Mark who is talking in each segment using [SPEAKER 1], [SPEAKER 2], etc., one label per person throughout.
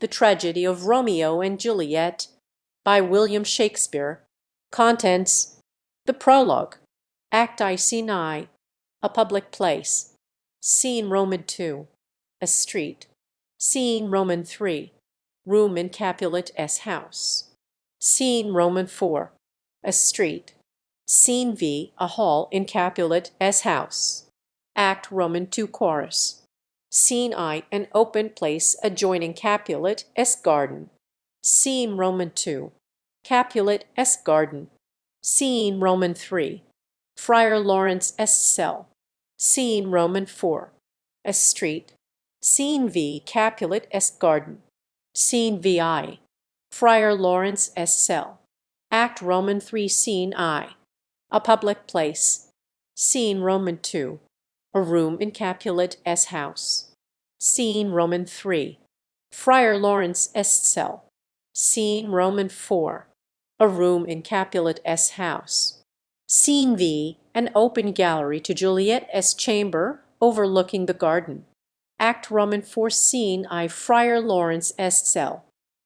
[SPEAKER 1] The Tragedy of Romeo and Juliet, by William Shakespeare. Contents: the prologue. Act I, Scene I, a public place. Scene Roman II, a street. Scene Roman III, room in Capulet S. house. Scene Roman IV, a street. Scene V, a hall in Capulet S. house. Act Roman II, chorus. Scene I, an open place adjoining Capulet S. garden. Scene Roman II, Capulet S. garden. Scene Roman III, Friar Lawrence S. cell. Scene Roman IV, a street. Scene V, Capulet S. garden. Scene VI, Friar Lawrence S. cell. Act Roman III, Scene I, a public place. Scene Roman II, a room in Capulet S. house. Scene Roman III, Friar Lawrence S. cell. Scene Roman IV, a room in Capulet S. house. Scene V, an open gallery to Juliet S. chamber overlooking the garden. Act Roman IV, Scene I, Friar Lawrence S. cell.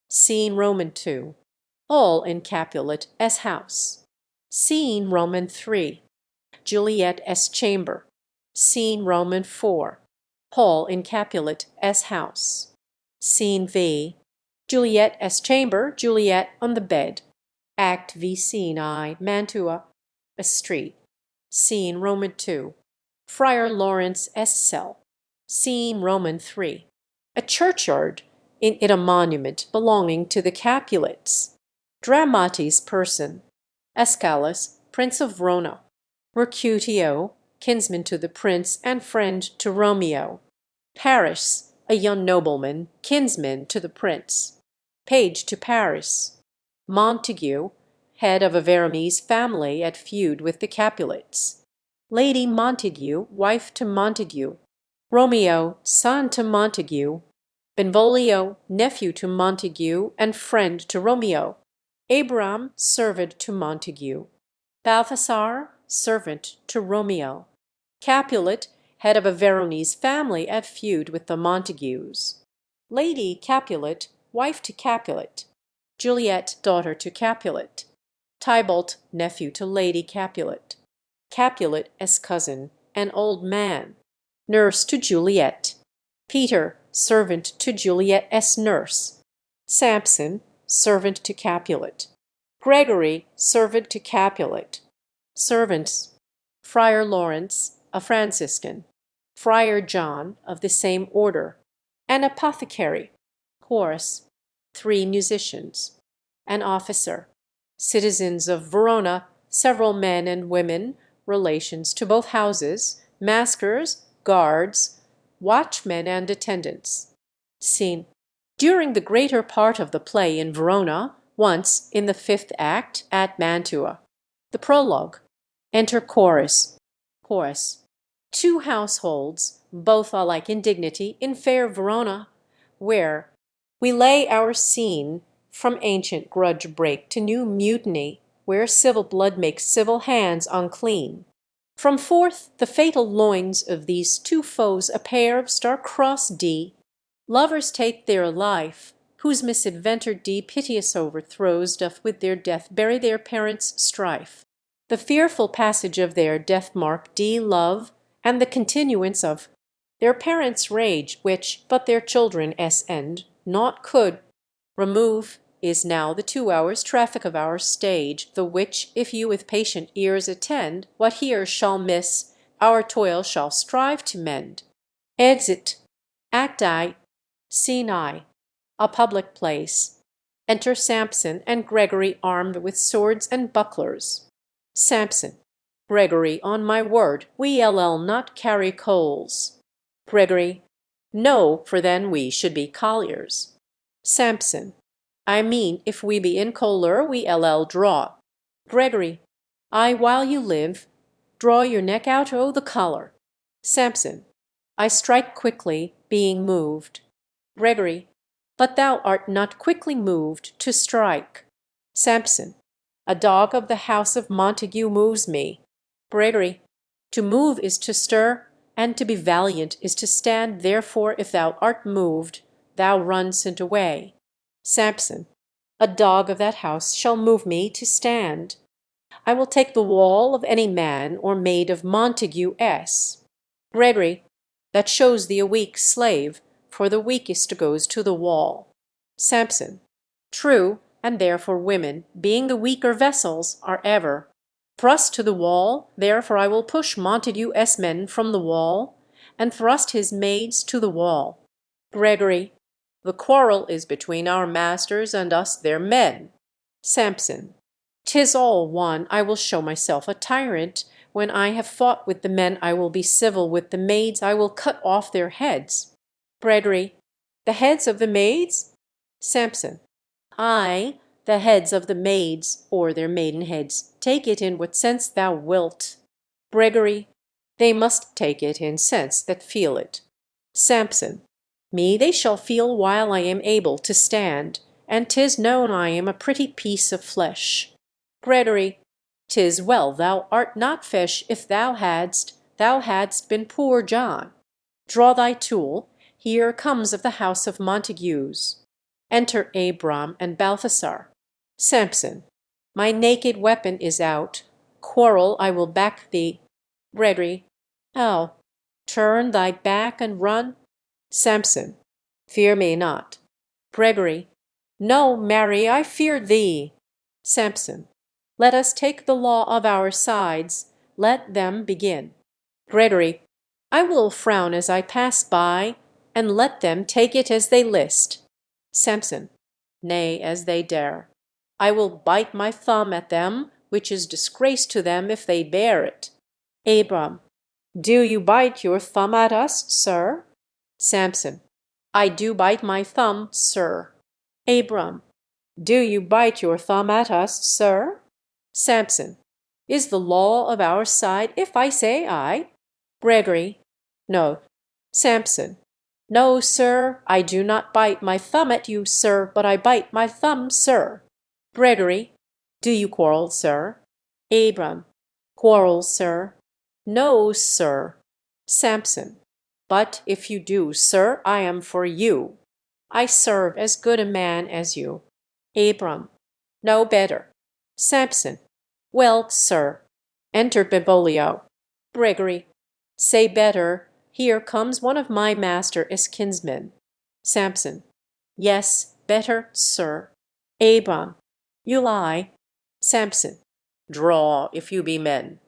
[SPEAKER 1] Scene Roman II, all in Capulet S. house. Scene Roman III, Juliet S. chamber. Scene Roman IV, hall in Capulet S. house. Scene V, Juliet S. chamber, Juliet on the bed. Act V, Scene I, Mantua, a street. Scene Roman II, Friar Lawrence S. cell. Scene Roman III, a churchyard, in it a monument belonging to the Capulets. Dramatis person, Escalus, Prince of Verona. Mercutio, kinsman to the prince and friend to Romeo. Paris, a young nobleman, kinsman to the prince. Page to Paris. Montague, head of a Veronese family at feud with the Capulets. Lady Montague, wife to Montague. Romeo, son to Montague. Benvolio, nephew to Montague and friend to Romeo. Abraham, servant to Montague. Balthasar, servant to Romeo. Capulet, head of a Veronese family at feud with the Montagues. Lady Capulet, wife to Capulet. Juliet, daughter to Capulet. Tybalt, nephew to Lady Capulet. Capulet as cousin, an old man. Nurse to Juliet. Peter, servant to Juliet as nurse. Samson, servant to Capulet. Gregory, servant to Capulet. Servants: Friar Lawrence, a Franciscan. Friar John, of the same order. An apothecary. Chorus: 3 musicians. An officer. Citizens of Verona, several men and women, relations to both houses, maskers, guards, watchmen and attendants. Scene: during the greater part of the play in Verona, once in the 5th act at Mantua. The prologue. Enter chorus. Chorus: 2 households, both alike in dignity, in fair Verona, where we lay our scene, from ancient grudge break to new mutiny, where civil blood makes civil hands unclean. From forth the fatal loins of these 2 foes a pair of star-crossed D. Lovers take their life, whose misadventure D piteous overthrows doth with their death bury their parents' strife. The fearful passage of their death mark D love, and the continuance of their parents' rage, which but their children S end naught could remove, is now the 2 hours' traffic of our stage, the which, if you with patient ears attend, what here shall miss, our toil shall strive to mend. Exit. Act I, Scene I, a public place. Enter Samson and Gregory armed with swords and bucklers. Samson. Gregory, on my word, we not carry coals. Gregory. No, for then we should be colliers. Samson. I mean, if we be in choler, we draw. Gregory. I, while you live, draw your neck out o' the collar. Samson. I strike quickly, being moved. Gregory. But thou art not quickly moved to strike. Samson. A dog of the house of Montague moves me. Gregory. To move is to stir, and to be valiant is to stand. Therefore, if thou art moved, thou runn'st away. Samson. A dog of that house shall move me to stand. I will take the wall of any man or maid of Montague S. Gregory. That shows thee a weak slave, for the weakest goes to the wall. Samson. True, and therefore women, being the weaker vessels, are ever thrust to the wall. Therefore I will push Montague S. men from the wall, and thrust his maids to the wall. Gregory. The quarrel is between our masters and us their men. Samson. 'Tis all one. I will show myself a tyrant. When I have fought with the men, I will be civil with the maids. I will cut off their heads. Gregory. The heads of the maids? Samson. Ay, the heads of the maids, or their maiden heads. Take it in what sense thou wilt. Gregory. They must take it in sense that feel it. Samson. Me they shall feel while I am able to stand, and 'tis known I am a pretty piece of flesh. Gregory. 'Tis well thou art not fish. If thou hadst been poor John. Draw thy tool. Here comes of the house of Montagues. Enter Abram and Balthasar. Samson. My naked weapon is out. Quarrel, I will back thee. Gregory. Oh, turn thy back and run. Samson. Fear me not. Gregory. No, marry, I fear thee. Samson. Let us take the law of our sides. Let them begin. Gregory. I will frown as I pass by, and let them take it as they list. Samson. Nay, as they dare. I will bite my thumb at them, which is disgrace to them if they bear it. Abram. Do you bite your thumb at us, sir? Samson. I do bite my thumb, sir. Abram. Do you bite your thumb at us, sir? Samson. Is the law of our side if I say aye? Gregory. No. Samson. No, sir, I do not bite my thumb at you, sir, but I bite my thumb, sir. Gregory. Do you quarrel, sir? Abram. Quarrel, sir? No, sir. Samson. But if you do, sir, I am for you. I serve as good a man as you. Abram. No better. Samson. Well, sir. Enter Benvolio. Gregory. Say better. Here comes one of my master as kinsmen. Samson. Yes, better, sir. Abram. You lie. Samson. Draw, if you be men.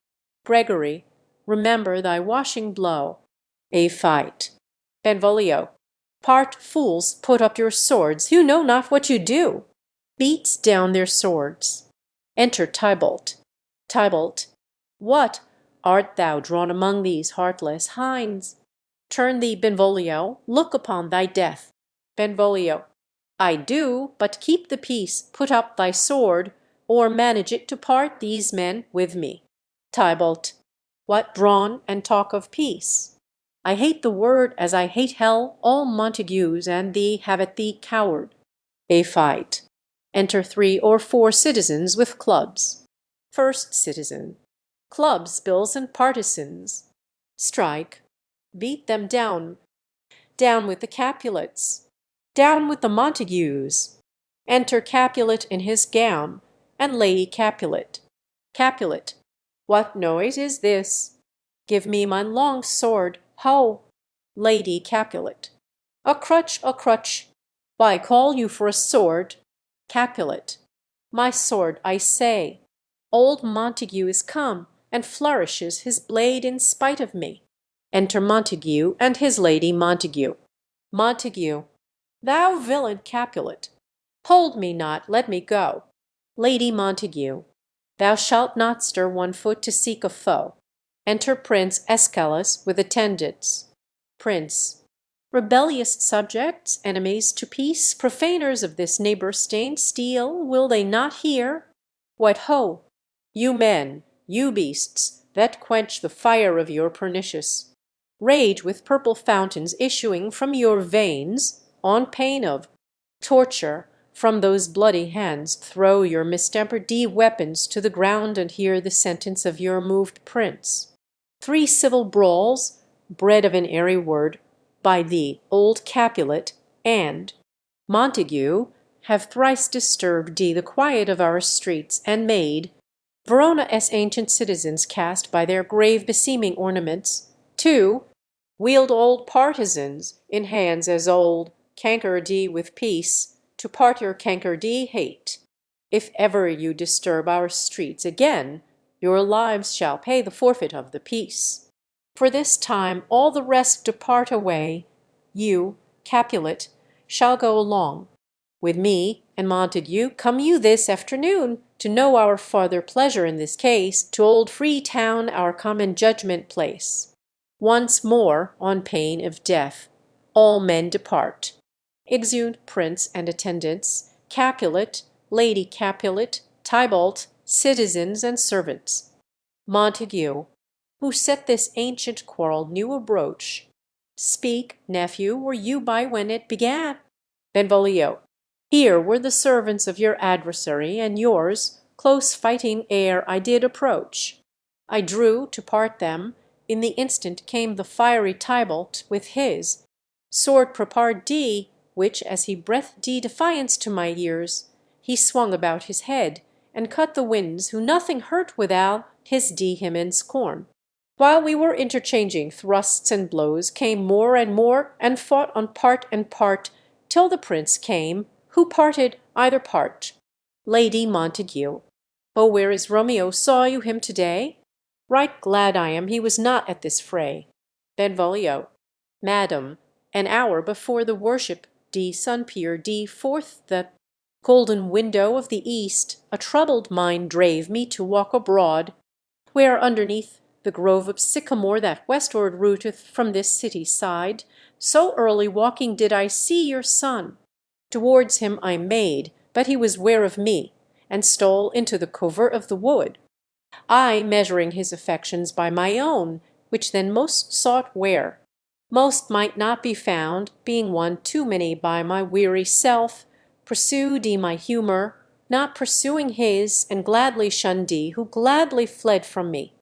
[SPEAKER 1] Gregory. Remember thy washing blow. A fight. Benvolio. Part fools, put up your swords. You know not what you do. Beats down their swords. Enter Tybalt. Tybalt. What? Art thou drawn among these heartless hinds? Turn thee, Benvolio, look upon thy death. Benvolio. I do, but keep the peace, put up thy sword, or manage it to part these men with me. Tybalt. What, drawn, and talk of peace? I hate the word as I hate hell. All Montagues and thee have at thee, coward. A fight. Enter 3 or 4 citizens with clubs. First citizen. Clubs, bills, and partisans. Strike. Beat them down. Down with the Capulets. Down with the Montagues. Enter Capulet in his gown, and Lady Capulet. Capulet. What noise is this? Give me my long sword. Ho! Lady Capulet. A crutch, a crutch. Why call you for a sword? Capulet. My sword, I say. Old Montague is come, and flourishes his blade in spite of me. Enter Montague and his Lady Montague. Montague. Thou villain Capulet. Hold me not, let me go. Lady Montague. Thou shalt not stir one foot to seek a foe. Enter Prince Escalus with attendants. Prince. Rebellious subjects, enemies to peace, profaners of this neighbour-stained steel, will they not hear? What ho! You men, you beasts, that quench the fire of your pernicious rage with purple fountains issuing from your veins, on pain of torture, from those bloody hands throw your mistempered weapons to the ground and hear the sentence of your moved prince. 3 civil brawls, bred of an airy word, by thee, old Capulet, and Montague have thrice disturbed the quiet of our streets, and made Verona's ancient citizens cast by their grave beseeming ornaments, to wield old partisans in hands as old, canker with peace, to part your canker hate. If ever you disturb our streets again, your lives shall pay the forfeit of the peace. For this time all the rest depart away. You, Capulet, shall go along. With me and Montague come you this afternoon, to know our farther pleasure in this case, to old Free Town, our common judgment place. Once more, on pain of death, all men depart. Exeunt prince and attendants, Capulet, Lady Capulet, Tybalt, citizens and servants. Montague, who set this ancient quarrel new abroach. Speak, nephew, were you by when it began? Benvolio. Here were the servants of your adversary, and yours, close fighting ere I did approach. I drew to part them, in the instant came the fiery Tybalt with his sword prepared which, as he breathed defiance to my ears, he swung about his head, and cut the winds who nothing hurt withal his him in scorn. While we were interchanging thrusts and blows, came more and more, and fought on part and part, till the prince came, who parted either part. Lady Montague. Oh, where is Romeo? Saw you him to-day? Right glad I am he was not at this fray. Benvolio. Madam, an hour before the worship sun peered forth the golden window of the east, a troubled mind drave me to walk abroad, where underneath the grove of sycamore that westward rooteth from this city's side, so early walking did I see your son. Towards him I made, but he was ware of me, and stole into the covert of the wood, I measuring his affections by my own, which then most sought where most might not be found, being one too many by my weary self, pursued my humour, not pursuing his, and gladly shunned who gladly fled from me.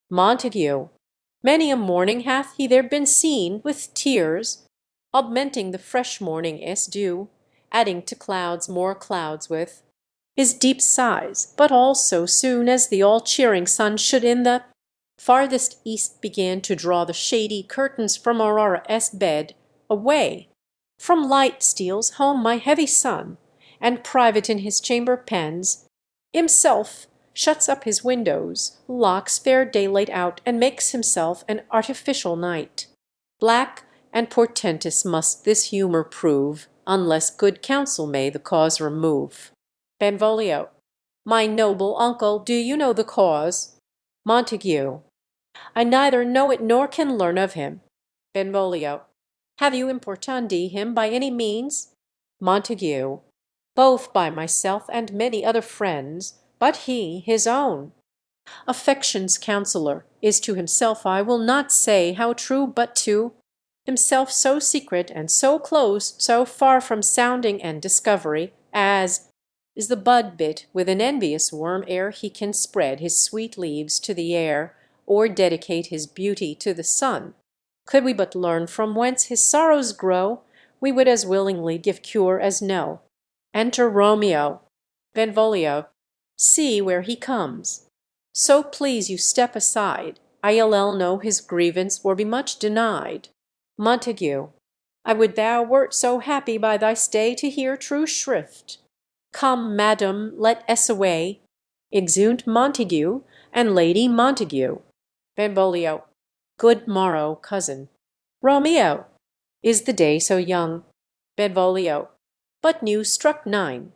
[SPEAKER 1] Montague. Many a morning hath he there been seen, with tears, augmenting the fresh morning as dew, adding to clouds more clouds with his deep sighs, but also soon as the all-cheering sun should in the farthest east began to draw the shady curtains from Aurora's bed, away from light steals home my heavy son, and private in his chamber pens, himself shuts up his windows, locks fair daylight out, and makes himself an artificial night. Black and portentous must this humour prove, unless good counsel may the cause remove. Benvolio. My noble uncle, do you know the cause? Montague. I neither know it nor can learn of him. Benvolio. Have you importuned him by any means? Montague. Both by myself and many other friends, but he his own. Affection's counsellor is to himself I will not say how true, but to himself so secret and so close, so far from sounding and discovery, as is the bud bit with an envious worm ere he can spread his sweet leaves to the air, or dedicate his beauty to the sun. Could we but learn from whence his sorrows grow, we would as willingly give cure as know. Enter Romeo. Benvolio. See where he comes. So please you step aside. I'll know his grievance or be much denied. Montague. I would thou wert so happy by thy stay to hear true shrift. Come, madam, let us away. Exeunt Montague and Lady Montague. Benvolio. Good morrow, cousin. Romeo. Is the day so young? Benvolio. But new struck 9.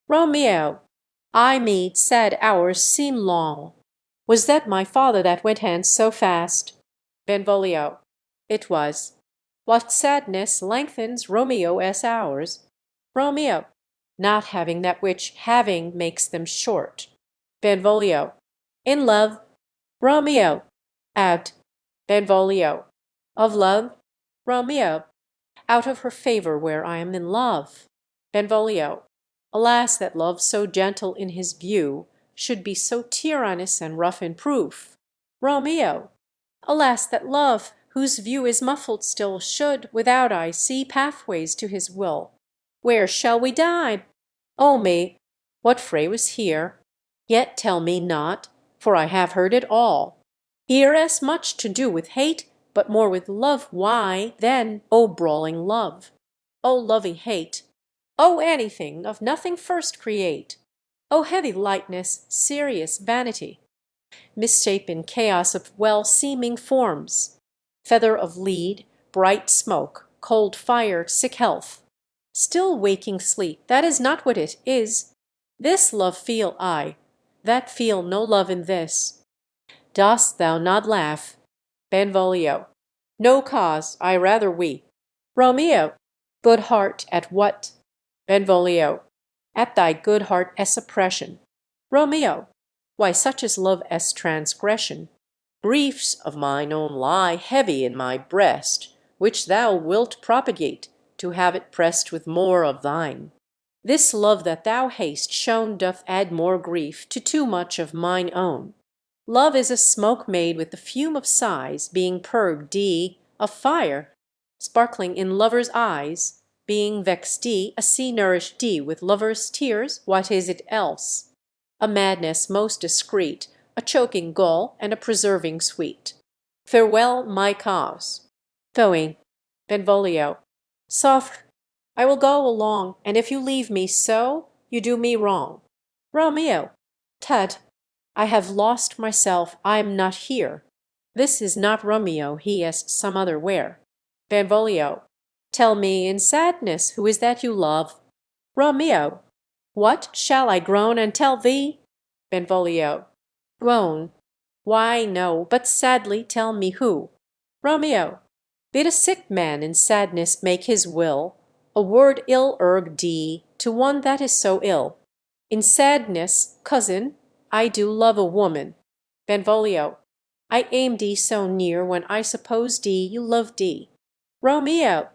[SPEAKER 1] Romeo. Ay me, sad hours seem long. Was that my father that went hence so fast? Benvolio. It was. What sadness lengthens Romeo's hours? Romeo. Not having that which having makes them short. Benvolio. In love. Romeo. Out. Benvolio. Of love. Romeo. Out of her favour where I am in love. Benvolio. Alas, that love so gentle in his view should be so tyrannous and rough in proof. Romeo. Alas, that love, whose view is muffled still, should without eye see pathways to his will. Where shall we dine? O me, what fray was here? Yet tell me not, for I have heard it all. Here as much to do with hate, but more with love. Why, then, O brawling love? O loving hate? O anything of nothing first create? O heavy lightness, serious vanity, misshapen chaos of well-seeming forms, feather of lead, bright smoke, cold fire, sick health, still waking sleep, that is not what it is. This love feel I, that feel no love in this. Dost thou not laugh? Benvolio. No cause, I rather weep. Romeo. Good heart, at what? Benvolio. At thy good heart as oppression. Romeo. Why, such as love as transgression. Griefs of mine own lie heavy in my breast, which thou wilt propagate, to have it pressed with more of thine. This love that thou hast shown doth add more grief to too much of mine own. Love is a smoke made with the fume of sighs, being purged of fire, sparkling in lovers' eyes, being vexed a sea nourished with lovers' tears. What is it else? A madness most discreet, a choking gall, and a preserving sweet. Farewell, my cause. Going. Benvolio. Soft, I will go along, and if you leave me so, you do me wrong. Romeo. Tut, I have lost myself, I am not here. This is not Romeo, he is some other where. Benvolio. Tell me in sadness who is that you love? Romeo. What, shall I groan and tell thee? Benvolio. Groan. Why, no, but sadly tell me who. Romeo. Bid a sick man in sadness make his will, a word ill urged to one that is so ill. In sadness, cousin, I do love a woman. Benvolio. I aim so near when I suppose you love Romeo.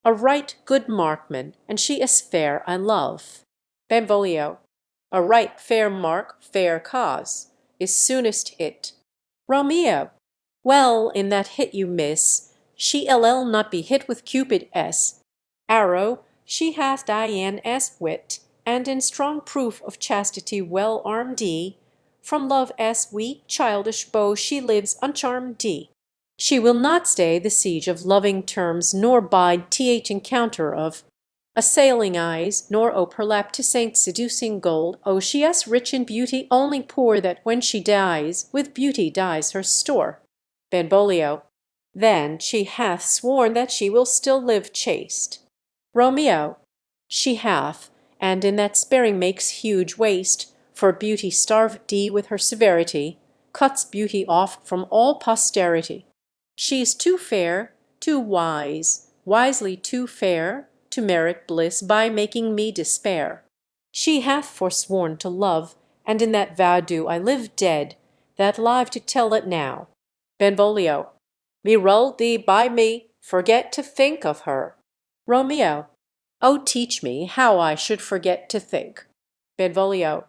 [SPEAKER 1] A right good markman, and she is fair I love. Benvolio. A right fair mark, fair cause, is soonest hit. Romeo. Well, in that hit you miss, she not be hit with Cupid arrow, she hath Diane wit, and in strong proof of chastity well armed from love weak childish bow she lives uncharmed She will not stay the siege of loving terms, nor bide encounter of assailing eyes, nor ope her lap to saint seducing gold. O she is rich in beauty, only poor that when she dies, with beauty dies her store. Benvolio. Then she hath sworn that she will still live chaste. Romeo. She hath, and in that sparing makes huge waste, for beauty starved with her severity, cuts beauty off from all posterity. She is too fair, too wise, wisely too fair, to merit bliss by making me despair. She hath forsworn to love, and in that vow do I live dead, that live to tell it now. Benvolio. Me roll thee by me, forget to think of her. Romeo. O teach me how I should forget to think. Benvolio.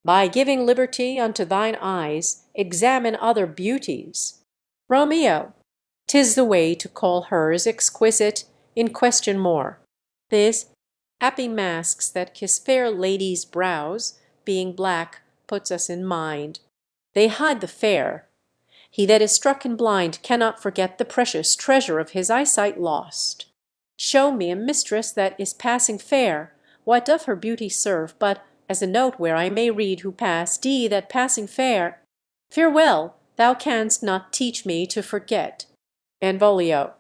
[SPEAKER 1] By giving liberty unto thine eyes, examine other beauties. Romeo. 'Tis the way to call hers exquisite, in question more. This happy masks that kiss fair ladies' brows, being black, puts us in mind. They hide the fair. He that is struck and blind cannot forget the precious treasure of his eyesight lost. Show me a mistress that is passing fair. What doth her beauty serve but as a note where I may read who passed that passing fair? Farewell, thou canst not teach me to forget. Benvolio.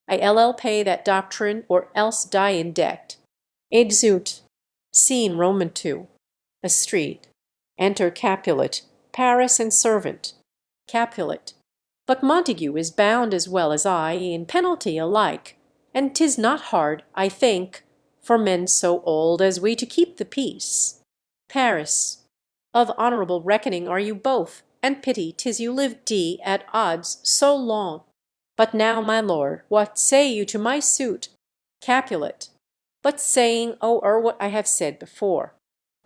[SPEAKER 1] I pay that doctrine or else die in debt. Exeunt. Scene Roman II. A street. Enter Capulet, Paris, and servant. Capulet. But Montague is bound as well as I in penalty alike, and 'tis not hard, I think, for men so old as we to keep the peace. Paris. Of honourable reckoning are you both, and pity 'tis you live at odds so long. But now, my lord, what say you to my suit? Capulet. But saying what I have said before.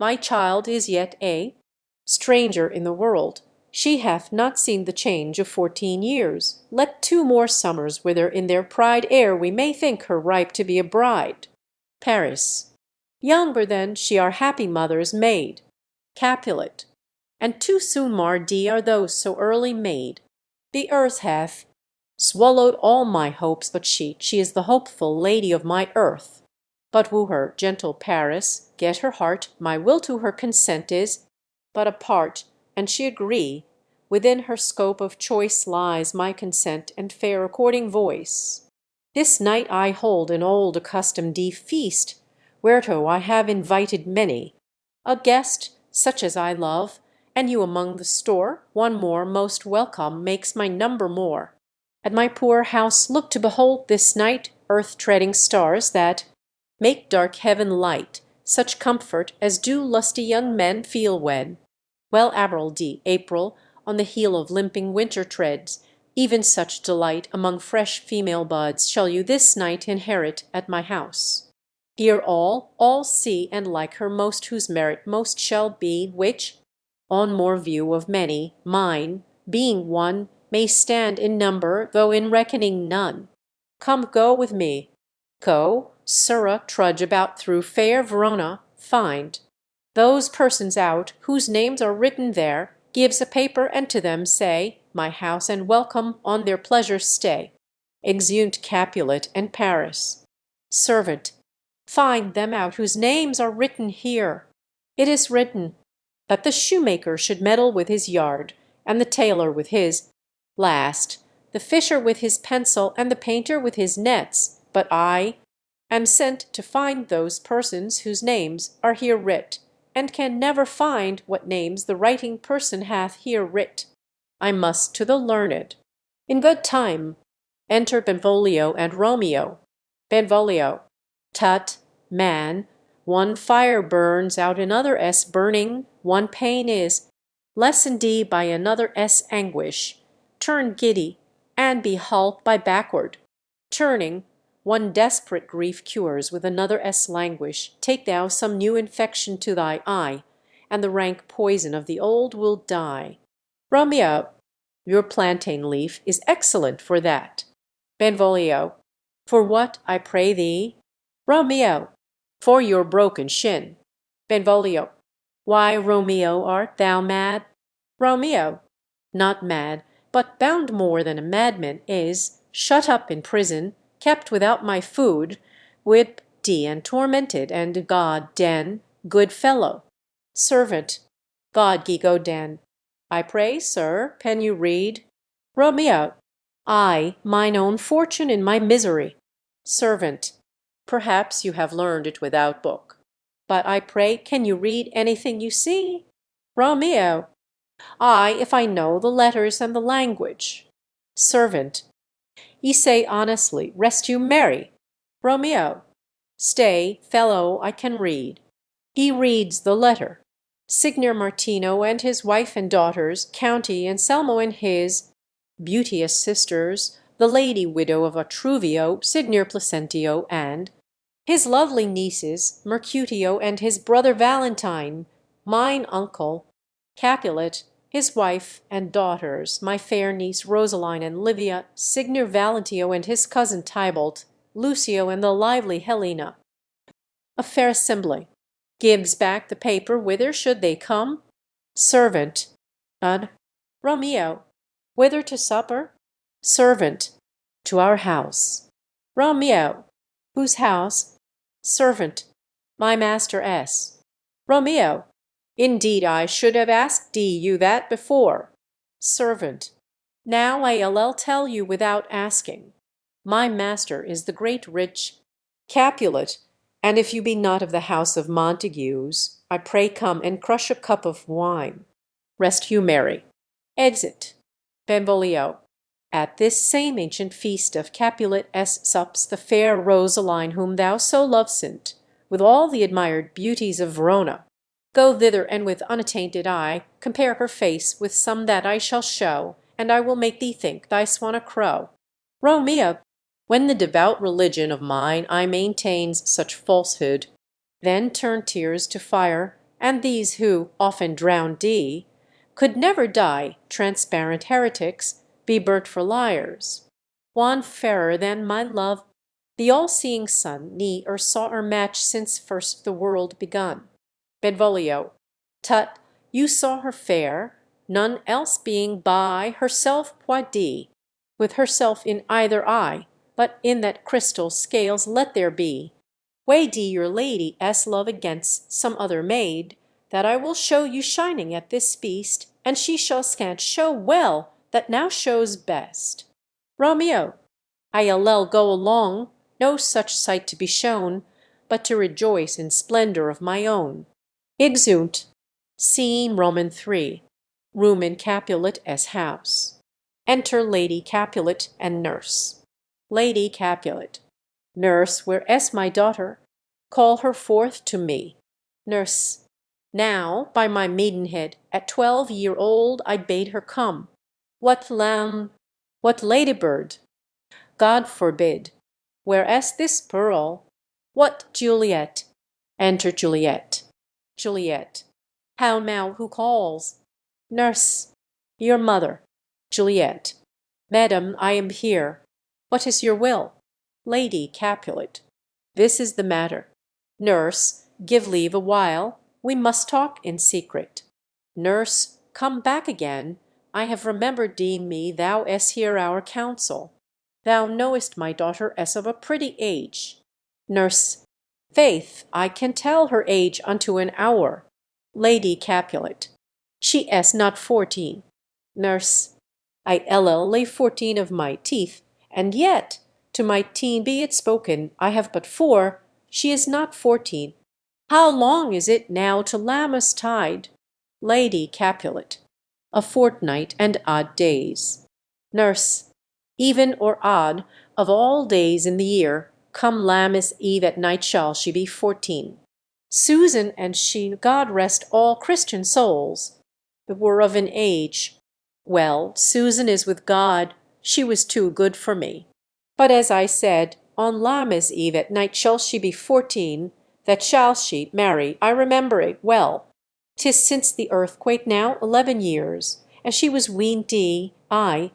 [SPEAKER 1] My child is yet a stranger in the world, She hath not seen the change of 14 years. Let 2 more summers wither in their pride ere we may think her ripe to be a bride. Paris. Younger than she our happy mother's maid. Capulet. And too soon marred are those so early made. The earth hath swallowed all my hopes, but she is the hopeful lady of my earth. But woo her, gentle Paris, get her heart, my will to her consent is but a part, and she agree, within her scope of choice lies my consent and fair according voice. This night I hold an old accustomed feast, whereto I have invited many, a guest such as I love, and you among the store, one more most welcome makes my number more. At my poor house look to behold this night earth-treading stars that make dark heaven light, such comfort as do lusty young men feel when, well April on the heel of limping winter treads, even such delight among fresh female buds shall you this night inherit at my house. Here all see and like her most whose merit most shall be, which, on more view of many, mine, being one, may stand in number, though in reckoning none. Come, go with me. Go, sirrah, trudge about through fair Verona, find those persons out whose names are written there, gives a paper, and to them say, my house and welcome on their pleasure stay. Exeunt Capulet and Paris. Servant. Find them out whose names are written here. It is written that the shoemaker should meddle with his yard, and the tailor with his. Last, the fisher with his pencil, and the painter with his nets. But I am sent to find those persons whose names are here writ, and can never find what names the writing person hath here writ. I must to the learned. In good time. Enter Benvolio and Romeo. Benvolio. Tut, man, one fire burns out another s burning, one pain is lessened by another s anguish. Turn giddy, and be halt by backward. Turning, one desperate grief cures with another s languish. Take thou some new infection to thy eye, and the rank poison of the old will die. Romeo. Your plantain leaf is excellent for that. Benvolio. For what, I pray thee? Romeo. For your broken shin. Benvolio. Why, Romeo, art thou mad? Romeo. Not mad, but bound more than a madman is, shut up in prison, kept without my food, whipped and tormented, and God den, good fellow. Servant. God ye go den. I pray, sir, can you read? Romeo. I, mine own fortune in my misery. Servant. Perhaps you have learned it without book. But I pray, can you read anything you see? Romeo. I, if I know the letters and the language. Servant. Ye say honestly, rest you merry. Romeo. Stay, fellow, I can read. He reads the letter. Signor Martino and his wife and daughters, County Anselmo and his beauteous sisters, the lady widow of Atruvio, Signor Placentio, and his lovely nieces, Mercutio and his brother Valentine, mine uncle, Capulet, his wife and daughters, my fair niece Rosaline and Livia, Signor Valentio and his cousin Tybalt, Lucio and the lively Helena. A fair assembly. Gives back the paper whither should they come? Servant. Romeo. Whither to supper? Servant. To our house. Romeo. Whose house? Servant. My master S. Romeo. Indeed I should have asked you that before. Servant. Now I'll tell you without asking. My master is the great rich Capulet, and if you be not of the house of Montagues, I pray come and crush a cup of wine. Rest you merry. Exit. Benvolio. At this same ancient feast of Capulet sups the fair Rosaline whom thou so lovesint, with all the admired beauties of Verona. Go thither, and with unattainted eye compare her face with some that I shall show, and I will make thee think thy swan a crow. Romeo. When the devout religion of mine I maintains such falsehood, then turn tears to fire, and these who often drown thee, could never die, transparent heretics, be burnt for liars. One fairer than my love, the all-seeing sun, ne or saw or match since first the world begun. Benvolio. Tut, you saw her fair, none else being by herself poidee, with herself in either eye, but in that crystal scales let there be. Weigh ye your lady as love against some other maid, that I will show you shining at this feast, and she shall scant show well that now shows best. Romeo. I allel go along, no such sight to be shown, but to rejoice in splendor of my own. Exeunt. Scene Roman 3. Room in Capulet as house. Enter Lady Capulet and nurse. Lady Capulet. Nurse, where is my daughter? Call her forth to me. Nurse. Now, by my maidenhead, at 12 year old I bade her come. What what ladybird? God forbid. Where is this pearl? What Juliet? Enter Juliet. Juliet. How now, who calls? Nurse. Your mother. Juliet. Madam, I am here. What is your will? Lady Capulet. This is the matter. Nurse, give leave a while. We must talk in secret. Nurse, come back again. I have remembered me thou es hear our counsel. Thou knowest my daughter as of a pretty age. Nurse. Faith, I can tell her age unto an hour. Lady Capulet. She is not 14. Nurse. I lay 14 of my teeth, and yet, to my teen be it spoken, I have but 4. She is not 14. How long is it now to Lammas tide? Lady Capulet. A fortnight and odd days. Nurse. Even or odd, of all days in the year, come Lammas eve at night shall she be 14. Susan and she, God rest all Christian souls, were of an age. Well, Susan is with God, she was too good for me. But as I said, on Lammas eve at night shall she be 14, that shall she, marry, I remember it well. 'Tis since the earthquake now 11 years, and she was weanty, I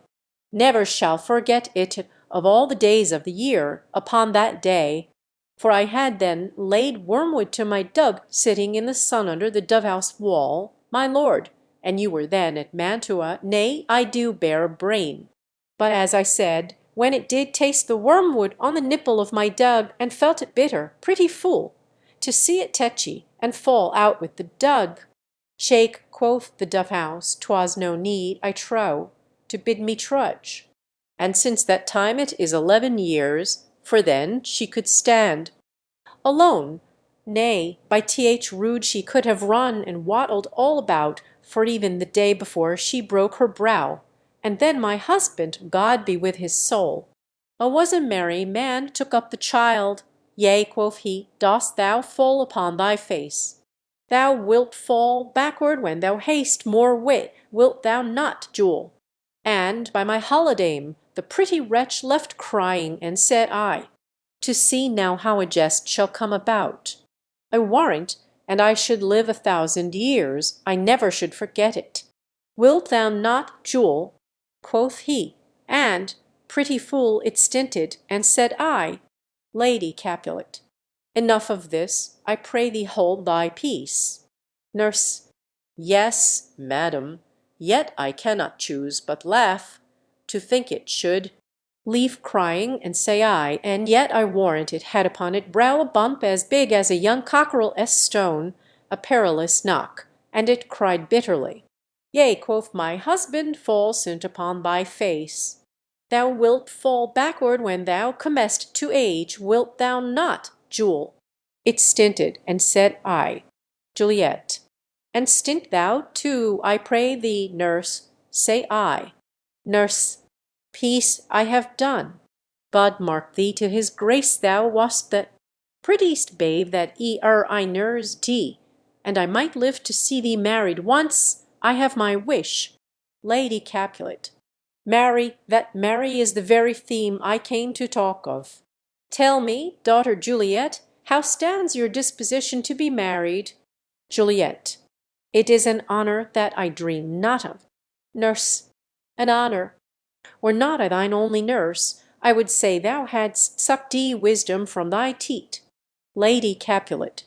[SPEAKER 1] never shall forget it of all the days of the year, upon that day, for I had then laid wormwood to my dove sitting in the sun under the dove-house wall, my lord, and you were then at Mantua, nay, I do bear a brain. But as I said, when it did taste the wormwood on the nipple of my dug, and felt it bitter, pretty full, to see it tetchy, and fall out with the dug. Shake, quoth the dove-house, 'twas no need, I trow, to bid me trudge. And since that time it is 11 years, for then she could stand. Alone, nay, by th rude she could have run and waddled all about, for even the day before she broke her brow. And then my husband, God be with his soul, was a merry man, took up the child. Yea, quoth he, dost thou fall upon thy face? Thou wilt fall backward when thou haste more wit, wilt thou not, Jewel? And by my holidame, the pretty wretch left crying, and said I, to see now how a jest shall come about. I warrant, and I should live 1,000 years, I never should forget it. Wilt thou not, Jewel? Quoth he, and, pretty fool, it stinted, and said I, Lady Capulet. Enough of this, I pray thee hold thy peace. Nurse. Yes, madam, yet I cannot choose but laugh, to think it should. Leave crying, and say I, and yet I warrant it had upon it brow a bump as big as a young cockerel stone, a perilous knock, and it cried bitterly. Yea, quoth my husband, fall sint upon thy face. Thou wilt fall backward when thou comest to age, wilt thou not, Jewel? It stinted, and said I, Juliet. And stint thou too, I pray thee, nurse, say I. Nurse. Peace, I have done. God mark thee to his grace, thou wast the prettiest babe that I nursed thee, and I might live to see thee married once. I have my wish. Lady Capulet. Marry, that marry is the very theme I came to talk of. Tell me, daughter Juliet, how stands your disposition to be married? Juliet. It is an honour that I dream not of. Nurse. An honour. Were not I thine only nurse, I would say thou hadst sucked wisdom from thy teat. Lady Capulet.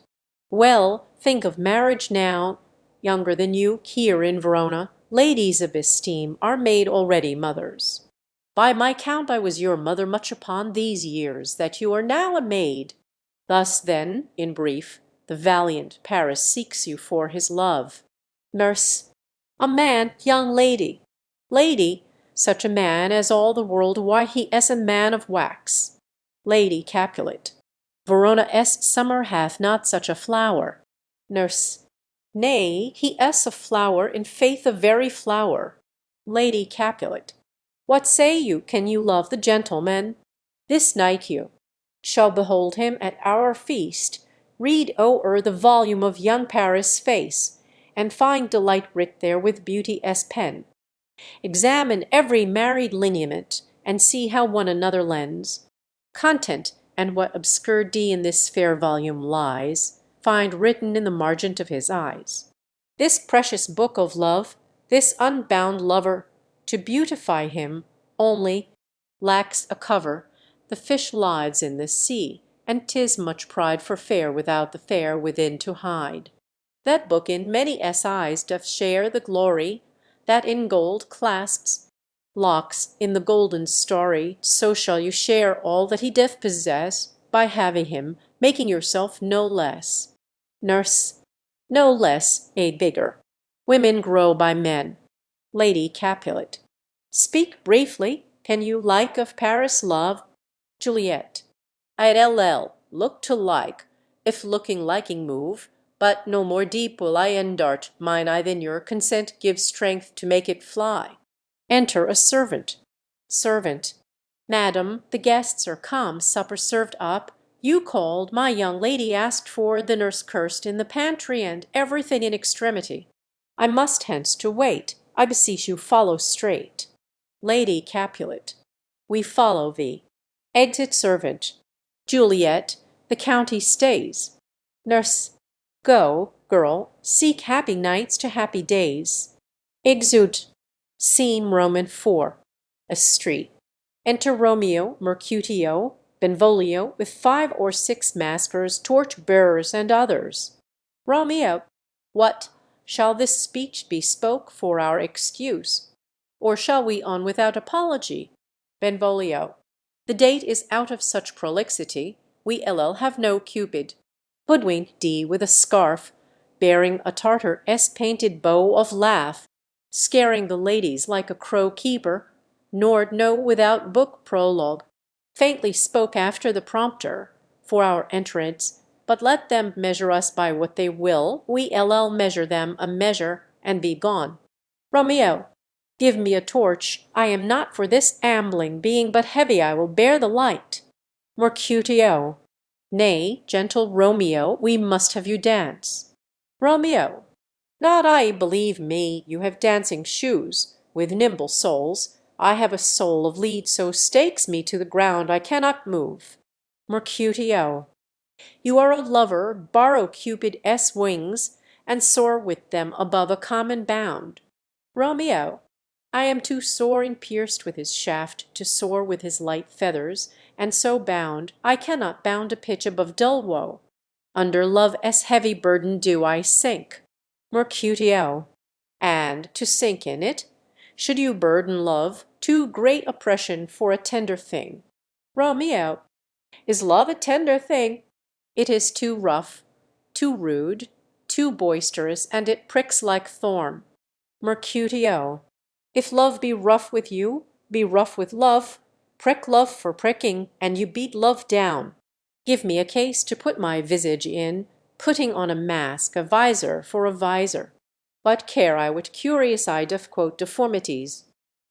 [SPEAKER 1] Well, think of marriage now. Younger than you, here in Verona, ladies of esteem are made already mothers. By my count I was your mother much upon these years, that you are now a maid. Thus, then, in brief, the valiant Paris seeks you for his love. Nurse. A man, young lady. Lady, such a man as all the world, why he is a man of wax. Lady Capulet. Verona s summer hath not such a flower. Nurse. Nay, he is a flower, in faith a very flower. Lady Capulet. What say you, can you love the gentleman? This night you shall behold him at our feast, read o'er the volume of young Paris' face, and find delight writ there with beauty's pen. Examine every married lineament, and see how one another lends. Content, and what obscurity in this fair volume lies, find written in the margent of his eyes. This precious book of love, this unbound lover, to beautify him, only lacks a cover. The fish lives in the sea, and 'tis much pride for fair without the fair within to hide. That book in many eyes doth share the glory, that in gold clasps locks in the golden story, so shall you share all that he doth possess, by having him, making yourself no less. Nurse. No less, a bigger. Women grow by men. Lady Capulet. Speak briefly. Can you like of Paris love? Juliet. I'd look to like, if looking liking move, but no more deep will I endart mine eye than your consent gives strength to make it fly. Enter a servant. Servant. Madam, the guests are come, supper served up. You called, my young lady asked for, the nurse cursed in the pantry, and everything in extremity. I must hence to wait. I beseech you follow straight. Lady Capulet. We follow thee. Exit servant. Juliet, the county stays. Nurse. Go, girl, seek happy nights to happy days. Exeunt. Scene Roman 4. A street. Enter Romeo, Mercutio, Benvolio, with 5 or 6 maskers, torch-bearers, and others. Romeo. What, shall this speech be spoke for our excuse? Or shall we on without apology? Benvolio. The date is out of such prolixity, we have no Cupid. Hoodwink D with a scarf, bearing a Tartar painted bow of laugh, scaring the ladies like a crow keeper, nor no without book prologue. Faintly spoke after the prompter, for our entrance, but let them measure us by what they will, we measure them a measure, and be gone. Romeo. Give me a torch. I am not for this ambling, being but heavy I will bear the light. Mercutio. Nay, gentle Romeo, we must have you dance. Romeo. Not I, believe me, you have dancing shoes, with nimble soles. I have a soul of lead so stakes me to the ground I cannot move. Mercutio. You are a lover, borrow Cupid's wings, and soar with them above a common bound. Romeo. I am too sore and pierced with his shaft to soar with his light feathers, and so bound I cannot bound a pitch above dull woe. Under love's heavy burden do I sink. Mercutio. And to sink in it, should you burden love, too great oppression for a tender thing. Romeo. Is love a tender thing? It is too rough, too rude, too boisterous, and it pricks like thorn. Mercutio. If love be rough with you, be rough with love. Prick love for pricking, and you beat love down. Give me a case to put my visage in, putting on a mask, a visor for a visor. What care I what curious eye doth quote deformities?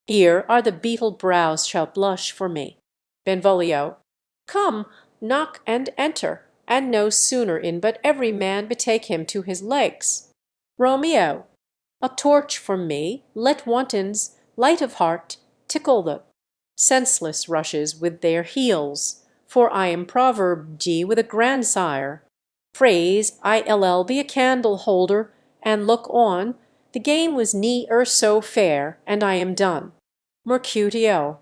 [SPEAKER 1] Here are the beetle brows shall blush for me. Benvolio. Come, knock and enter, and no sooner in but every man betake him to his legs. Romeo. A torch for me, let wantons, light of heart, tickle the senseless rushes with their heels, for I am proverb G with a grandsire. Praise, be a candle holder, and look on. The game was nie so fair, and I am done. Mercutio.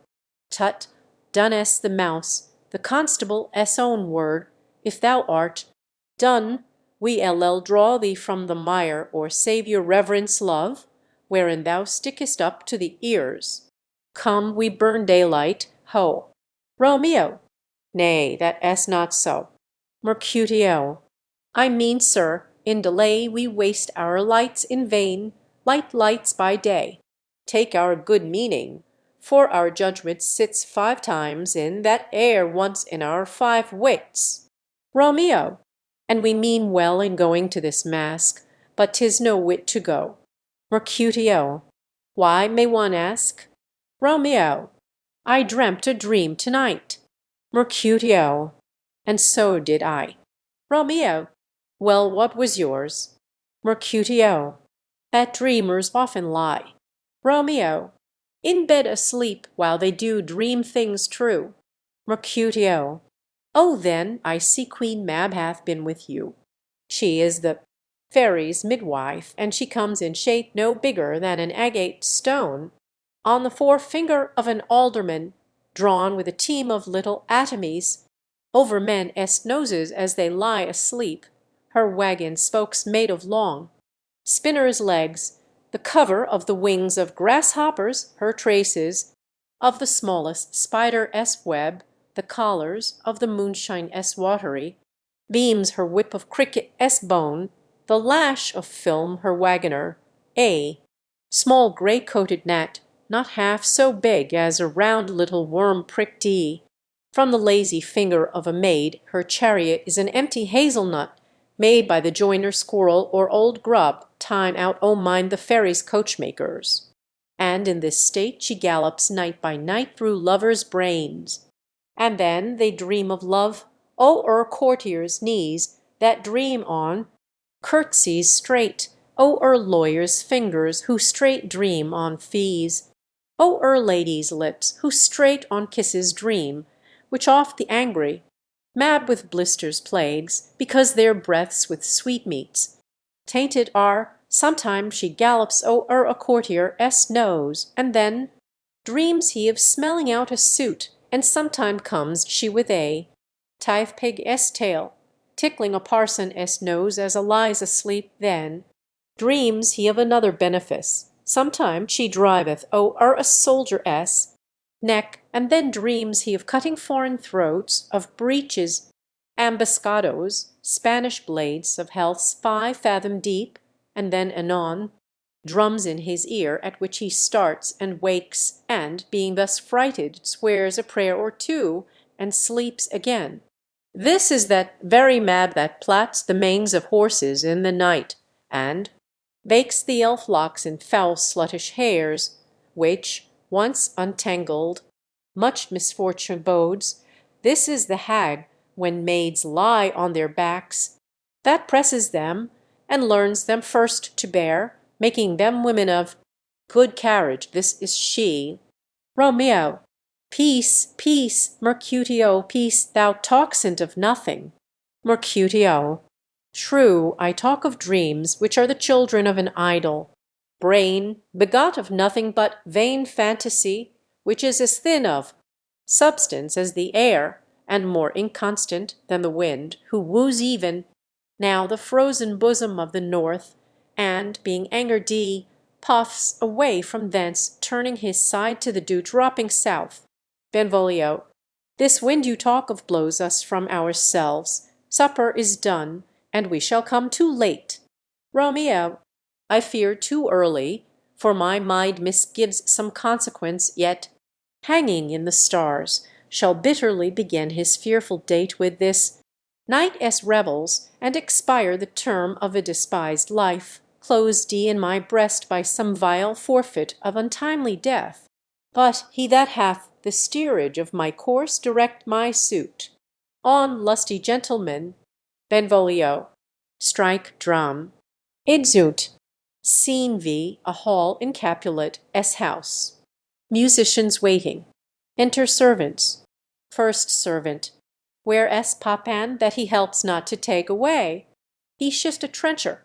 [SPEAKER 1] Tut, done s the mouse, the constable s own word, if thou art done, we ll draw thee from the mire, or save your reverence love, wherein thou stickest up to the ears. Come, we burn daylight, ho. Romeo. Nay, that s not so. Mercutio. I mean, sir, in delay we waste our lights in vain, lights by day. Take our good meaning, for our judgment sits 5 times in that air once in our 5 wits. Romeo. And we mean well in going to this masque, but 'tis no wit to go. Mercutio. Why, may one ask? Romeo. I dreamt a dream to-night. Mercutio. And so did I. Romeo. Well, what was yours? Mercutio. That dreamers often lie. Romeo. In bed asleep while they do dream things true. Mercutio. Oh, then I see Queen Mab hath been with you. She is the fairy's midwife, and she comes in shape no bigger than an agate stone, on the forefinger of an alderman, drawn with a team of little atomies, over men's noses as they lie asleep, her wagon spokes made of long spinners' legs, the cover of the wings of grasshoppers, her traces, of the smallest spider's web, the collars of the moonshine watery, beams her whip of cricket's bone, the lash of film her wagoner, a small gray-coated gnat, not half so big as a round little worm pricked e. From the lazy finger of a maid her chariot is an empty hazelnut, made by the joiner squirrel or old grub, time out o' mind the fairies' coachmakers. And in this state she gallops night by night through lovers' brains. And then they dream of love o'er courtiers' knees that dream on curtsies straight, o'er lawyers' fingers who straight dream on fees, o'er ladies' lips who straight on kisses dream, which oft the angry, mad with blisters plagues, because their breaths with sweetmeats tainted are. Sometime she gallops o'er a courtier's nose, and then dreams he of smelling out a suit, and sometime comes she with a tithe pig's tail, tickling a parson's nose as a lies asleep, then dreams he of another benefice. Sometime she driveth o'er a soldier's neck, and then dreams he of cutting foreign throats, of breeches, ambuscados, Spanish blades of health's 5 fathom deep, and then anon drums in his ear, at which he starts and wakes, and, being thus frighted, swears a prayer or 2, and sleeps again. This is that very Mab that plats the manes of horses in the night, and bakes the elf locks in foul sluttish hairs, which, once untangled, much misfortune bodes. This is the hag, when maids lie on their backs, that presses them, and learns them first to bear, making them women of good carriage. This is she. Romeo. Peace, peace, Mercutio, peace, thou talks'nt of nothing. Mercutio. True, I talk of dreams, which are the children of an idle brain, begot of nothing but vain fantasy, which is as thin of substance as the air, and more inconstant than the wind, who woos even now the frozen bosom of the north, and, being angered, puffs away from thence, turning his side to the dew-dropping south. Benvolio. This wind you talk of blows us from ourselves. Supper is done, and we shall come too late. Romeo. I fear too early, for my mind misgives some consequence, yet, hanging in the stars, shall bitterly begin his fearful date with this night's revels, and expire the term of a despised life, closed in my breast by some vile forfeit of untimely death. But he that hath the steerage of my course direct my suit. On, lusty gentlemen. Benvolio. Strike drum. Exunt. Scene V. A hall in Capulet's house. Musicians waiting. Enter servants. First servant. Where's Papan that he helps not to take away? He shist a trencher.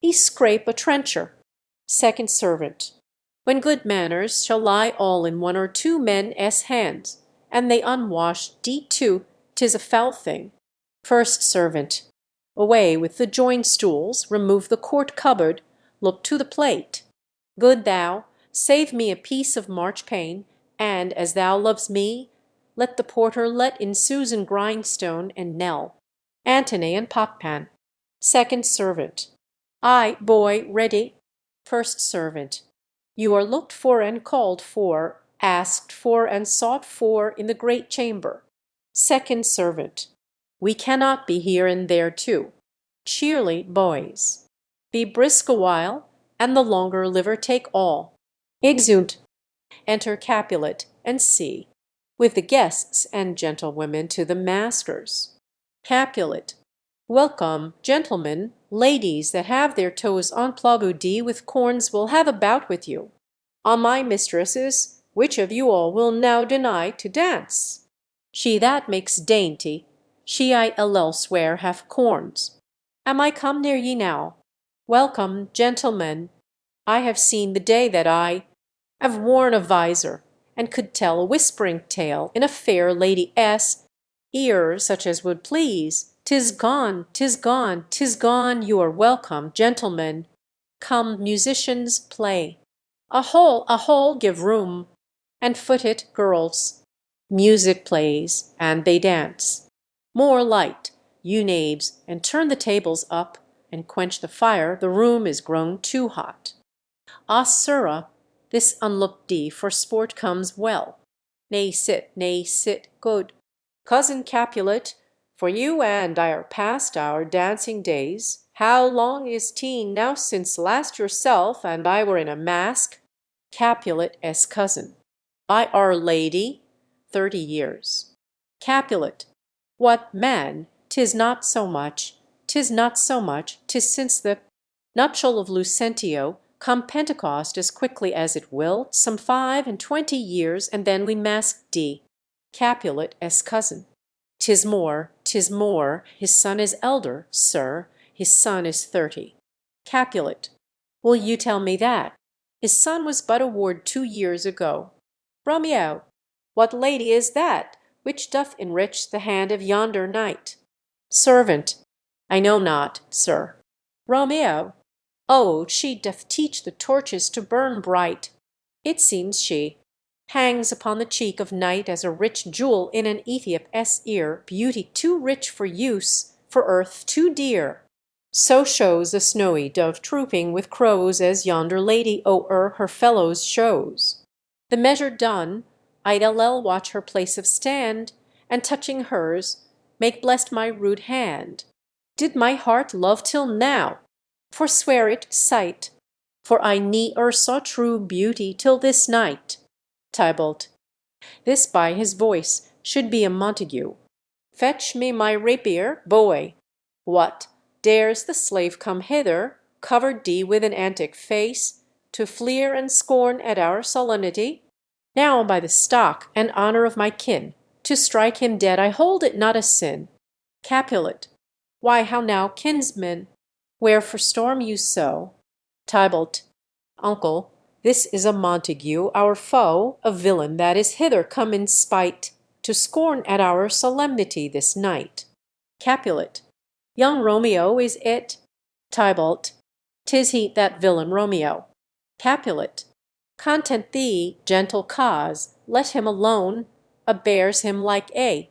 [SPEAKER 1] he scrape a trencher. Second servant. When good manners shall lie all in one or two men's hands, and they unwashed d too, 'tis a foul thing. First servant. Away with the join stools, remove the court cupboard, look to the plate. Good thou, save me a piece of marchpane, and as thou loves me, let the porter let in Susan Grindstone and Nell, Antony and Potpan. Second servant. Ay, boy, ready. First servant. You are looked for and called for, asked for and sought for in the great chamber. Second servant. We cannot be here and there too. Cheerly, boys. Be brisk a while, and the longer liver take all. Exeunt. Enter Capulet and C, with the guests and gentlewomen to the maskers. Capulet. Welcome, gentlemen, ladies that have their toes on plough-boody with corns will have a bout with you. On my mistresses, which of you all will now deny to dance? She that makes dainty, she I swear hath corns. Am I come near ye now? Welcome, gentlemen. I have seen the day that I have worn a visor, and could tell a whispering tale in a fair lady's ear, such as would please. 'Tis gone, 'tis gone, 'tis gone. You are welcome, gentlemen. Come, musicians, play. A hole, give room. And foot it, girls. Music plays, and they dance. More light, you knaves, and turn the tables up, and quench the fire, the room is grown too hot. Ah, sirrah, this unlooked for sport comes well. Nay, sit, good. Cousin Capulet, for you and I are past our dancing days. How long is teen now since last yourself and I were in a mask? Capulet's cousin. By Our Lady, 30 years. Capulet. What, man, 'tis not so much, 'tis since the nuptial of Lucentio, come Pentecost as quickly as it will, some 25 years, and then we mask D, Capulet's cousin. 'Tis more, his son is elder, sir, his son is 30. Capulet. Will you tell me that? His son was but a ward 2 years ago. Romeo. What lady is that which doth enrich the hand of yonder knight? Servant. I know not, sir. Romeo. Oh, she doth teach the torches to burn bright. It seems she hangs upon the cheek of night as a rich jewel in an Ethiop's ear, beauty too rich for use, for earth too dear. So shows the snowy dove trooping with crows as yonder lady o'er her fellows shows. The measure done, I'd watch her place of stand, and touching hers, make blessed my rude hand. Did my heart love till now, forswear it sight, for I ne'er saw true beauty till this night. Tybalt. This by his voice should be a Montague. Fetch me my rapier, boy. What, dares the slave come hither, covered D with an antic face, to fleer and scorn at our solemnity? Now by the stock and honour of my kin, to strike him dead I hold it not a sin. Capulet. Why, how now, kinsman? Wherefore storm you so? Tybalt. Uncle, this is a Montague, our foe, a villain that is hither come in spite, to scorn at our solemnity this night. Capulet. Young Romeo is it? Tybalt. 'Tis he, that villain Romeo. Capulet. Content thee, gentle cause, let him alone, bears him like a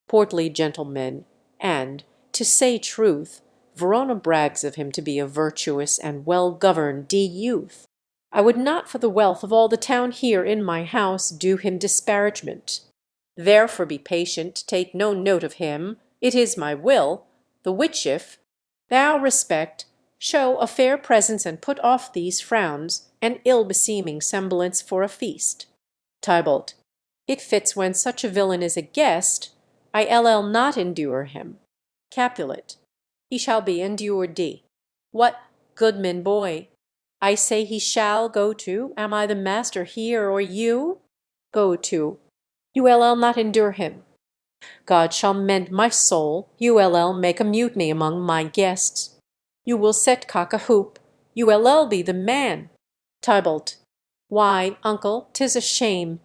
[SPEAKER 1] portly gentleman, and, to say truth, Verona brags of him to be a virtuous and well-governed youth. I would not for the wealth of all the town here in my house do him disparagement. Therefore be patient, take no note of him. It is my will, the which if thou respect, show a fair presence and put off these frowns and ill-beseeming semblance for a feast. Tybalt. It fits when such a villain is a guest, I not endure him. Capulet. He shall be endured D. What, goodman boy? I say he shall go to. Am I the master here, or you? Go to. You not endure him. God shall mend my soul. You make a mutiny among my guests. You will set cock a hoop, ull be the man. Tybalt. Why, uncle, 'tis a shame.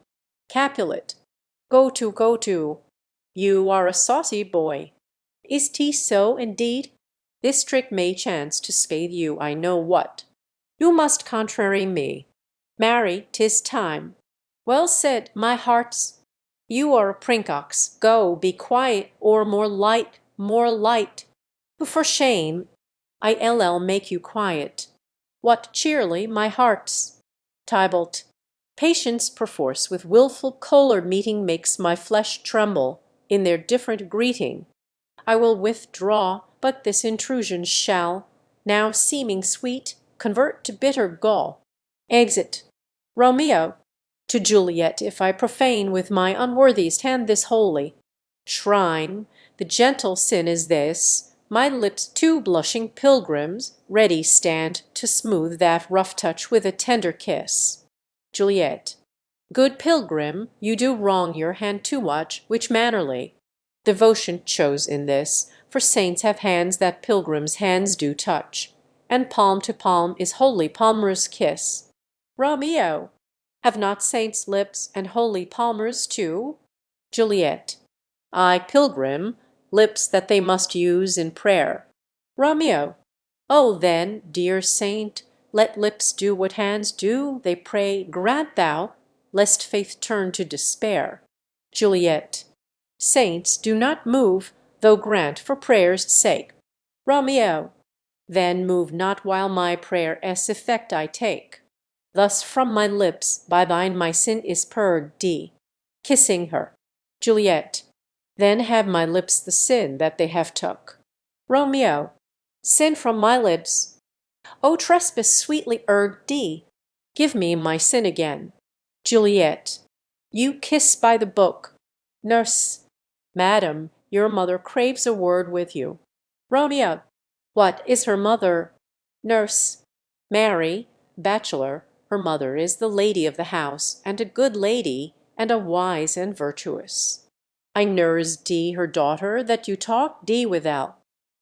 [SPEAKER 1] Capulet. Go to, go to. You are a saucy boy. Is 't so, indeed? This trick may chance to scathe you, I know what. You must contrary me. Marry, 'tis time. Well said, my hearts. You are a princox. Go, be quiet, or more light, more light. For shame, I'll make you quiet. What cheerly, my hearts. Tybalt. Patience perforce with wilful choler meeting makes my flesh tremble in their different greeting. I will withdraw, but this intrusion shall, now seeming sweet, convert to bitter gall. Exit. Romeo. To Juliet, if I profane with my unworthiest hand this holy shrine, the gentle sin is this, my lips two blushing pilgrims ready stand to smooth that rough touch with a tender kiss. Juliet. Good pilgrim, you do wrong your hand too much, which mannerly. Devotion chose in this, for saints have hands that pilgrims' hands do touch, and palm to palm is holy palmer's kiss. Romeo. Have not saints lips and holy palmers too? Juliet. Ay, pilgrim, lips that they must use in prayer. Romeo. Oh, then, dear saint, let lips do what hands do, they pray, grant thou, lest faith turn to despair. Juliet. Saints do not move, though grant for prayer's sake. Romeo. Then move not while my prayer s effect I take. Thus from my lips by thine my sin is purged. D. Kissing her. Juliet. Then have my lips the sin that they have took. Romeo. Sin from my lips. O trespass sweetly erred. D. Give me my sin again. Juliet. You kiss by the book. Nurse. Madam, your mother craves a word with you. Romeo. What is her mother? Nurse. Mary, bachelor, her mother is the lady of the house, and a good lady, and a wise and virtuous. I nurse D her daughter, that you talk D withal.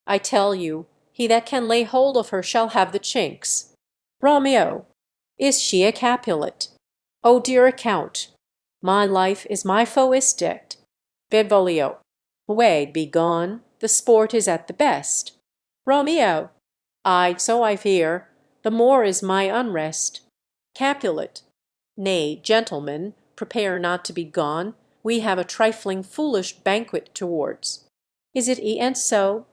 [SPEAKER 1] I tell you, he that can lay hold of her shall have the chinks. Romeo. Is she a Capulet? O dear account! My life is my foe's debt. Benvolio. Away, be gone, the sport is at the best. Romeo. Ay, so I fear, the more is my unrest. Capulet. Nay, gentlemen, prepare not to be gone, we have a trifling foolish banquet towards. Is it e'en so?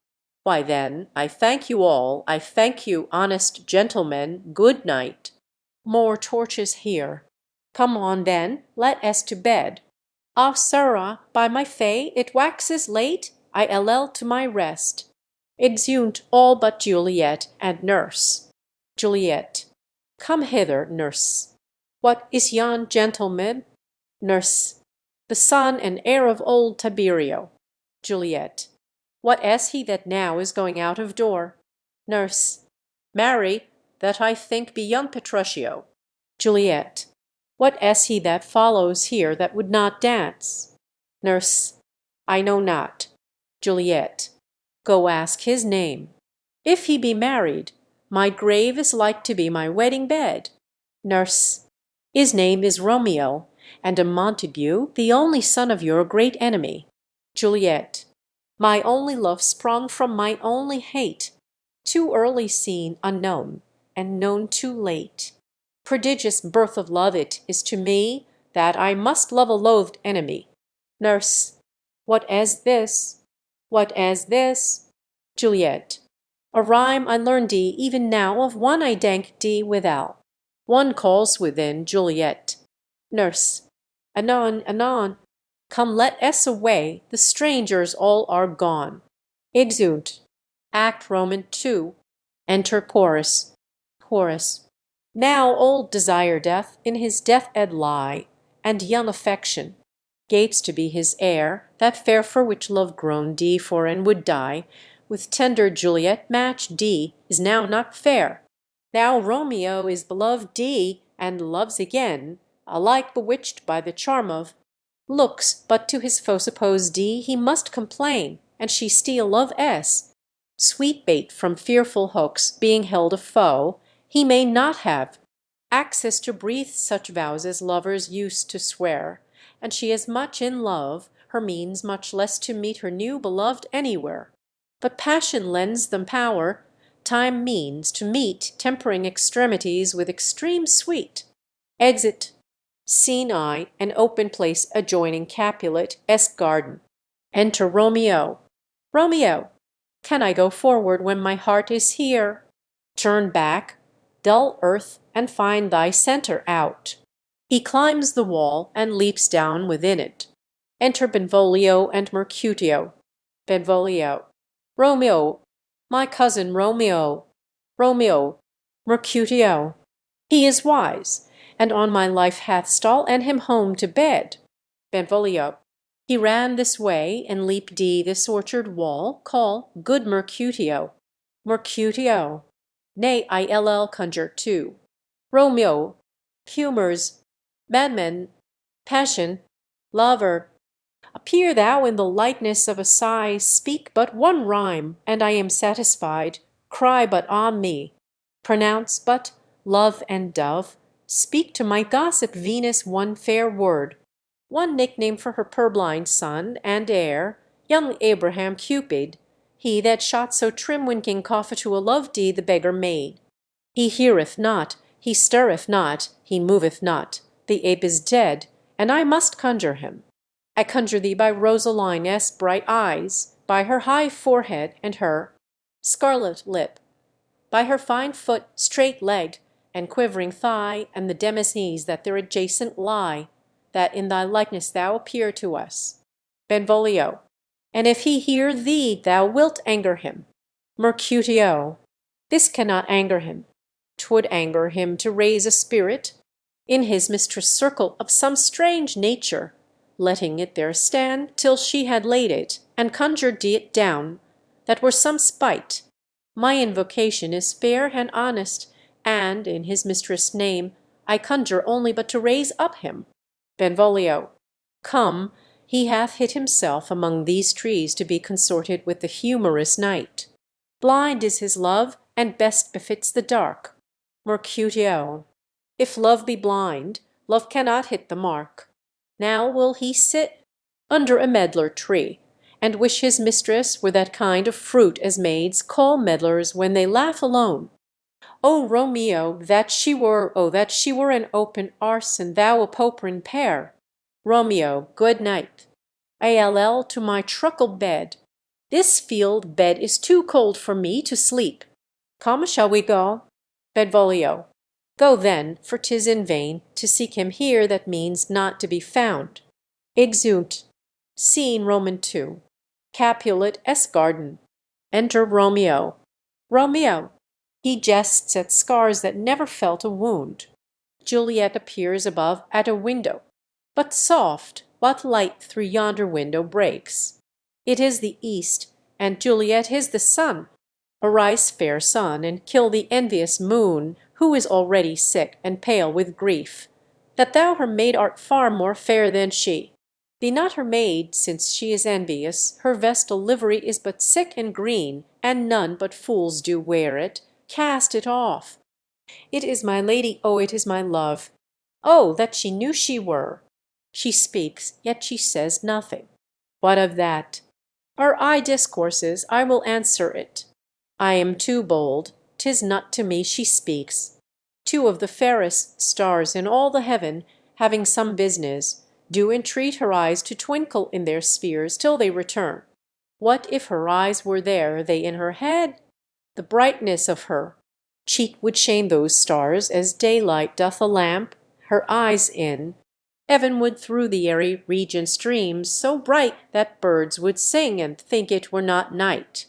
[SPEAKER 1] Why then, I thank you all, I thank you, honest gentlemen, good night. More torches here. Come on then, let us to bed. Ah, sirrah, by my fay, it waxes late, I'll to my rest. Exeunt all but Juliet and nurse. Juliet. Come hither, nurse. What is yon gentleman? Nurse. The son and heir of old Tiberio. Juliet. What is he that now is going out of door? Nurse. Marry, that I think be young Petruchio. Juliet. What is he that follows here that would not dance? Nurse. I know not. Juliet. Go ask his name. If he be married, my grave is like to be my wedding bed. Nurse. His name is Romeo, and a Montague, the only son of your great enemy. Juliet. My only love sprung from my only hate, too early seen, unknown, and known too late. Prodigious birth of love it is to me, that I must love a loathed enemy. Nurse. What is this? What is this? Juliet. A rhyme I learn D even now of one I dank D withal. One calls within Juliet. Nurse. Anon, anon. Come, let us away, the strangers all are gone. Exeunt. Act Roman 2. Enter Chorus. Chorus. Now old Desire doth in his death-bed lie, and young Affection gates to be his heir, that fair for which love grown D for and would die, with tender Juliet match D is now not fair. Now Romeo is beloved D, and loves again, alike bewitched by the charm of looks, but to his foe suppose D he must complain, and she steal love S. Sweet bait from fearful hooks being held a foe, He may not have access to breathe such vows as lovers used to swear, and she is much in love, her means much less to meet her new beloved anywhere. But passion lends them power, time means to meet tempering extremities with extreme sweet. Exit. Scene I, an open place adjoining Capulet esque garden. Enter Romeo. Romeo, can I go forward when my heart is here? Turn back, dull earth, and find thy centre out. He climbs the wall and leaps down within it. Enter Benvolio and Mercutio. Benvolio. Romeo, my cousin Romeo. Romeo. Mercutio. He is wise, and on my life hath stall and him home to bed. Benvolio. He ran this way, and leap D this orchard wall, call good Mercutio. Mercutio. Nay, ILL conjure too. Romeo. Humours. Madmen. Passion. Lover. Appear thou in the likeness of a sigh, speak but one rhyme, and I am satisfied. Cry but ah me. Pronounce but love and dove. Speak to my gossip Venus one fair word, one nickname for her purblind son and heir, young Abraham Cupid, he that shot so trim when King Cophetua loved the beggar maid. He heareth not, he stirreth not, he moveth not. The ape is dead, and I must conjure him. I conjure thee by Rosalina's bright eyes, by her high forehead and her scarlet lip, by her fine foot, straight leg, and quivering thigh, and the demesnes that there adjacent lie, that in thy likeness thou appear to us. Benvolio. And if he hear thee, thou wilt anger him. Mercutio. This cannot anger him. 'Twould anger him to raise a spirit in his mistress' circle of some strange nature, letting it there stand till she had laid it, and conjured it down, that were some spite. My invocation is fair and honest, and, in his mistress' name, I conjure only but to raise up him. Benvolio. Come, he hath hid himself among these trees to be consorted with the humorous night. Blind is his love, and best befits the dark. Mercutio. If love be blind, love cannot hit the mark. Now will he sit under a medlar tree, and wish his mistress were that kind of fruit as maids call medlars when they laugh alone. O Romeo, that she were, oh, that she were an open arse, and thou a poprin pear. Romeo, good night. ALL to my truckle bed. This field bed is too cold for me to sleep. Come, shall we go? Benvolio. Go then, for 'tis in vain to seek him here that means not to be found. Exeunt. Scene Roman II. Capulet esque garden. Enter Romeo. Romeo. He jests at scars that never felt a wound. Juliet appears above at a window. But soft, what light through yonder window breaks? It is the east, and Juliet is the sun. Arise, fair sun, and kill the envious moon, who is already sick and pale with grief, that thou her maid art far more fair than she. Be not her maid, since she is envious, her vestal livery is but sick and green, and none but fools do wear it. Cast it off. It is my lady, oh, it is my love. Oh, that she knew she were. She speaks, yet she says nothing. What of that? Our eye discourses, I will answer it. I am too bold, 'tis not to me she speaks. Two of the fairest stars in all the heaven, having some business, do entreat her eyes to twinkle in their spheres till they return. What if her eyes were there, they in her head? The brightness of her cheek would shame those stars as daylight doth a lamp, her eyes in. Heavenward through the airy region streams, so bright that birds would sing and think it were not night.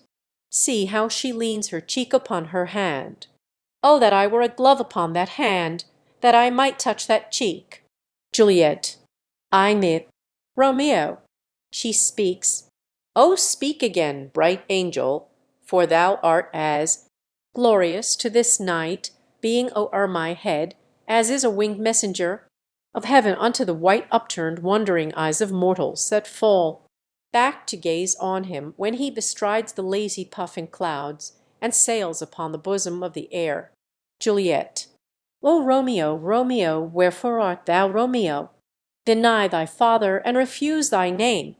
[SPEAKER 1] See how she leans her cheek upon her hand. Oh, that I were a glove upon that hand, that I might touch that cheek. Juliet. I mit. Romeo. She speaks. Oh, speak again, bright angel, for thou art as glorious to this night, being o'er my head, as is a winged messenger of heaven unto the white upturned wondering eyes of mortals that fall back to gaze on him when he bestrides the lazy puffing clouds and sails upon the bosom of the air. Juliet. O Romeo, Romeo, wherefore art thou Romeo? Deny thy father and refuse thy name,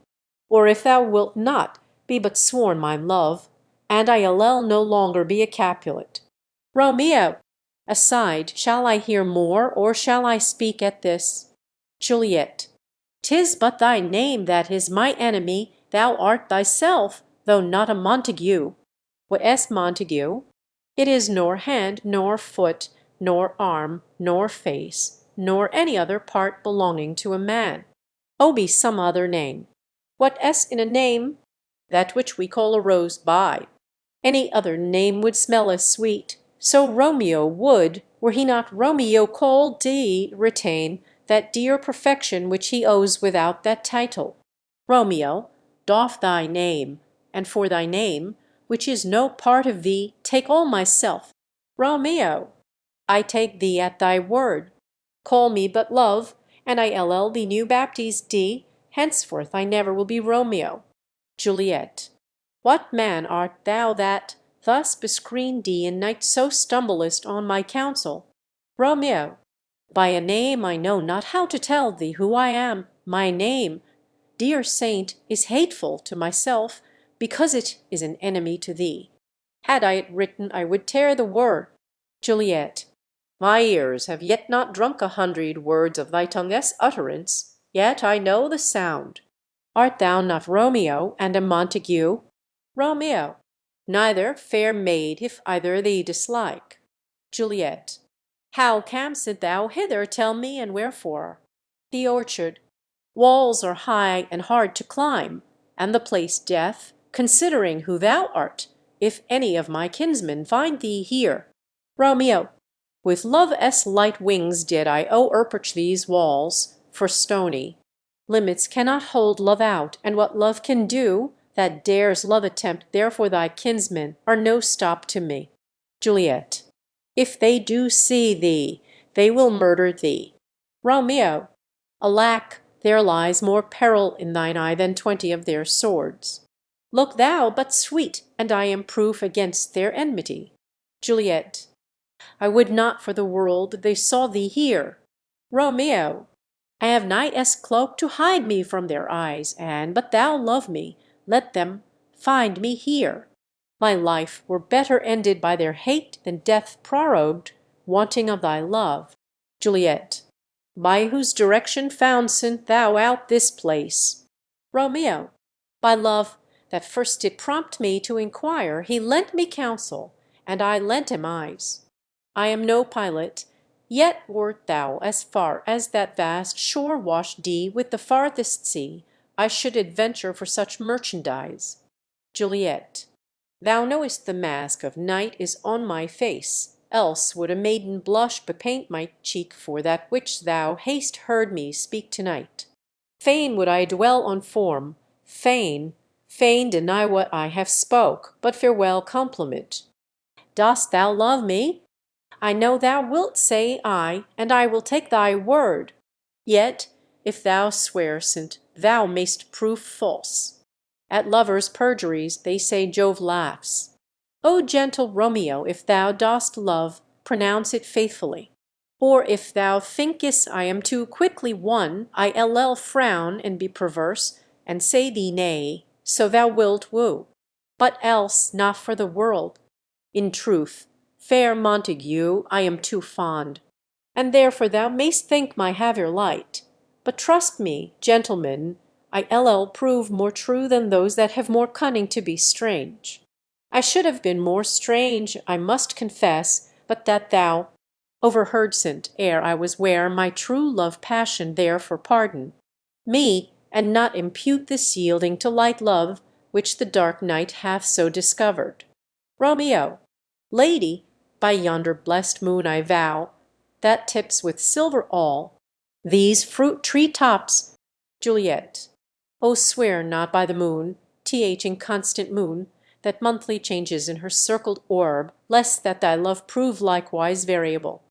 [SPEAKER 1] or if thou wilt not, be but sworn my love, and I'll no longer be a Capulet. Romeo! Aside, shall I hear more, or shall I speak at this? Juliet. 'Tis but thy name that is my enemy, thou art thyself, though not a Montague. What est Montague? It is nor hand, nor foot, nor arm, nor face, nor any other part belonging to a man. O be some other name. What est in a name? That which we call a rose by. Any other name would smell as sweet. So Romeo would, were he not Romeo called retain that dear perfection which he owes without that title. Romeo, doff thy name, and for thy name, which is no part of thee, take all myself. Romeo, I take thee at thy word. Call me but love, and I'll be new baptized thee. Henceforth I never will be Romeo. Juliet. What man art thou that thus bescreen thee in night so stumblest on my counsel? Romeo. By a name I know not how to tell thee who I am. My name, dear saint, is hateful to myself, because it is an enemy to thee. Had I it written, I would tear the word. Juliet. My ears have yet not drunk 100 words of thy tongue's utterance, yet I know the sound. Art thou not Romeo, and a Montague? Romeo. Neither, fair maid, if either thee dislike. Juliet. How cam'st thou hither, tell me, and wherefore? The orchard. Walls are high and hard to climb, and the place death, considering who thou art, if any of my kinsmen find thee here. Romeo. With love's light wings did I o'erperch these walls, for stony. Limits cannot hold love out, and what love can do, that dares love attempt therefore thy kinsmen are no stop to me. Juliet. If they do see thee, they will murder thee. Romeo. Alack, there lies more peril in thine eye than 20 of their swords. Look thou but sweet, and I am proof against their enmity. Juliet. I would not for the world they saw thee here. Romeo. I have night's cloak to hide me from their eyes, and, but thou love me, let them find me here. My life were better ended by their hate than death prorogued, wanting of thy love. Juliet. By whose direction found'st thou out this place? Romeo. By love that first did prompt me to inquire, he lent me counsel, and I lent him eyes. I am no pilot, yet wert thou as far as that vast shore washed thee with the farthest sea, I should adventure for such merchandise. Juliet. Thou knowest the mask of night is on my face, else would a maiden blush bepaint my cheek for that which thou hast heard me speak to-night. Fain would I dwell on form, fain deny what I have spoke, but farewell compliment. Dost thou love me? I know thou wilt say aye, and I will take thy word. Yet, if thou swear'st, thou mayst prove false. At lovers' perjuries they say Jove laughs. O gentle Romeo, if thou dost love, pronounce it faithfully. Or if thou thinkest I am too quickly won, I'll frown and be perverse, and say thee nay, so thou wilt woo. But else not for the world. In truth, fair Montague, I am too fond, and therefore thou mayst think my haviour light. But trust me, gentlemen, I'll prove more true than those that have more cunning to be strange. I should have been more strange, I must confess, but that thou overheardst ere I was ware my true love passion there for pardon me, and not impute this yielding to light love which the dark night hath so discovered. Romeo. Lady, by yonder blest moon I vow, that tips with silver all, these fruit tree tops. Juliet. O swear not by the moon, inconstant moon, that monthly changes in her circled orb, lest that thy love prove likewise variable.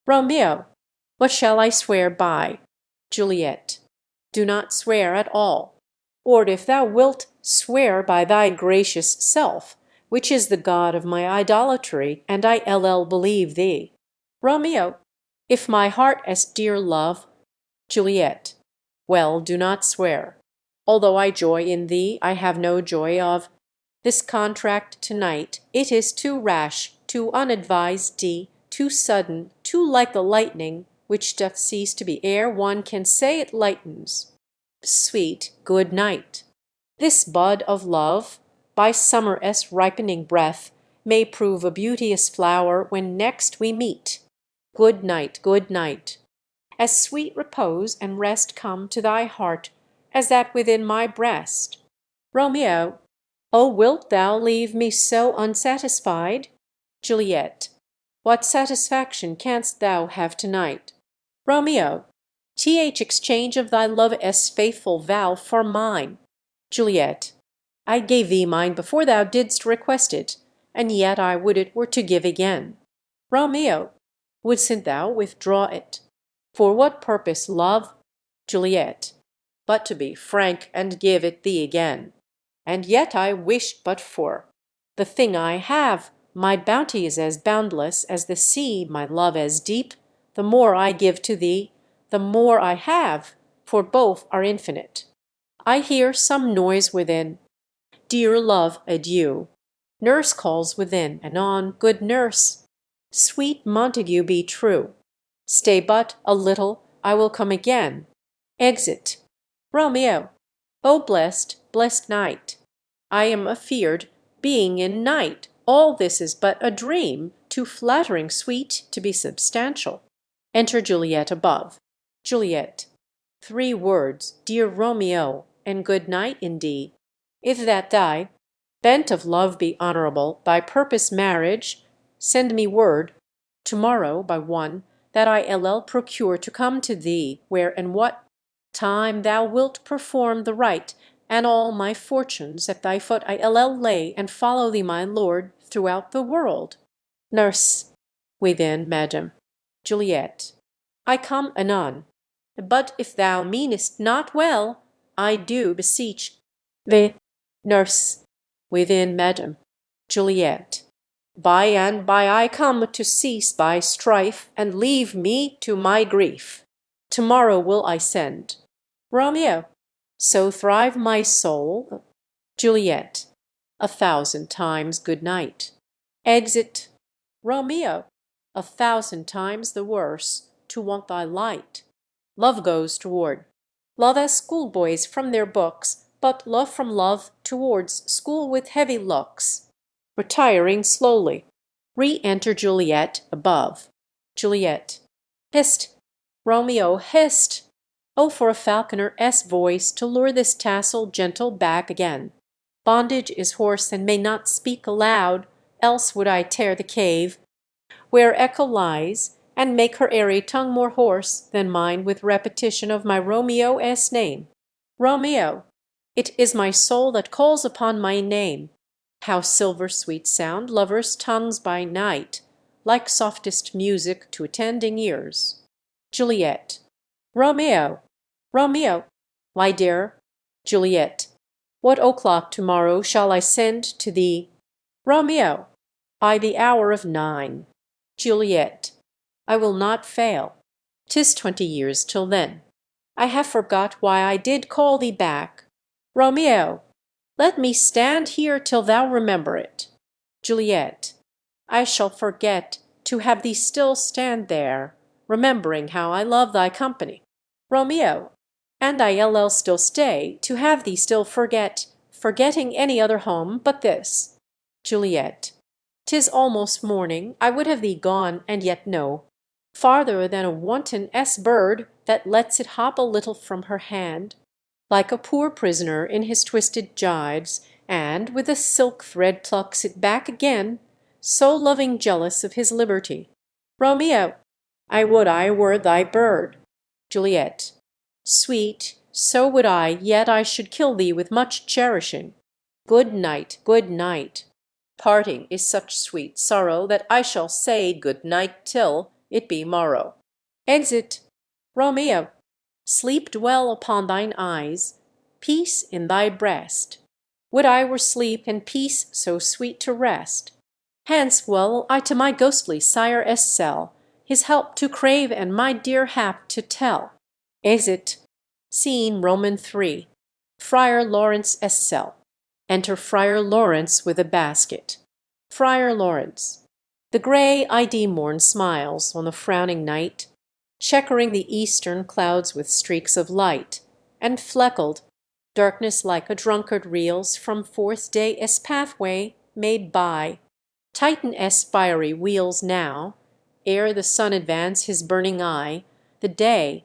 [SPEAKER 1] Romeo. What shall I swear by? Juliet. Do not swear at all. Or if thou wilt, swear by thy gracious self, which is the god of my idolatry, and I'll believe thee. Romeo, if my heart as dear love, Juliet, well, do not swear. Although I joy in thee, I have no joy of this contract to-night. It is too rash, too unadvised, too sudden, too like the lightning, which doth cease to be ere one can say it lightens. Sweet good night. This bud of love, by summer-s ripening breath, may prove a beauteous flower when next we meet. Good night, good night. As sweet repose and rest come to thy heart as that within my breast. Romeo, oh, wilt thou leave me so unsatisfied? Juliet, what satisfaction canst thou have to-night? Romeo, th exchange of thy love-s faithful vow for mine. Juliet, I gave thee mine before thou didst request it, and yet I would it were to give again. Romeo, wouldst thou withdraw it? For what purpose, love? Juliet, but to be frank and give it thee again. And yet I wish but for the thing I have. My bounty is as boundless as the sea, my love as deep. The more I give to thee, the more I have, for both are infinite. I hear some noise within. Dear love, adieu. Nurse calls within, anon, good nurse. Sweet Montague, be true. Stay but a little, I will come again. Exit. Romeo, O blessed, blessed night! I am afeard, being in night, all this is but a dream, too flattering sweet to be substantial. Enter Juliet above. Juliet. 3 words, dear Romeo, and good night indeed. If that die, bent of love be honourable, by purpose marriage, send me word, to-morrow by 1, that I procure to come to thee, where and what time thou wilt perform the rite, and all my fortunes at thy foot I lay, and follow thee, my lord, throughout the world. Nurse. Within, madam. Juliet. I come anon. But if thou meanest not well, I do beseech the nurse. Within, madam. Juliet. By and by I come to cease thy strife, and leave me to my grief. To-morrow will I send. Romeo. So thrive my soul. Juliet. 1,000 times good night. Exit. Romeo. 1,000 times the worse to want thy light. Love goes toward. Love as schoolboys from their books, but love from love towards school with heavy looks. Retiring slowly. Re-enter Juliet above. Juliet. Hist! Romeo, hist! Oh, for a falconer-s voice to lure this tassel gentle back again. Bondage is hoarse and may not speak aloud, else would I tear the cave where Echo lies, and make her airy tongue more hoarse than mine with repetition of my Romeo-s name. Romeo, it is my soul that calls upon my name. How silver-sweet sound lovers' tongues by night, like softest music to attending ears. Juliet. Romeo, Romeo, why, dear? Juliet. What o'clock to-morrow shall I send to thee? Romeo. By the hour of 9. Juliet. I will not fail. 'Tis 20 years till then. I have forgot why I did call thee back. Romeo. Let me stand here till thou remember it. Juliet. I shall forget to have thee still stand there, remembering how I love thy company. Romeo. And I still stay to have thee still forget, forgetting any other home but this. Juliet. 'Tis almost morning, I would have thee gone, and yet no. Farther than a wanton bird that lets it hop a little from her hand, like a poor prisoner in his twisted gyves, and with a silk thread plucks it back again, so loving jealous of his liberty. Romeo. I would I were thy bird. Juliet. Sweet, so would I, yet I should kill thee with much cherishing. Good night, good night. Parting is such sweet sorrow that I shall say good night till it be morrow. Exit. Romeo. Sleep dwell upon thine eyes, peace in thy breast. Would I were sleep and peace so sweet to rest. Hence will I to my ghostly sire cell, his help to crave and my dear hap to tell. Exit. Scene Roman 3. Friar Lawrence cell. Enter Friar Lawrence with a basket. Friar Lawrence. The grey ID morn smiles on the frowning night, checkering the eastern clouds with streaks of light, and fleckled, darkness like a drunkard reels from fourth day pathway made by. Titan fiery wheels now, ere the sun advance his burning eye, the day,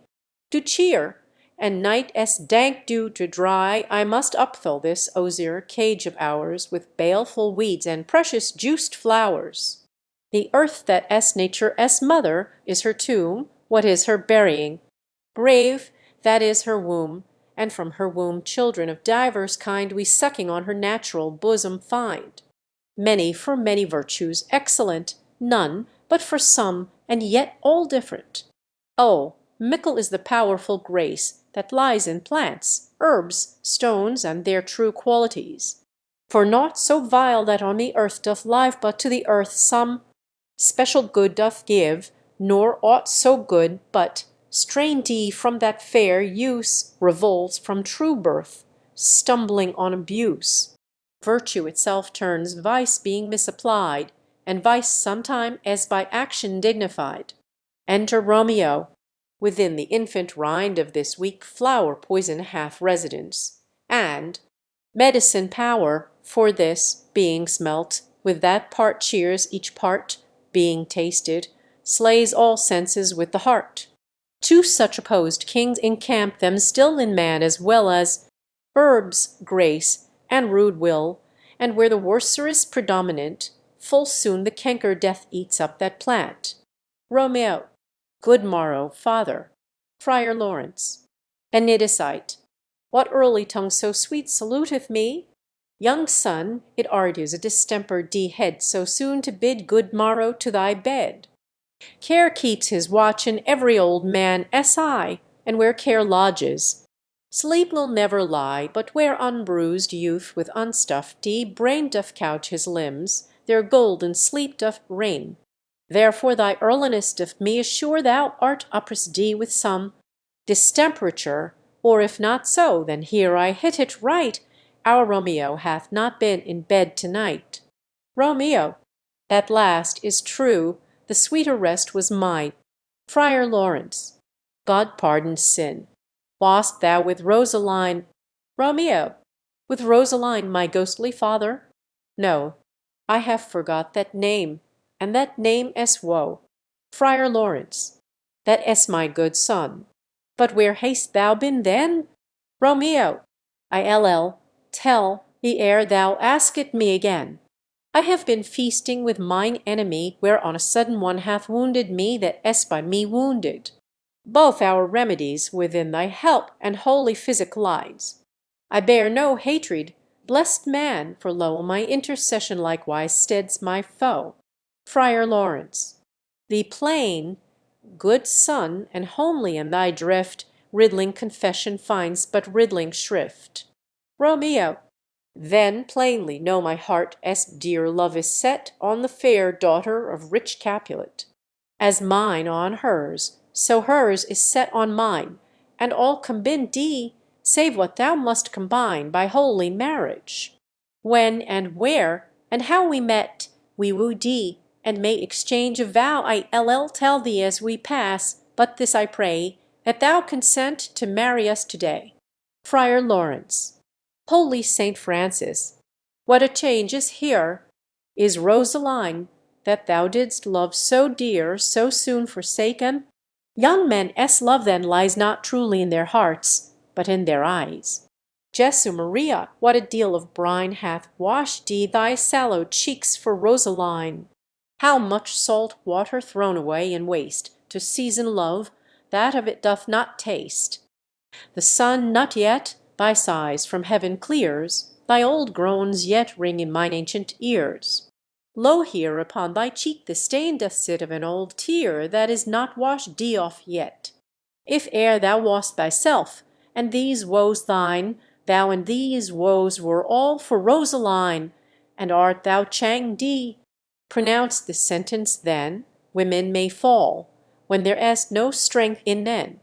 [SPEAKER 1] do cheer, and night dank dew to dry. I must upfill this osier cage of ours with baleful weeds and precious juiced flowers. The earth that nature's mother is her tomb, what is her burying? Grave, that is her womb, and from her womb children of divers kind we sucking on her natural bosom find. Many for many virtues excellent, none but for some, and yet all different. Oh, mickle is the powerful grace that lies in plants, herbs, stones, and their true qualities. For naught so vile that on the earth doth live but to the earth some special good doth give, nor aught so good but, strain from that fair use, revolts from true birth, stumbling on abuse. Virtue itself turns vice being misapplied, and vice sometime as by action dignified. Enter Romeo. Within the infant rind of this weak flower poison hath residence, and medicine power, for this, being smelt, with that part cheers each part, being tasted, slays all senses with the heart. Two such opposed kings encamp them still in man as well as herbs, grace, and rude will, and where the worser is predominant, full soon the canker death eats up that plant. Romeo. Good morrow, father. Friar Lawrence. Benedicite. What early tongue so sweet saluteth me? Young son, it argues a distempered head so soon to bid good morrow to thy bed. Care keeps his watch in every old man eye, and where care lodges, sleep will never lie, but where unbruised youth with unstuffed brain doth couch his limbs, their golden sleep doth reign. Therefore thy earliness doth me assure thou art oppressed with some distemperature, or if not so, then here I hit it right. Our Romeo hath not been in bed to-night. Romeo. That last is true, the sweeter rest was mine. Friar Lawrence. God pardon sin. Wast thou with Rosaline? Romeo. With Rosaline, my ghostly father? No, I have forgot that name, and that name woe. Friar Lawrence. That my good son. But where hast thou been then? Romeo. Tell the ere thou ask it me again. I have been feasting with mine enemy, where on a sudden one hath wounded me that by me wounded. Both our remedies within thy help and holy physic lies. I bear no hatred, blessed man, for lo, my intercession likewise steads my foe. Friar Lawrence. Thee plain, good son, and homely in thy drift, riddling confession finds but riddling shrift. Romeo. Then plainly know my heart's dear love is set on the fair daughter of rich Capulet. As mine on hers, so hers is set on mine, and all combine save what thou must combine by holy marriage. When and where and how we met, we woo and may exchange a vow. I tell thee as we pass, but this I pray, that thou consent to marry us today. Friar Lawrence. Holy Saint Francis, what a change is here! Is Rosaline, that thou didst love so dear, so soon forsaken? Young men's love then lies not truly in their hearts, but in their eyes. Jesu Maria, what a deal of brine hath washed thy sallow cheeks for Rosaline! How much salt water thrown away in waste to season love, that of it doth not taste. The sun not yet by sighs from heaven clears, thy old groans yet ring in mine ancient ears. Lo, here upon thy cheek the stain doth sit of an old tear that is not washed off yet. If ere thou wast thyself, and these woes thine, thou and these woes were all for Rosaline, and art thou Chang pronounce this sentence then, women may fall, when there est no strength in men.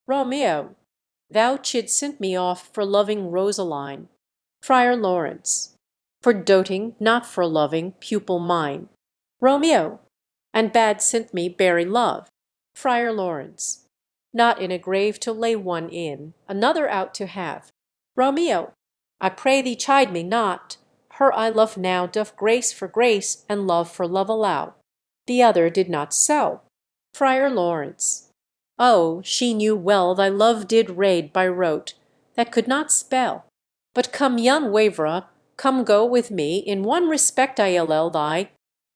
[SPEAKER 1] Romeo, thou chid sent me off for loving Rosaline. Friar Lawrence, for doting, not for loving, pupil mine. Romeo, and bad sent me bury love. Friar Lawrence, not in a grave to lay one in, another out to have. Romeo, I pray thee chide me not. Her I love now doth grace for grace and love for love allow. The other did not so. Friar Lawrence, oh, she knew well thy love did raid by rote, that could not spell. But come young waverer, come go with me, in one respect I'll thy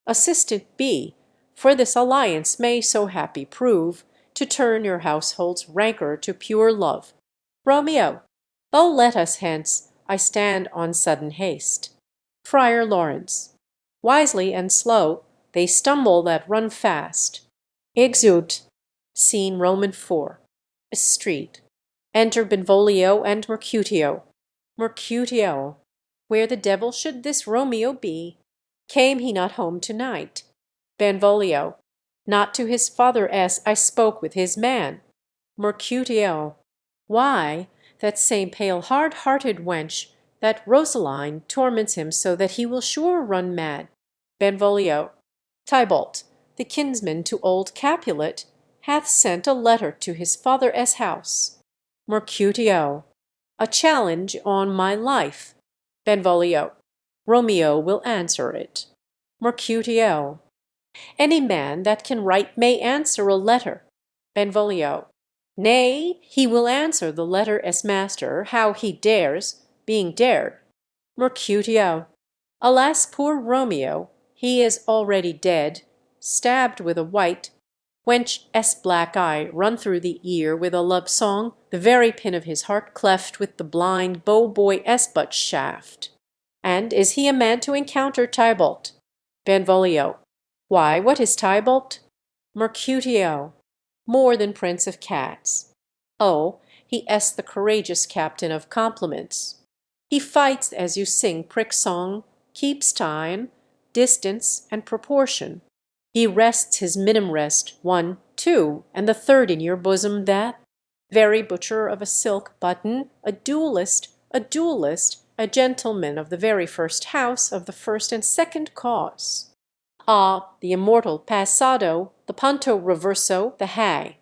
[SPEAKER 1] assistant be, for this alliance may so happy prove, to turn your household's rancour to pure love. Romeo, oh, let us hence, I stand on sudden haste. Friar Lawrence, wisely and slow, they stumble that run fast. Exeunt. Scene Roman 4. A street. Enter Benvolio and Mercutio. Mercutio, where the devil should this Romeo be? Came he not home to-night? Benvolio, not to his father S I spoke with his man. Mercutio, why, that same pale hard-hearted wench, that Rosaline, torments him so that he will sure run mad. Benvolio, Tybalt, the kinsman to old Capulet, hath sent a letter to his father S house. Mercutio, a challenge on my life. Benvolio, Romeo will answer it. Mercutio, any man that can write may answer a letter. Benvolio, nay, he will answer the letter as master, how he dares, being dared. Mercutio, alas, poor Romeo, he is already dead, stabbed with a white wench s black eye run through the ear with a love song, the very pin of his heart cleft with the blind bow boy s butt shaft. And is he a man to encounter Tybalt? Benvolio, why, what is Tybalt? Mercutio, more than prince of cats. Oh, he s the courageous captain of compliments. He fights as you sing prick song, keeps time, distance, and proportion. He rests his minim rest, 1, 2, and the third in your bosom that very butcher of a silk button, a duellist, a gentleman of the very first house of the first and second cause. Ah, the immortal passado, the punto reverso, the hag.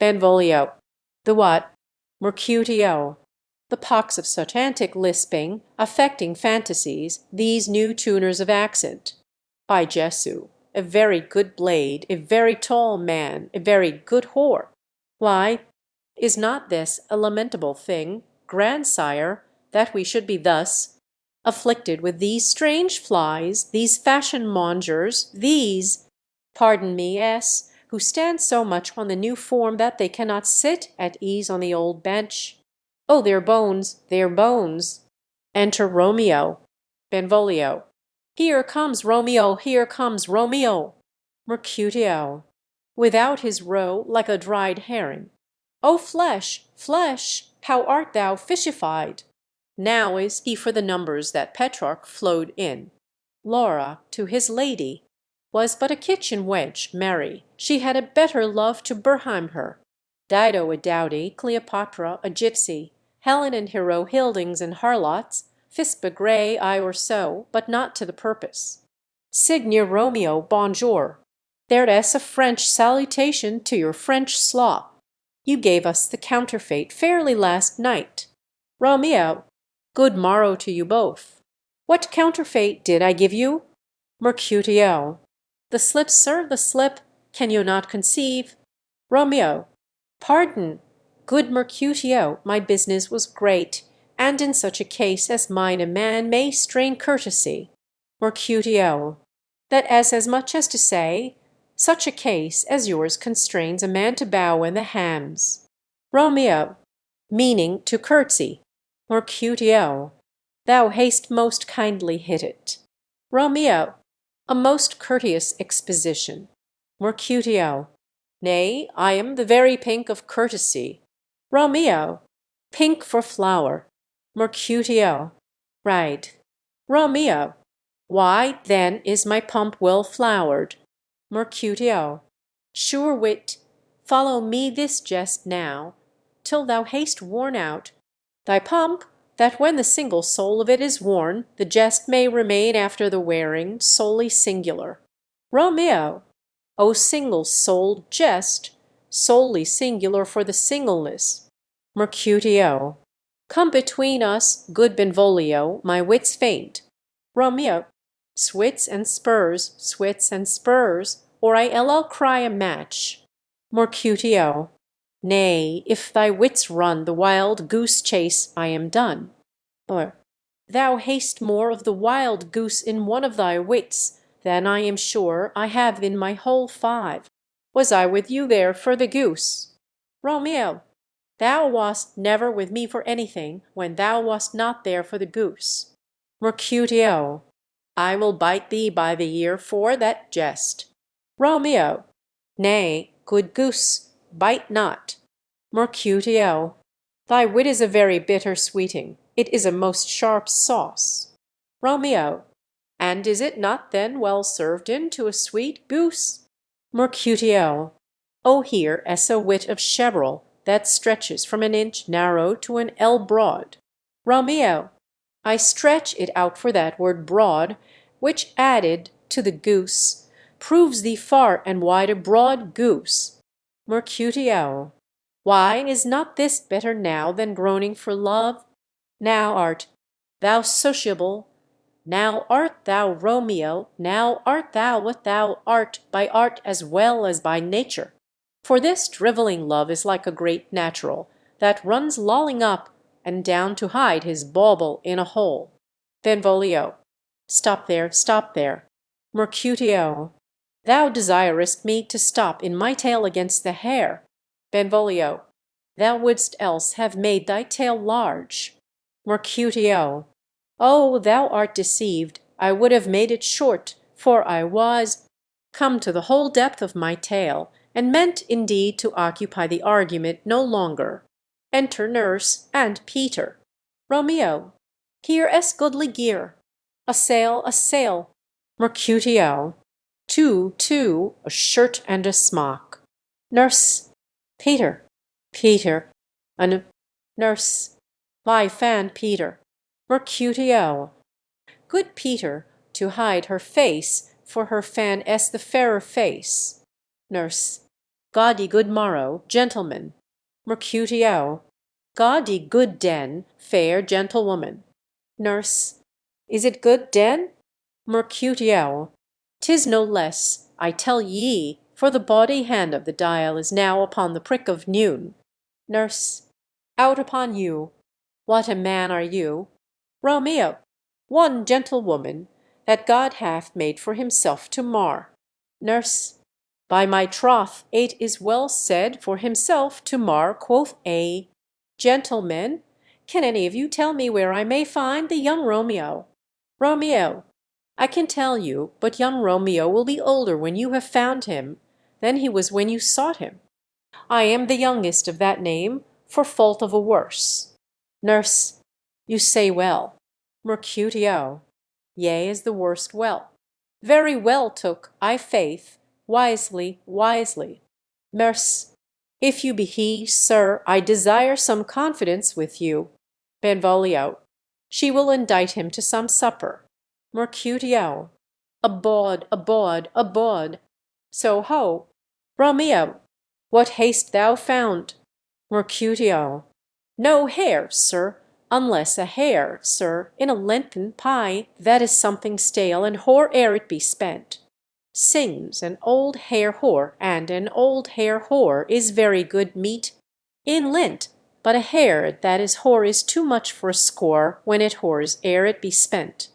[SPEAKER 1] Benvolio, the what? Mercutio, the pox of such antic lisping, affecting fantasies, these new tuners of accent. By Jesu, a very good blade, a very tall man, a very good whore. Why, is not this a lamentable thing, grandsire, that we should be thus afflicted with these strange flies, these fashion mongers, these, pardon me, S, who stand so much on the new form that they cannot sit at ease on the old bench? Oh, their bones, their bones! Enter Romeo. Benvolio, here comes Romeo, here comes Romeo. Mercutio, without his roe, like a dried herring. O flesh, flesh, how art thou fishified! Now is he for the numbers that Petrarch flowed in. Laura, to his lady, was but a kitchen wench, merry. She had a better love to Berheim her. Dido a dowdy, Cleopatra a gypsy, Helen and Hero Hildings and harlots, Fispa grey, I or so, but not to the purpose. Signor Romeo, bonjour. There's a French salutation to your French slop. You gave us the counterfeit fairly last night. Romeo, good morrow to you both. What counterfeit did I give you? Mercutio, the slip, sir, the slip. Can you not conceive? Romeo, pardon. Good Mercutio, my business was great, and in such a case as mine a man may strain courtesy. Mercutio, that as much as to say, such a case as yours constrains a man to bow in the hams. Romeo, meaning to curtsy. Mercutio, thou hast most kindly hit it. Romeo, a most courteous exposition. Mercutio, nay, I am the very pink of courtesy. Romeo, pink for flower. Mercutio, right. Romeo, why, then is my pump well flowered. Mercutio, sure wit, Follow me this jest now, till thou haste worn out thy pomp, that when the single soul of it is worn, the jest may remain after the wearing solely singular. Romeo! O single-souled jest, solely singular for the singleness. Mercutio! Come between us, good Benvolio, my wits faint. Romeo! Swits and spurs, or I'll cry a match. Mercutio! Nay, if thy wits run the wild goose chase, I am done. Or thou hast more of the wild goose in one of thy wits than I am sure I have in my whole 5. Was I with you there for the goose? Romeo! Thou wast never with me for anything when thou wast not there for the goose. Mercutio! I will bite thee by the ear for that jest. Romeo! Nay, good goose, bite not. Mercutio! Thy wit is a very bitter sweeting, it is a most sharp sauce. Romeo! And is it not then well served into a sweet goose? Mercutio! O here is a wit of Cheverel that stretches from an inch narrow to an ell broad. Romeo! I stretch it out for that word broad, which added to the goose proves thee far and wide a broad goose. Mercutio! Why is not this better now than groaning for love? Now art thou sociable, now art thou Romeo, now art thou what thou art by art as well as by nature. For this drivelling love is like a great natural that runs lolling up and down to hide his bauble in a hole. Benvolio. Stop there, stop there. Mercutio. Thou desirest me to stop in my tail against the hair. Benvolio. Thou wouldst else have made thy tail large. Mercutio. Oh, thou art deceived. I would have made it short, for I was come to the whole depth of my tail, and meant indeed to occupy the argument no longer. Enter nurse and Peter. Romeo. Here is goodly gear. A sail, a sail. Mercutio. Two, a shirt and a smock. Nurse. Peter. Peter. Nurse. My fan, Peter. Mercutio. Good Peter, to hide her face, for her fan is the fairer face. Nurse. Gaudy good morrow, gentlemen. Mercutio. Gaudy good den, fair gentlewoman. Nurse. Is it good den? Mercutio. 'Tis no less, I tell ye, for the bawdy hand of the dial is now upon the prick of noon. Nurse. Out upon you. What a man are you? Romeo. One gentlewoman that God hath made for himself to mar. Nurse. By my troth, it is well said for himself to mar, quoth A. Gentlemen, can any of you tell me where I may find the young Romeo? Romeo. I can tell you, but young Romeo will be older when you have found him than he was when you sought him. I am the youngest of that name, for fault of a worse. Nurse. You say well. Mercutio. Yea, is the worst well. Very well took, I faith, wisely, wisely. Nurse. If you be he, sir, I desire some confidence with you. Benvolio. She will indict him to some supper. Mercutio. Abawd. So ho. Romeo. What hast thou found? Mercutio. No hare, sir, unless a hare, sir, in a Lenten pie, that is something stale and hoar ere it be spent. Sings an old hare whore, and an old hare whore is very good meat in Lent, but a hare that is hoar is too much for a score when it whores ere it be spent.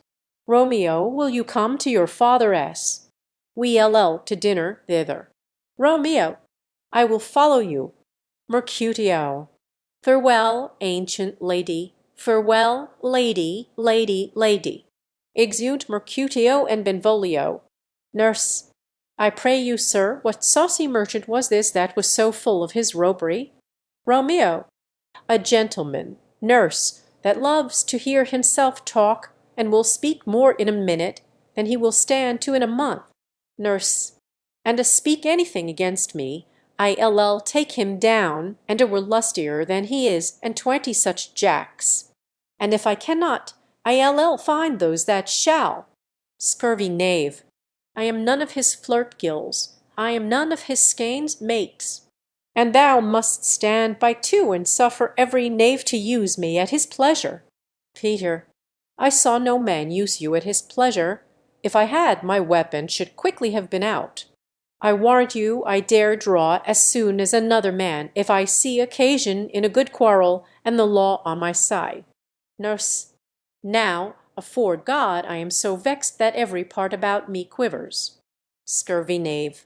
[SPEAKER 1] Romeo, will you come to your father S? We to dinner thither. Romeo, I will follow you. Mercutio. Farewell, ancient lady, farewell, lady. Exeunt Mercutio and Benvolio. Nurse. I pray you, sir, what saucy merchant was this that was so full of his ropery? Romeo. A gentleman, nurse, that loves to hear himself talk, and will speak more in a minute than he will stand to in a month. Nurse. And to speak anything against me, I'll take him down, and a were lustier than he is, and 20 such jacks. And if I cannot, I'll find those that shall. Scurvy knave! I am none of his flirt gills, I am none of his skeins mates. And thou must stand by too and suffer every knave to use me at his pleasure. Peter, I saw no man use you at his pleasure. If I had, my weapon should quickly have been out. I warrant you I dare draw as soon as another man if I see occasion in a good quarrel and the law on my side. Nurse, now, afore God, I am so vexed that every part about me quivers. Scurvy knave!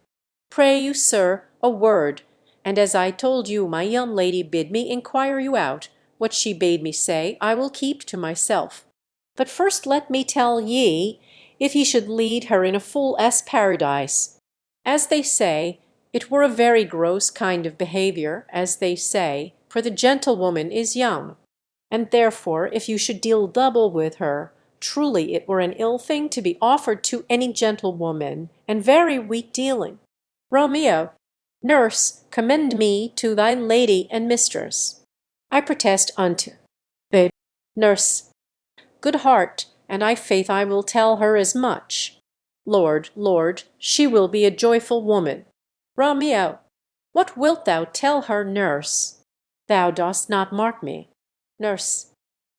[SPEAKER 1] Pray you, sir, a word, and as I told you my young lady bid me inquire you out, what she bade me say I will keep to myself. But first let me tell ye, if ye should lead her in a full paradise, as they say, it were a very gross kind of behaviour, as they say, for the gentlewoman is young. And therefore if you should deal double with her, truly it were an ill thing to be offered to any gentlewoman, and very weak dealing. Romeo, nurse, commend me to thy lady and mistress. I protest unto thee, nurse, good heart, and I faith I will tell her as much. Lord, Lord, she will be a joyful woman. Romeo, what wilt thou tell her, nurse? Thou dost not mark me. Nurse,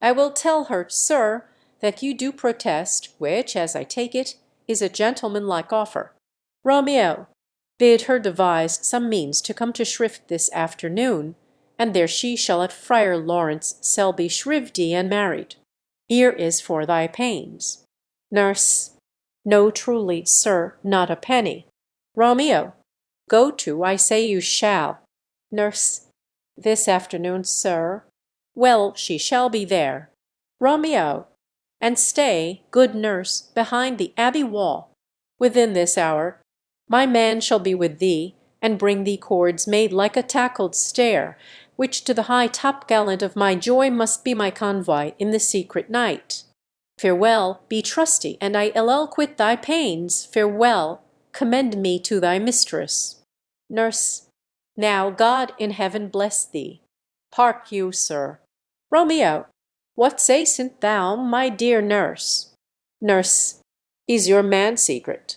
[SPEAKER 1] I will tell her, sir, that you do protest, which, as I take it, is a gentlemanlike offer. Romeo, bid her devise some means to come to shrift this afternoon, and there she shall at Friar Lawrence Selby shrivedy and married. Here is for thy pains. Nurse, no truly, sir, not a penny. Romeo, go to, I say you shall. Nurse, this afternoon, sir. Well, she shall be there. Romeo, and stay, good nurse, behind the abbey wall. Within this hour my man shall be with thee, and bring thee cords made like a tackled stair, which to the high topgallant of my joy must be my convoy in the secret night. Farewell, be trusty, and I'll quit thy pains. Farewell, commend me to thy mistress. Nurse, now God in heaven bless thee. Hark you, sir. Romeo, what say'st thou, my dear nurse? Nurse, is your man secret?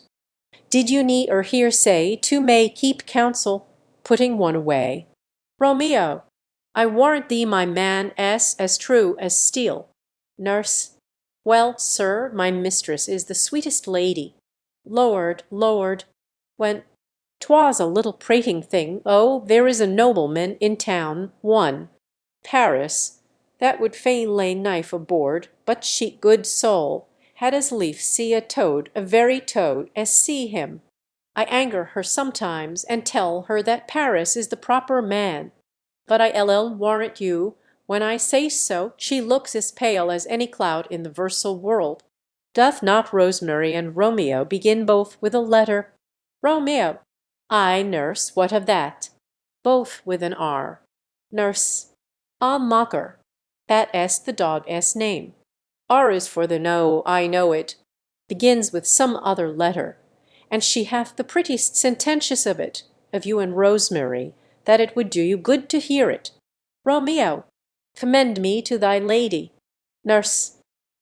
[SPEAKER 1] Did you need or hear say two may keep counsel, putting one away? Romeo, I warrant thee my man as true as steel. Nurse, well, sir, my mistress is the sweetest lady. Lord, Lord, when 'twas a little prating thing, oh, there is a nobleman in town, one, Paris, that would fain lay knife aboard, but she, good soul, had as lief see a toad, a very toad, as see him. I anger her sometimes, and tell her that Paris is the proper man. But I'll warrant you, when I say so, she looks as pale as any cloud in the versal world. Doth not Rosemary and Romeo begin both with a letter? Romeo. Ay, nurse, what of that? Both with an R. Nurse. Ah, mocker. That s the dog s name. R is for the no, I know it. Begins with some other letter. And she hath the prettiest sententious of it, of you and Rosemary, that it would do you good to hear it. Romeo, commend me to thy lady. Nurse,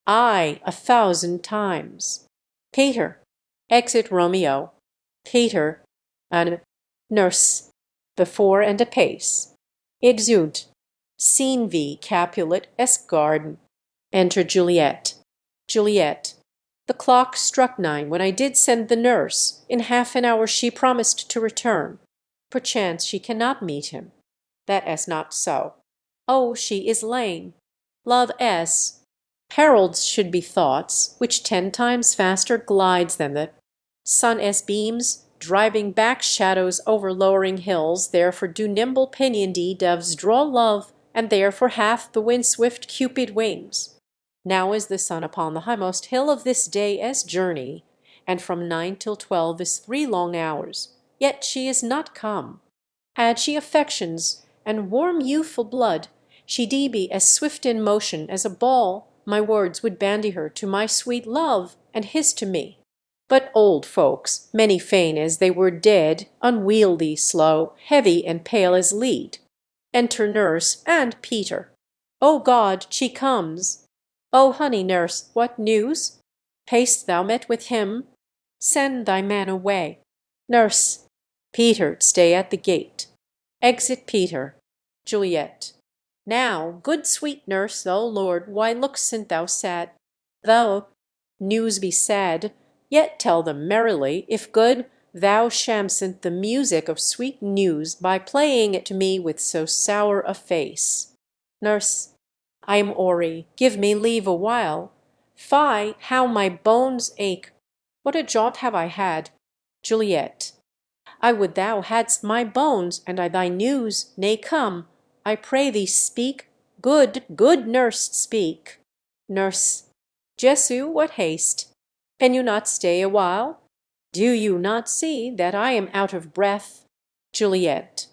[SPEAKER 1] ay, 1,000 times. Peter, exit Romeo. Peter, and nurse, before and apace. Exeunt. Scene V. Capulet, garden. Enter Juliet. Juliet. The clock struck 9 when I did send the nurse. In half an hour she promised to return. Perchance she cannot meet him. That is not so. Oh, she is lame. Love s. Heralds should be thoughts, which 10 times faster glides than the sun s beams, driving back shadows over lowering hills, therefore do nimble pinioned doves draw love, and therefore hath the wind swift Cupid wings. Now is the sun upon the highmost hill of this day as journey, and from 9 till 12 is 3 long hours, yet she is not come. Add she affections and warm youthful blood, she be as swift in motion as a ball, my words would bandy her to my sweet love, and his to me. But old folks, many fain as they were dead, unwieldy, slow, heavy and pale as lead. Enter nurse and Peter. O God, she comes! O honey nurse, what news? Hast thou met with him? Send thy man away. Nurse. Peter, stay at the gate. Exit Peter. Juliet. Now, good sweet nurse, O Lord, why look'st thou sad? Though news be sad, yet tell them merrily, if good, thou shams'nt the music of sweet news by playing it to me with so sour a face. Nurse. I am hoary, give me leave a while. Fie, how my bones ache! What a jaunt have I had! Juliet. I would thou hadst my bones, and I thy news. Nay, come, I pray thee speak. Good, good nurse, speak. Nurse. Jesu, what haste? Can you not stay a while? Do you not see that I am out of breath? Juliet.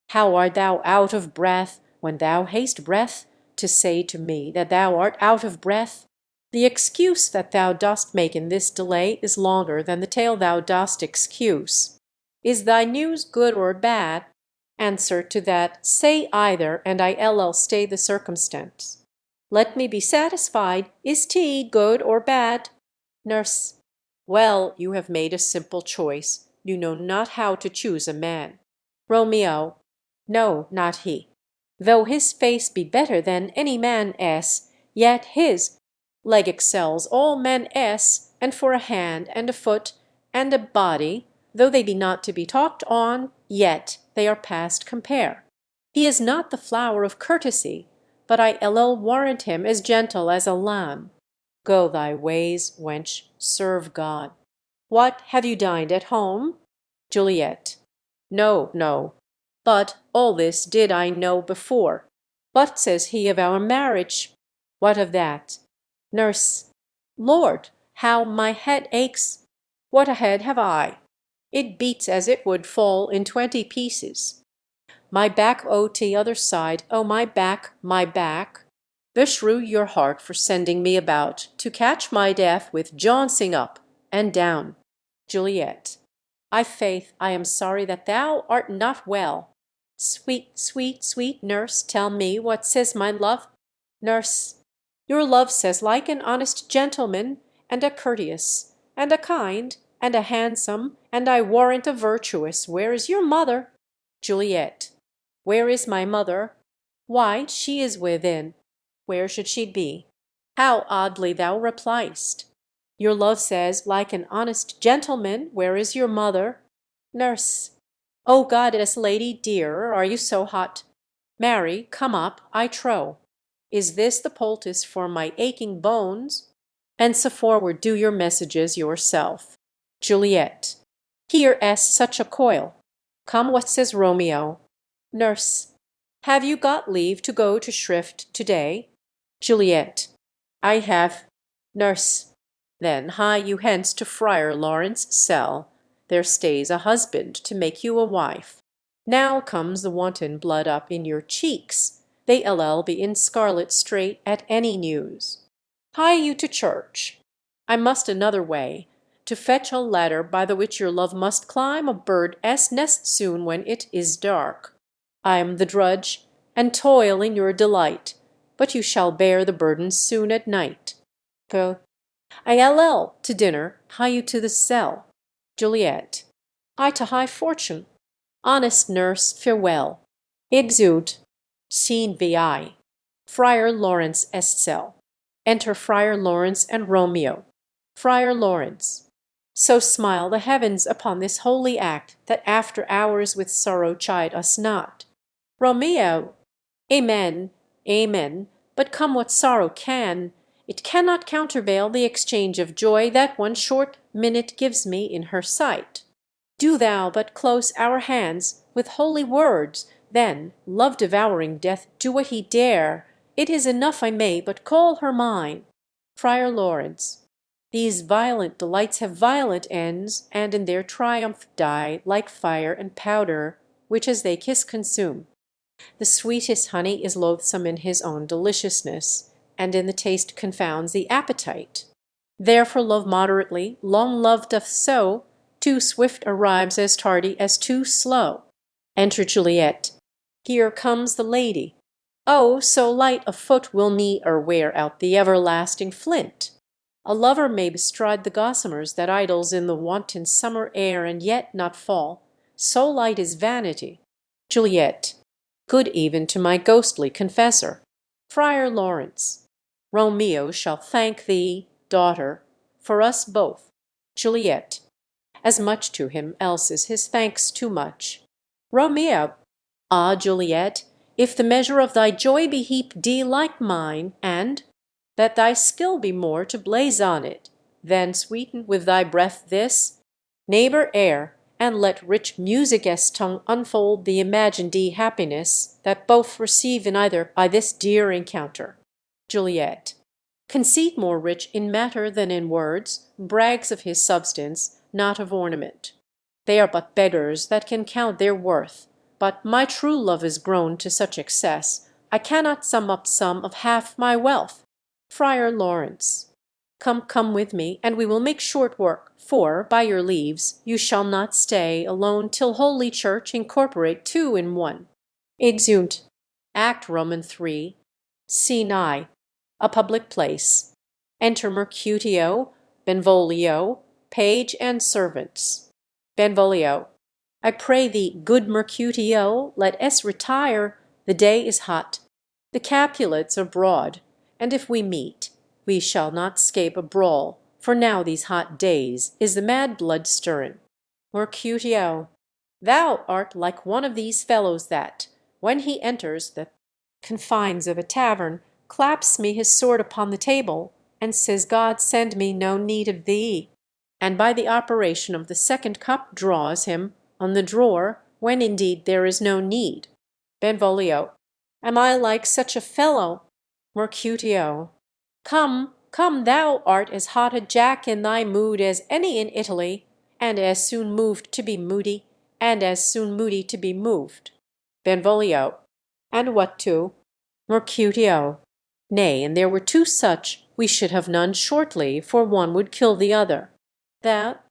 [SPEAKER 1] How art thou out of breath, when thou hast breath to say to me that thou art out of breath? The excuse that thou dost make in this delay is longer than the tale thou dost excuse. Is thy news good or bad? Answer to that, say either, and I'll stay the circumstance. Let me be satisfied, is tea good or bad? Nurse. Well, you have made a simple choice. You know not how to choose a man. Romeo. No, not he. Though his face be better than any man else, yet his leg excels all men else, and for a hand and a foot and a body, though they be not to be talked on, yet they are past compare. He is not the flower of courtesy, but I'll warrant him as gentle as a lamb. Go thy ways, wench, serve God. What, have you dined at home? Juliet. No, no. But all this did I know before. But says he of our marriage? What of that? Nurse. Lord, how my head aches! What a head have I! It beats as it would fall in 20 pieces. My back, o t'other side, o my back, my back. Beshrew your heart for sending me about to catch my death with jouncing up and down. Juliet. I faith, I am sorry that thou art not well. Sweet, sweet, sweet nurse, tell me what says my love. Nurse. Your love says like an honest gentleman, and a courteous, and a kind, and a handsome, and I warrant a virtuous. Where is your mother? Juliet. Where is my mother? Why, she is within. Where should she be? How oddly thou repliest! Your love says, like an honest gentleman, where is your mother? Nurse. O goddess lady dear, are you so hot? Marry, come up, I trow. Is this the poultice for my aching bones? And so forward do your messages yourself. Juliet. Here is such a coil. Come, what says Romeo? Nurse. Have you got leave to go to shrift to-day? Juliet. I have. Nurse. Then hie you hence to Friar Lawrence's cell. There stays a husband to make you a wife. Now comes the wanton blood up in your cheeks. They'll be in scarlet straight at any news. Hie you to church. I must another way, to fetch a ladder by the which your love must climb a bird's nest soon when it is dark. I am the drudge, and toil in your delight, but you shall bear the burden soon at night. Go. I'll to dinner, hie you to the cell. Juliet. I to high fortune. Honest nurse, farewell. Exeunt. Scene VI. Friar Lawrence cell. Enter Friar Lawrence and Romeo. Friar Lawrence. So smile the heavens upon this holy act, that after hours with sorrow chide us not. Romeo. Amen, amen. But come what sorrow can, it cannot countervail the exchange of joy that one short minute gives me in her sight. Do thou but close our hands with holy words, then, love-devouring death do what he dare. It is enough I may but call her mine. Friar Lawrence. These violent delights have violent ends, and in their triumph die, like fire and powder, which as they kiss consume. The sweetest honey is loathsome in his own deliciousness, and in the taste confounds the appetite. Therefore love moderately, long love doth so, too swift arrives as tardy as too slow. Enter Juliet. Here comes the lady. Oh, so light of foot will ne'er wear out the everlasting flint. A lover may bestride the gossamers that idles in the wanton summer air and yet not fall. So light is vanity. Juliet. Good even to my ghostly confessor. Friar Lawrence. Romeo shall thank thee, daughter, for us both. Juliet. As much to him, else is his thanks too much. Romeo. Ah, Juliet, if the measure of thy joy be heaped D like mine, and that thy skill be more to blaze on it, then sweeten with thy breath this neighbour air, and let rich music-s tongue unfold the imagined happiness that both receive in either by this dear encounter. Juliet. Conceit more rich in matter than in words, brags of his substance, not of ornament. They are but beggars that can count their worth, but my true love is grown to such excess, I cannot sum up some of half my wealth. Friar Lawrence. Come, come with me, and we will make short work, for, by your leaves, you shall not stay alone till Holy Church incorporate two in one. Exeunt. Act Roman 3. Scene I. A public place. Enter Mercutio, Benvolio, page and servants. Benvolio. I pray thee, good Mercutio, let us retire. The day is hot. The Capulets are broad, and if we meet, we shall not scape a brawl, for now these hot days is the mad blood stirring. Mercutio. Thou art like one of these fellows that, when he enters the confines of a tavern, claps me his sword upon the table, and says God send me no need of thee, and by the operation of the second cup draws him on the drawer, when indeed there is no need. Benvolio. Am I like such a fellow? Mercutio. Come, come, thou art as hot a jack in thy mood as any in Italy, and as soon moved to be moody, and as soon moody to be moved. Benvolio. And what to? Mercutio. Nay, and there were two such, we should have none shortly, for one would kill the other. That?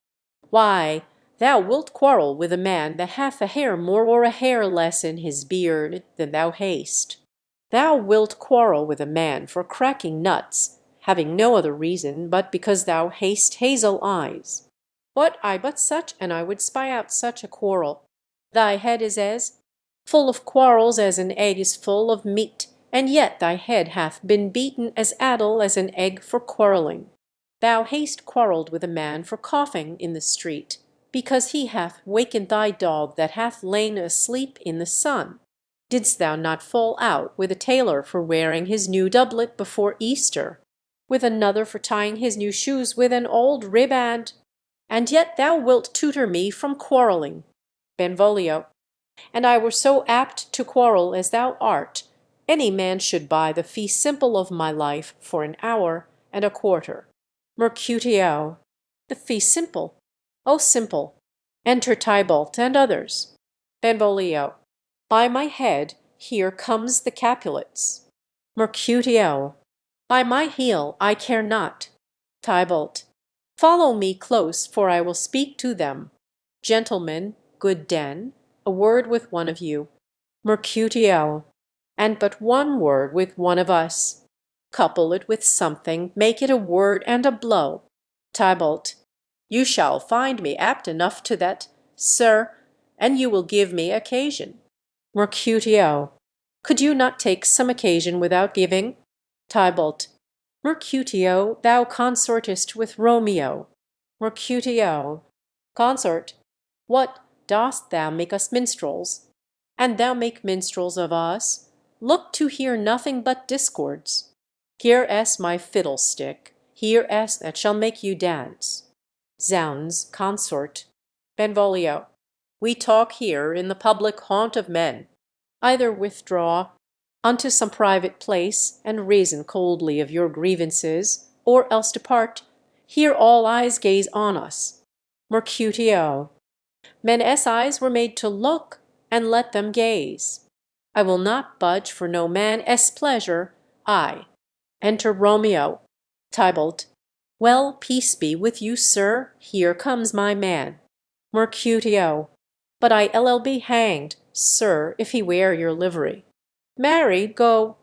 [SPEAKER 1] Why, thou wilt quarrel with a man that hath a hair more or a hair less in his beard than thou hast. Thou wilt quarrel with a man for cracking nuts, having no other reason but because thou hast hazel eyes. What I but such, and I would spy out such a quarrel. Thy head is as full of quarrels as an egg is full of meat, and yet thy head hath been beaten as addle as an egg for quarrelling. Thou hast quarrelled with a man for coughing in the street, because he hath wakened thy dog that hath lain asleep in the sun. Didst thou not fall out with a tailor for wearing his new doublet before Easter, with another for tying his new shoes with an old riband? And yet thou wilt tutor me from quarrelling. Benvolio. And I were so apt to quarrel as thou art, any man should buy the fee simple of my life for an hour and a quarter. Mercutio. The fee simple. O simple. Enter Tybalt and others. Benvolio. By my head, here comes the Capulets. Mercutio. By my heel, I care not. Tybalt. Follow me close, for I will speak to them. Gentlemen, good den, a word with one of you. Mercutio. And but one word with one of us. Couple it with something, make it a word and a blow. Tybalt. You shall find me apt enough to that, sir, and you will give me occasion. Mercutio. Could you not take some occasion without giving? Tybalt. Mercutio, thou consortest with Romeo. Mercutio. Consort. What, dost thou make us minstrels? And thou make minstrels of us? Look to hear nothing but discords. Here es my fiddlestick, here es that shall make you dance. Zounds, consort. Benvolio. We talk here in the public haunt of men. Either withdraw unto some private place, and reason coldly of your grievances, or else depart. Here all eyes gaze on us. Mercutio. Men's eyes were made to look, and let them gaze. I will not budge for no man's pleasure. I. Enter Romeo. Tybalt. Well, peace be with you, sir, here comes my man. Mercutio. But I'll be hanged, sir, if he wear your livery. Marry, go.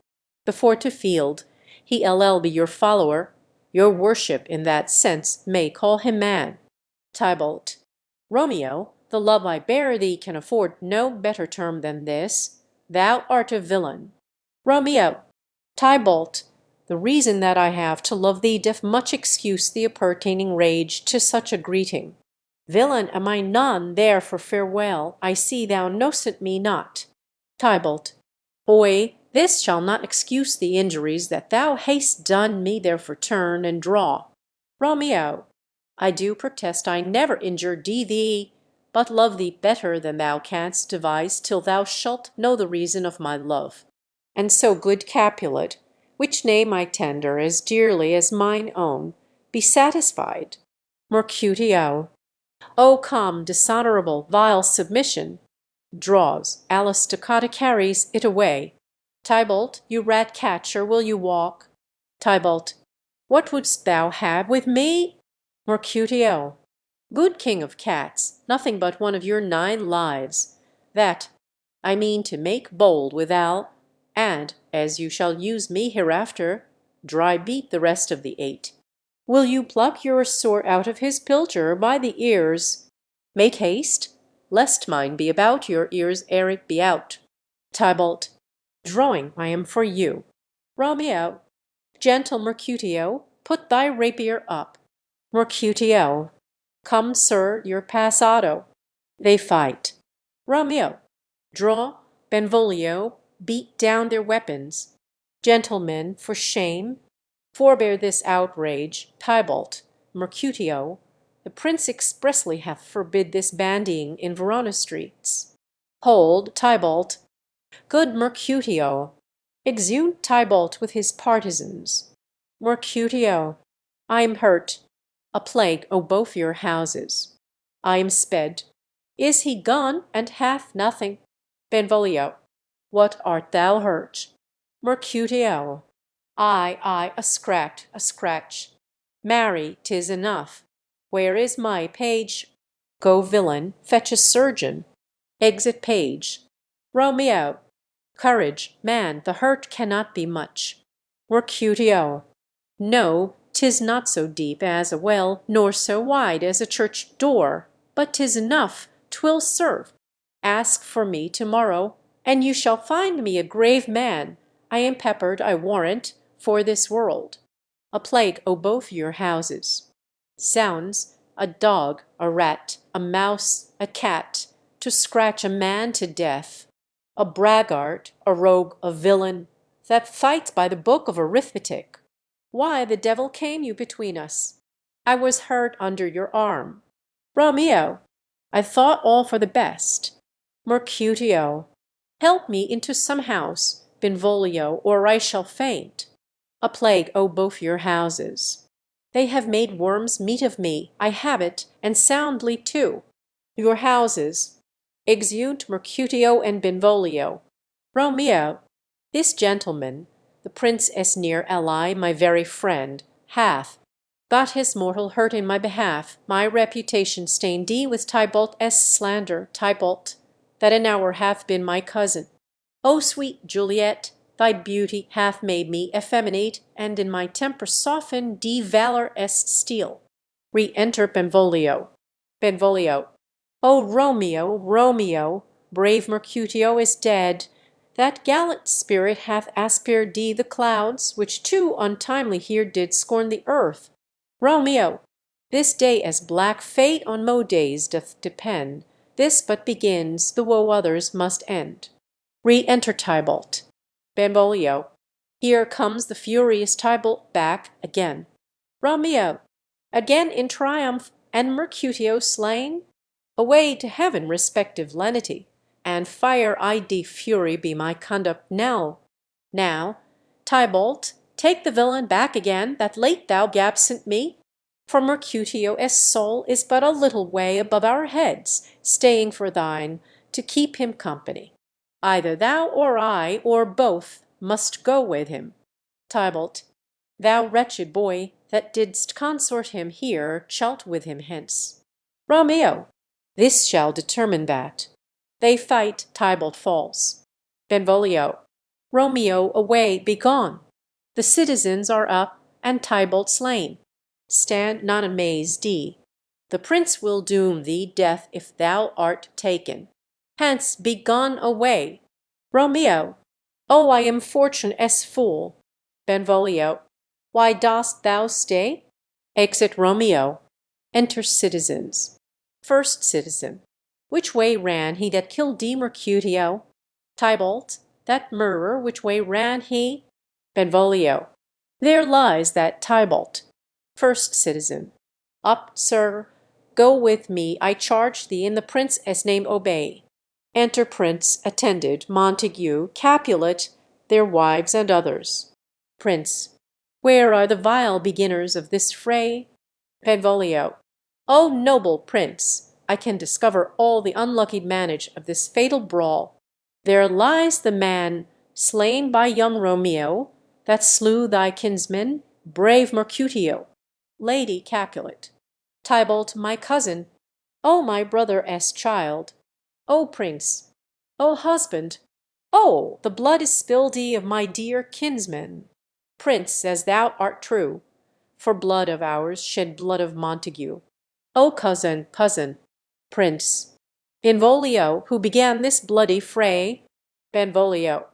[SPEAKER 1] Before to field, he'll be your follower. Your worship in that sense may call him man. Tybalt. Romeo, the love I bear thee can afford no better term than this. Thou art a villain. Romeo. Tybalt. The reason that I have to love thee doth much excuse the appertaining rage to such a greeting. Villain am I none, there for farewell, I see thou know'st me not. Tybalt. Boy, this shall not excuse the injuries that thou hast done me, therefore turn and draw. Romeo. I do protest I never injured thee, but love thee better than thou canst devise till thou shalt know the reason of my love. And so, good Capulet, which name I tender as dearly as mine own, be satisfied. Mercutio. O come, dishonourable, vile submission! Draws, Alice Stoccata carries it away. Tybalt, you rat catcher, will you walk? Tybalt. What wouldst thou have with me? Mercutio. Good king of cats, nothing but one of your 9 lives. That I mean to make bold withal, and, as you shall use me hereafter, dry beat the rest of the 8. Will you pluck your sword out of his pilcher by the ears? Make haste, lest mine be about your ears ere it be out. Tybalt. Drawing I am for you. Romeo. Gentle Mercutio, put thy rapier up. Mercutio. Come, sir, your passado. They fight. Romeo. Draw, Benvolio, beat down their weapons. Gentlemen, for shame, forbear this outrage. Tybalt. Mercutio. The prince expressly hath forbid this bandying in Verona streets. Hold, Tybalt. Good Mercutio. Exeunt Tybalt with his partisans. Mercutio. I am hurt. A plague o' both your houses. I am sped. Is he gone, and hath nothing? Benvolio. What art thou hurt? Mercutio. I, a scratch. Marry, 'tis enough. Where is my page? Go, villain, fetch a surgeon. Exit page. Romeo. Courage, man, the hurt cannot be much. Mercutio. No, 'tis not so deep as a well, nor so wide as a church door, but 'tis enough, 'twill serve. Ask for me to-morrow, and you shall find me a grave man. I am peppered, I warrant, for this world. A plague o' both your houses. Zounds, a dog, a rat, a mouse, a cat, to scratch a man to death. A braggart, a rogue, a villain, that fights by the book of arithmetic. Why the devil came you between us? I was hurt under your arm. Romeo. I thought all for the best. Mercutio. Help me into some house, Benvolio, or I shall faint. A plague o' both your houses. They have made worms meat of me, I have it, and soundly too. Your houses. Exeunt Mercutio and Benvolio. Romeo. This gentleman, the Prince as near ally, my very friend, hath got his mortal hurt in my behalf. My reputation stained thee with Tybalt as slander, Tybalt, that an hour hath been my cousin. O sweet Juliet, thy beauty hath made me effeminate, and in my temper softened de valor est steel. Re-enter Benvolio. Benvolio. O Romeo, Romeo, brave Mercutio is dead. That gallant spirit hath aspired thee the clouds, which too untimely here did scorn the earth. Romeo. This day as black fate on mo days doth depend. This but begins, the woe others must end. Re-enter Tybalt. Benvolio. Here comes the furious Tybalt back again. Romeo. Again in triumph, and Mercutio slain? Away to heaven respective lenity, and fire I de fury be my conduct now. Now, Tybalt, take the villain back again that late thou gabsent me, for Mercutio's soul is but a little way above our heads, staying for thine, to keep him company. Either thou or I, or both, must go with him. Tybalt. Thou wretched boy, that didst consort him here shalt with him hence. Romeo, this shall determine that. They fight, Tybalt falls. Benvolio, Romeo, away, begone. The citizens are up, and Tybalt slain. Stand not amazed, D. The prince will doom thee death if thou art taken. Hence, begone away. Romeo, oh, I am fortune-es fool. Benvolio, why dost thou stay? Exit Romeo. Enter citizens. First citizen. Which way ran he that killed thee, Mercutio? Tybalt, that murderer, which way ran he? Benvolio, there lies that Tybalt. First citizen. Up, sir, go with me, I charge thee, in the prince's name obey. Enter prince, attended, Montague, Capulet, their wives and others. Prince, where are the vile beginners of this fray? Benvolio, O noble prince, I can discover all the unlucky manage of this fatal brawl. There lies the man slain by young Romeo, that slew thy kinsman, brave Mercutio. Lady Capulet, Tybalt my cousin, O my brother's child, O prince, O husband, O the blood is spilled of my dear kinsman. Prince, as thou art true, for blood of ours shed blood of Montague. O cousin, cousin, prince, Benvolio, who began this bloody fray. Benvolio,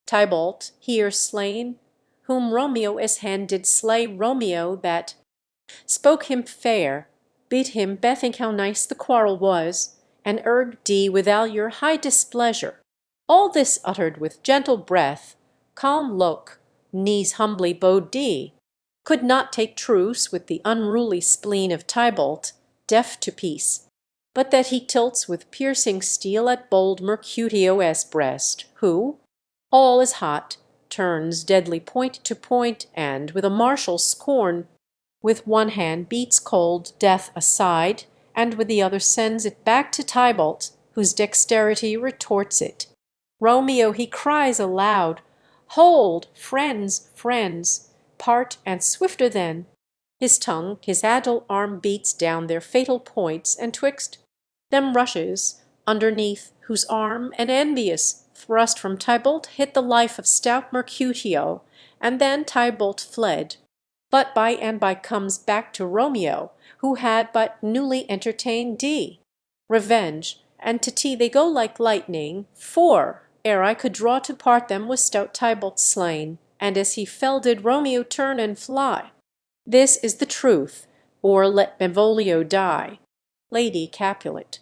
[SPEAKER 1] Tybalt, here slain, whom Romeo's hand did slay. Romeo that spoke him fair, bid him bethink how nice the quarrel was, and urged thee with all your high displeasure. All this uttered with gentle breath, calm look, knees humbly bowed thee, could not take truce with the unruly spleen of Tybalt, deaf to peace, but that he tilts with piercing steel at bold Mercutio's breast, who, all is hot, turns deadly point to point, and, with a martial scorn, with one hand beats cold death aside, and with the other sends it back to Tybalt, whose dexterity retorts it. Romeo he cries aloud, "Hold, friends, friends! Part, and swifter then." His tongue, his agile arm beats down their fatal points, and twixt them rushes, underneath whose arm an envious thrust from Tybalt hit the life of stout Mercutio, and then Tybalt fled. But by and by comes back to Romeo, who had but newly entertained D. Revenge, and to tea they go like lightning, for, ere I could draw to part them, was stout Tybalt slain, and as he fell did Romeo turn and fly. This is the truth, or let Benvolio die. Lady Capulet,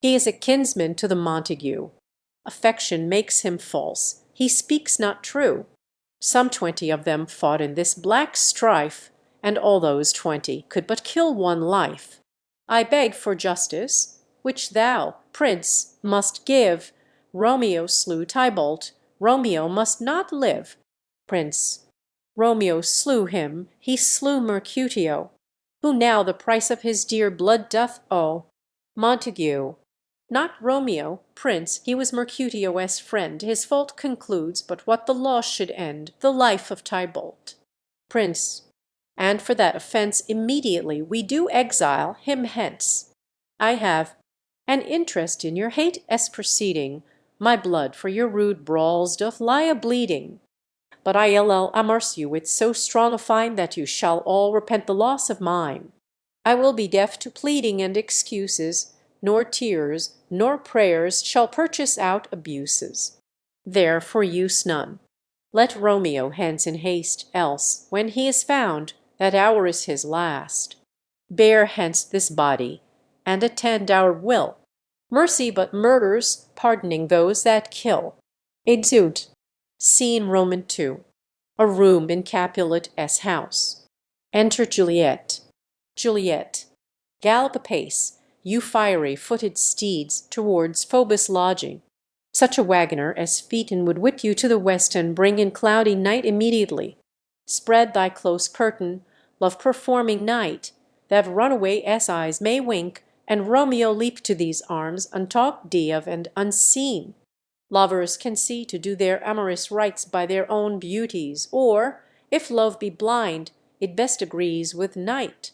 [SPEAKER 1] he is a kinsman to the Montague. Affection makes him false, he speaks not true. Some 20 of them fought in this black strife, and all those 20 could but kill one life. I beg for justice, which thou, prince, must give. Romeo slew Tybalt, Romeo must not live. Prince, Romeo slew him, he slew Mercutio, who now the price of his dear blood doth owe. Montague, not Romeo, prince, he was Mercutio's friend, his fault concludes but what the law should end, the life of Tybalt. Prince, and for that offence immediately we do exile him hence. I have an interest in your hate-s proceeding, my blood for your rude brawls doth lie a-bleeding. But I will amerce you with so strong a fine that you shall all repent the loss of mine. I will be deaf to pleading and excuses, nor tears nor prayers shall purchase out abuses. There for use none. Let Romeo hence in haste, else, when he is found, that hour is his last. Bear hence this body, and attend our will. Mercy but murders, pardoning those that kill. Exeunt. Scene Roman II. A room in Capulet's house. Enter Juliet. Juliet. Gallop apace, you fiery-footed steeds, towards Phoebus' lodging. Such a waggoner as Phaeton would whip you to the west and bring in cloudy night immediately. Spread thy close curtain, love-performing night, that runaway's eyes may wink, and Romeo leap to these arms, untalked of and unseen. Lovers can see to do their amorous rites by their own beauties, or, if love be blind, it best agrees with night.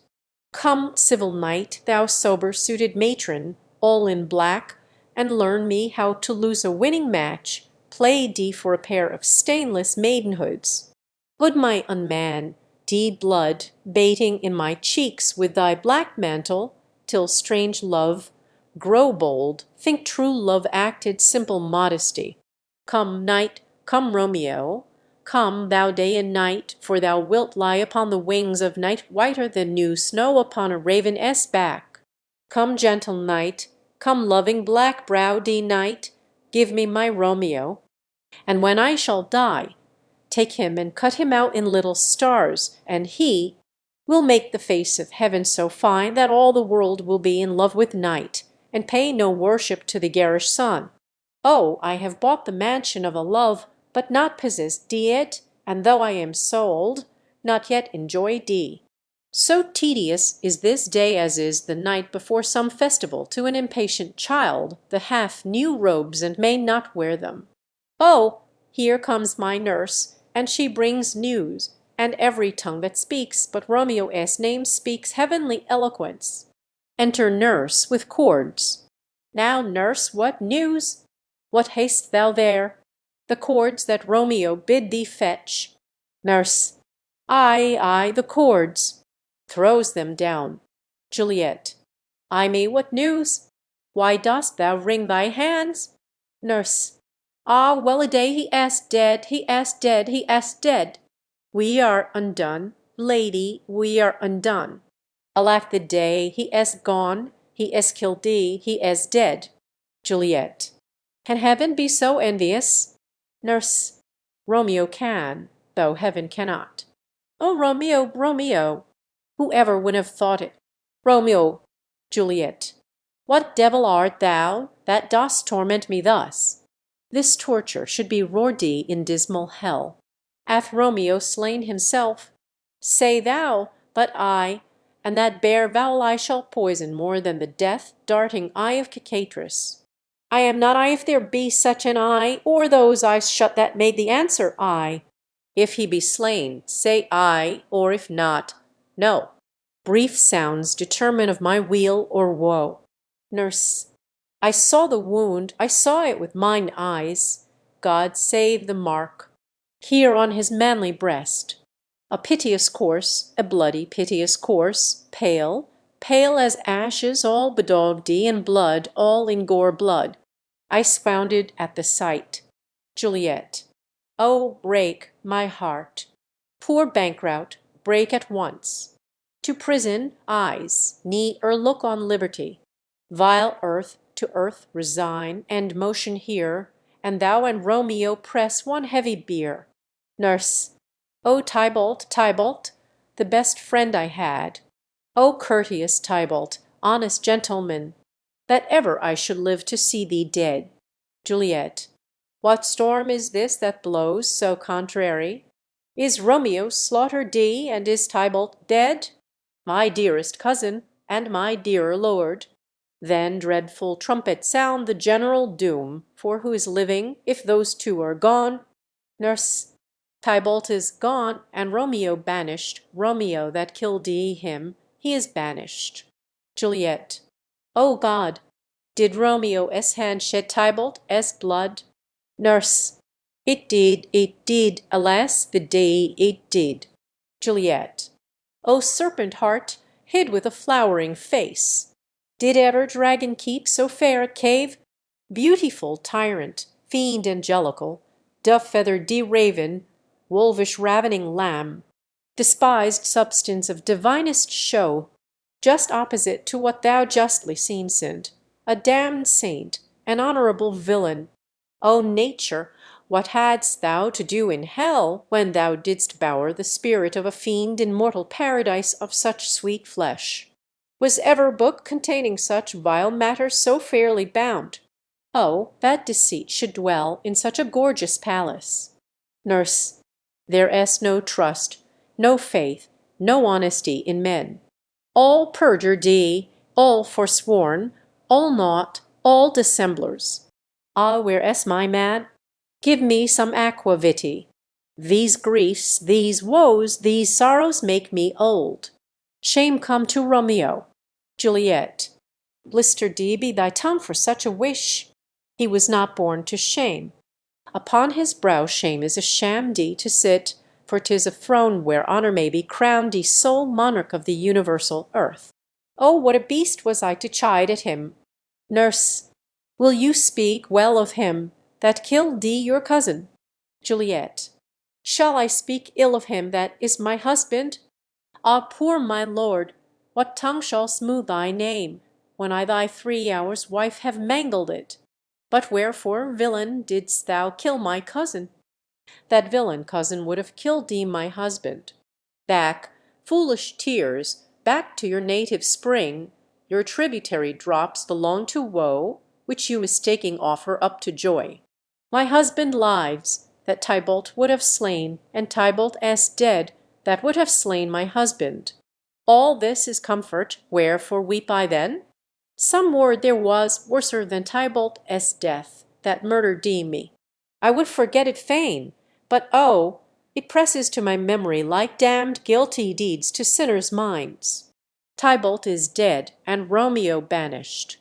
[SPEAKER 1] Come, civil knight, thou sober-suited matron, all in black, and learn me how to lose a winning match, play thee for a pair of stainless maidenhoods. Would my unman thee blood bating in my cheeks with thy black mantle, till strange love grow bold, think true love acted simple modesty. Come, knight, come, Romeo, come, thou day and night, for thou wilt lie upon the wings of night whiter than new snow upon a raven's back. Come, gentle knight, come, loving black-browed knight, give me my Romeo, and when I shall die, take him and cut him out in little stars, and he will make the face of heaven so fine that all the world will be in love with night, and pay no worship to the garish sun. Oh, I have bought the mansion of a love, but not possessed it, and though I am sold, not yet enjoy thee. So tedious is this day as is the night before some festival to an impatient child that hath new robes and may not wear them. Oh, here comes my nurse, and she brings news, and every tongue that speaks but Romeo's name speaks heavenly eloquence. Enter nurse with cords. Now, nurse, what news? What hast thou there? The cords that Romeo bid thee fetch. Nurse. Ay, the cords. Throws them down. Juliet. Ay me, what news? Why dost thou wring thy hands? Nurse. Ah, well a day, he is dead, he is dead, he is dead. We are undone, lady, we are undone. Alack the day, he is gone, he is killed thee, he is dead. Juliet. Can heaven be so envious? Nurse. Romeo can, though heaven cannot. Oh, Romeo, Romeo! Whoever would have thought it? Romeo. Juliet. What devil art thou that dost torment me thus? This torture should be Rordi in dismal hell. Hath Romeo slain himself? Say thou, but I, and that bare vowel I shall poison more than the death darting eye of Cicatris. I am not I if there be such an eye, or those eyes shut that made the answer I. If he be slain, say I, or if not, no. Brief sounds determine of my weal or woe. Nurse. I saw the wound, I saw it with mine eyes. God save the mark. Here on his manly breast. A piteous course, a bloody piteous course, pale, pale as ashes, all bedaubedy in blood, all in gore blood. I swounded at the sight. Juliet. Oh, break, my heart. Poor bankrout, break at once. To prison, eyes, knee or look on liberty. Vile earth to earth resign, and motion here, and thou and Romeo press one heavy bier. Nurse. O Tybalt, Tybalt, the best friend I had. O courteous Tybalt, honest gentleman, that ever I should live to see thee dead. Juliet. What storm is this that blows so contrary? Is Romeo slaughtered thee, and is Tybalt dead? My dearest cousin, and my dearer lord. Then dreadful trumpet sound the general doom, for who is living, if those two are gone? Nurse. Tybalt is gone, and Romeo banished. Romeo that killed him, he is banished. Juliet. O God! Did Romeo's hand shed Tybalt's blood? Nurse. It did, alas, the day it did. Juliet. O serpent heart, hid with a flowering face! Did ever dragon keep so fair a cave? Beautiful tyrant, fiend angelical, dove-feathered raven, wolvish ravening lamb, despised substance of divinest show, just opposite to what thou justly seems'st, a damned saint, an honourable villain. O nature, what hadst thou to do in hell when thou didst bower the spirit of a fiend in mortal paradise of such sweet flesh? Was ever book containing such vile matter so fairly bound? Oh, that deceit should dwell in such a gorgeous palace. Nurse. There is no trust, no faith, no honesty in men. All perjure all forsworn, all naught, all dissemblers. Ah, where is my man? Give me some aqua vitae. These griefs, these woes, these sorrows make me old. Shame come to Romeo. Juliet. Blister D be thy tongue for such a wish. He was not born to shame. Upon his brow shame is a sham D to sit, for 'tis a throne where honor may be crowned D sole monarch of the universal earth. Oh, what a beast was I to chide at him! Nurse, will you speak well of him that killed D your cousin? Juliet. Shall I speak ill of him that is my husband? Ah, poor my lord, what tongue shall smooth thy name, when I thy 3 hours wife have mangled it? But wherefore, villain, didst thou kill my cousin? That villain cousin would have killed thee my husband. Back, foolish tears, back to your native spring, your tributary drops belong to woe, which you mistaking offer up to joy. My husband lives, that Tybalt would have slain, and Tybalt as dead, that would have slain my husband. All this is comfort, wherefore weep I then? Some word there was worser than Tybalt as death, that murder deem me. I would forget it fain, but oh, it presses to my memory like damned guilty deeds to sinners' minds. Tybalt is dead, and Romeo banished.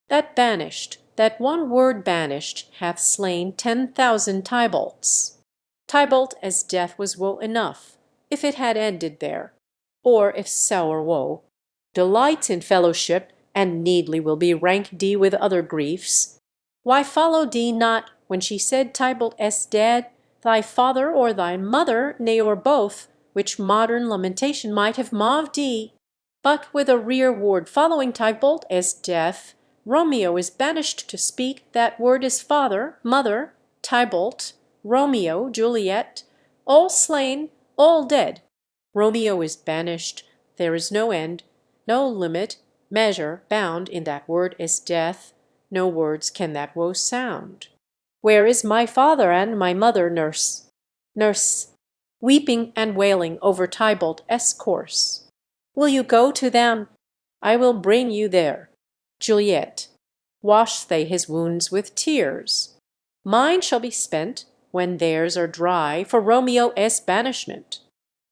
[SPEAKER 1] That banished, that one word banished, hath slain 10,000 Tybalts. Tybalt as death was woe enough, if it had ended there, or if sour woe delights in fellowship, and needly will be rank D with other griefs. Why follow D not, when she said Tybalt as dead, thy father or thy mother, nay or both, which modern lamentation might have moved D? But with a rearward following Tybalt as death, Romeo is banished to speak that word as father, mother, Tybalt, Romeo, Juliet, all slain, all dead. Romeo is banished, there is no end, no limit, measure, bound in that word as death, no words can that woe sound. Where is my father and my mother, nurse? Nurse, weeping and wailing over Tybalt s corse. Will you go to them? I will bring you there. Juliet. Wash they his wounds with tears. Mine shall be spent, when theirs are dry, for Romeo s banishment.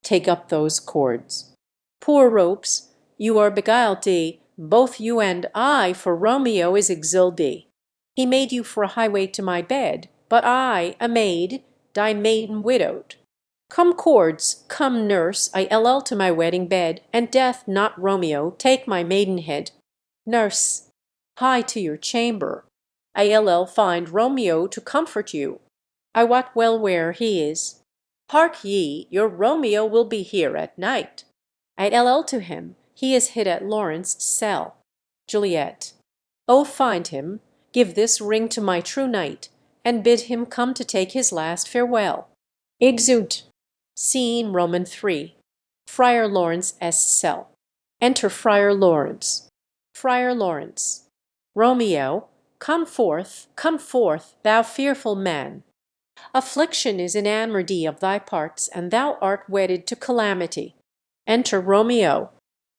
[SPEAKER 1] Take up those cords. Poor ropes, you are beguiled thee, both you and I, for Romeo is exiled thee. He made you for a highway to my bed, but I, a maid, die maiden widowed. Come cords, come nurse, I ll to my wedding bed, and death, not Romeo, take my maidenhead. Nurse, hie to your chamber. I ll find Romeo to comfort you. I wot well where he is. Hark ye, your Romeo will be here at night. I ll to him, he is hid at Lawrence's cell. Juliet. Oh, find him, give this ring to my true knight, and bid him come to take his last farewell. Exeunt. Scene Roman 3. Friar Lawrence s cell. Enter Friar Lawrence. Friar Lawrence. Romeo, come forth, thou fearful man. Affliction is enamoured of thy parts, and thou art wedded to calamity. Enter Romeo.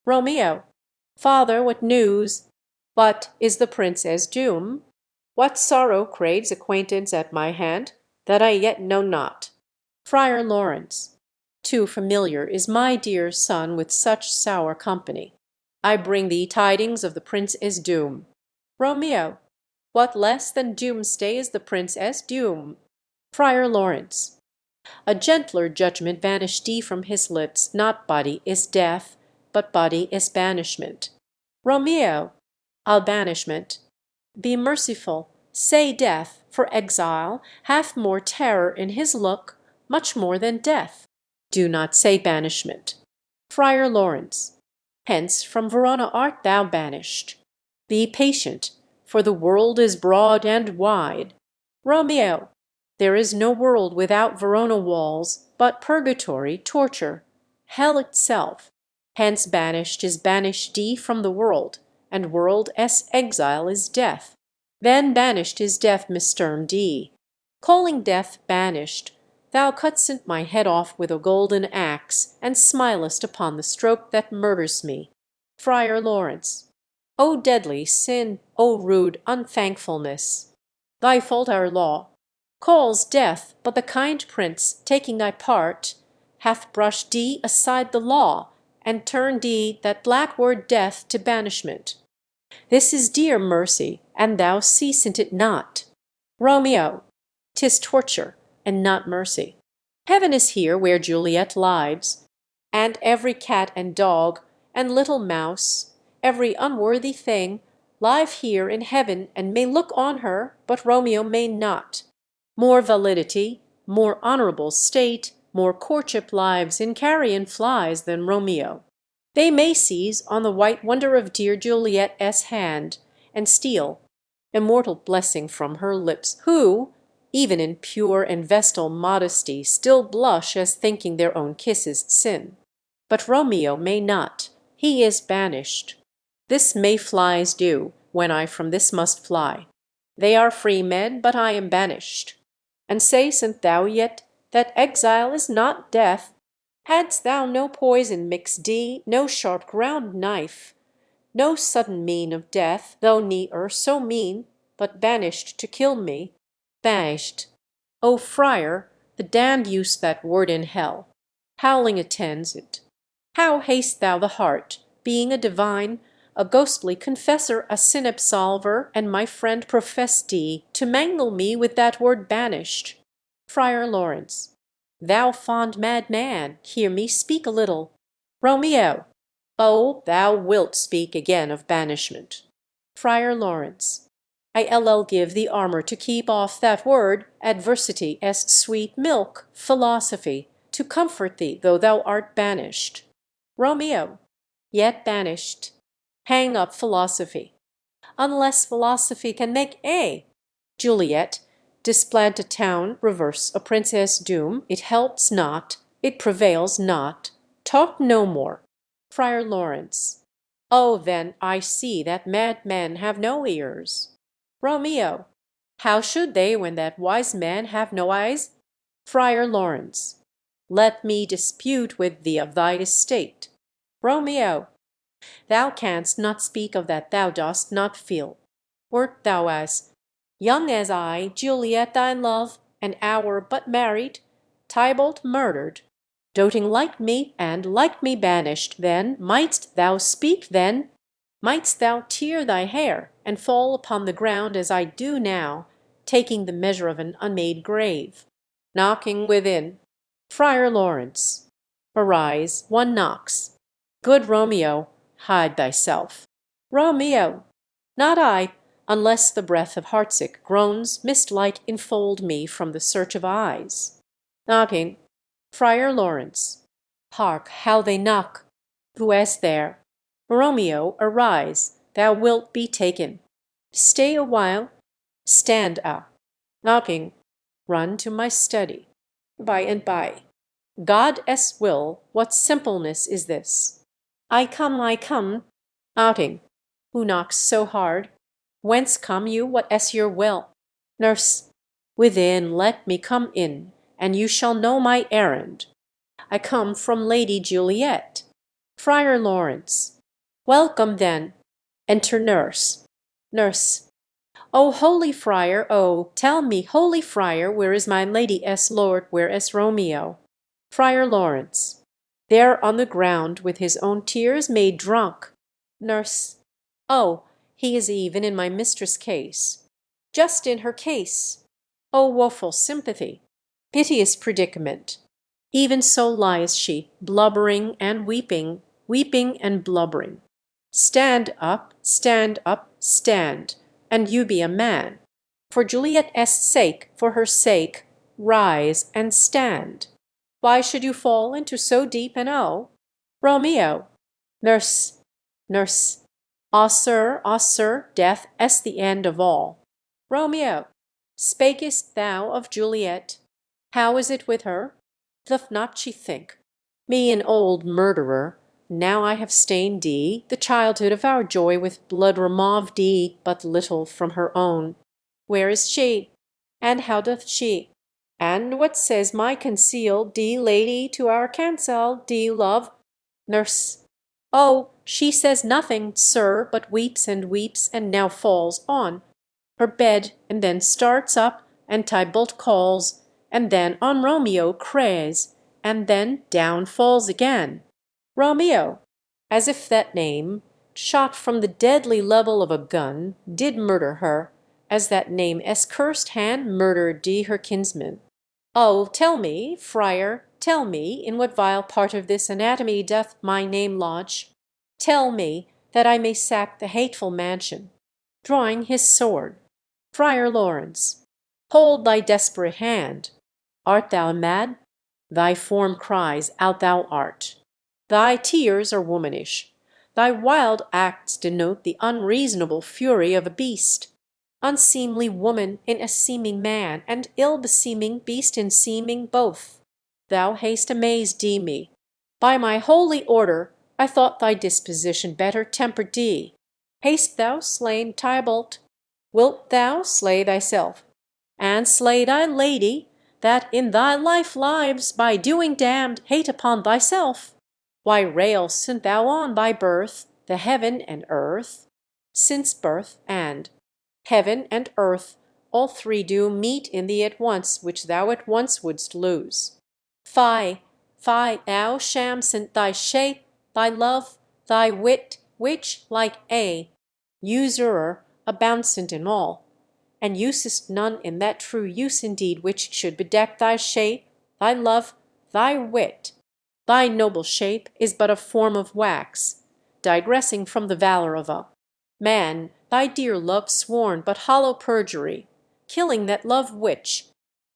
[SPEAKER 1] Romeo. Father, what news? But is the prince as doom? What sorrow craves acquaintance at my hand, that I yet know not? Friar Lawrence. Too familiar is my dear son with such sour company. I bring thee tidings of the prince as doom. Romeo. What less than doomsday is the prince as doom? Friar Lawrence. A gentler judgment banished thee from his lips, not body is death, but body is banishment. Romeo. I'll banishment. Be merciful, say death, for exile hath more terror in his look, much more than death. Do not say banishment. Friar Lawrence. Hence from Verona art thou banished. Be patient, for the world is broad and wide. Romeo. There is no world without Verona walls, but purgatory, torture, hell itself. Hence banished is banished D from the world, and world s exile is death. Then banished is death misterm D. Calling death banished, thou cutt'st my head off with a golden axe, and smilest upon the stroke that murders me. Friar Lawrence. O deadly sin, O rude unthankfulness! Thy fault our law. calls death, but the kind prince, taking thy part, hath brushed thee aside the law, and turned thee that black word death to banishment. This is dear mercy, and thou seest it not. Romeo, 'tis torture, and not mercy. Heaven is here where Juliet lives, and every cat and dog, and little mouse, every unworthy thing, live here in heaven and may look on her, but Romeo may not. More validity, more honourable state, more courtship lives in carrion flies than Romeo. They may seize on the white wonder of dear Juliet's hand, and steal immortal blessing from her lips, who, even in pure and vestal modesty, still blush as thinking their own kisses sin. But Romeo may not. He is banished. This may flies do, when I from this must fly. They are free men, but I am banished. And say'st thou yet that exile is not death? Hadst thou no poison mixed thee, no sharp ground knife, no sudden mean of death, though ne'er so mean, but banished to kill me, banished. O friar, the damned use that word in hell. Howling attends it. How haste thou the heart, being a divine, a ghostly confessor, a sin absolver, and my friend profess thee, to mangle me with that word banished? Friar Lawrence. Thou fond mad man, hear me speak a little. Romeo. Oh, thou wilt speak again of banishment. Friar Lawrence. I'll give thee armour to keep off that word, adversity as sweet milk, philosophy, to comfort thee though thou art banished. Romeo. Yet banished. Hang up philosophy. Unless philosophy can make Juliet, displant a town, reverse a princess' doom, it helps not, it prevails not. Talk no more. Friar Lawrence. Oh, then I see that madmen have no ears. Romeo. How should they when that wise man have no eyes? Friar Lawrence. Let me dispute with thee of thy estate. Romeo. Thou canst not speak of that thou dost not feel. Wert thou as young as I, Juliet thy love, an hour but married, Tybalt murdered, doting like me, and like me banished, then mightst thou speak then? Mightst thou tear thy hair, and fall upon the ground as I do now, taking the measure of an unmade grave? Knocking within. Friar Lawrence. Arise, one knocks. Good Romeo, hide thyself. Romeo. Not I, unless the breath of heartsick groans mist-like enfold me from the search of eyes. Knocking. Friar Lawrence. Hark, how they knock! Who is there? Romeo, arise, thou wilt be taken. Stay a while. Stand up. Knocking. Run to my study. By and by. God-s will, what simpleness is this? I come, I come. Outing. Who knocks so hard? Whence come you? What-s your will? Nurse. Within, let me come in, and you shall know my errand. I come from Lady Juliet. Friar Lawrence. Welcome then. Enter nurse. Nurse. O holy friar, oh, tell me, holy friar, where is my Lady Lord, where is Romeo? Friar Lawrence. There on the ground, with his own tears made drunk. Nurse. Oh, he is even in my mistress' case. Just in her case. O woeful sympathy! Piteous predicament! Even so lies she, blubbering and weeping, weeping and blubbering. Stand up, stand up, stand, and you be a man. For Juliet's sake, for her sake, rise and stand. Why should you fall into so deep an Romeo. Nurse. Nurse. Ah, sir, death is the end of all. Romeo. Spakest thou of Juliet? How is it with her? Doth not she think me an old murderer, now I have stained thee, the childhood of our joy, with blood removed thee but little from her own? Where is she? And how doth she? And what says my concealed thee lady to our cancel thee love? Nurse. Oh, she says nothing, sir, but weeps and now falls on her bed, and then starts up, and Tybalt calls, and then on Romeo crays, and then down falls again. Romeo, as if that name, shot from the deadly level of a gun, did murder her, as that name cursed hand murdered her kinsman. Oh, tell me, friar, tell me, in what vile part of this anatomy doth my name lodge? Tell me, that I may sack the hateful mansion. Drawing his sword, Friar Lawrence, hold thy desperate hand. Art thou mad? Thy form cries out thou art. Thy tears are womanish. Thy wild acts denote the unreasonable fury of a beast. Unseemly woman in a seeming man, and ill-beseeming beast in seeming both. Thou hast amazed me. By my holy order, I thought thy disposition better tempered thee. Hast thou slain Tybalt? Wilt thou slay thyself, and slay thy lady, that in thy life lives, by doing damned hate upon thyself? Why rail'st thou on thy birth, the heaven and earth? Since birth and heaven and earth, all three do meet in thee at once, which thou at once wouldst lose. Fie, fie, thou sham'st thy shape, thy love, thy wit, which, like a usurer, abouncent in all, and usest none in that true use indeed which should bedeck thy shape, thy love, thy wit. Thy noble shape is but a form of wax, digressing from the valour of a man, thy dear love sworn but hollow perjury, killing that love which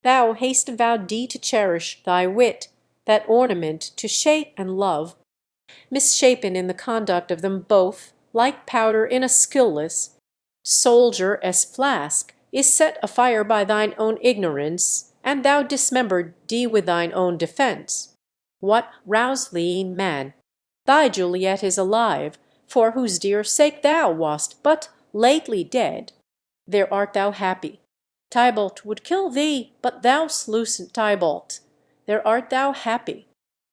[SPEAKER 1] thou hast vowed thee to cherish, thy wit, that ornament to shape and love, misshapen in the conduct of them both, like powder in a skilless soldier as flask, is set afire by thine own ignorance, and thou dismembered thee with thine own defence. What roused thee, man? Thy Juliet is alive, for whose dear sake thou wast but lately dead. There art thou happy. Tybalt would kill thee, but thou slewst Tybalt. There art thou happy.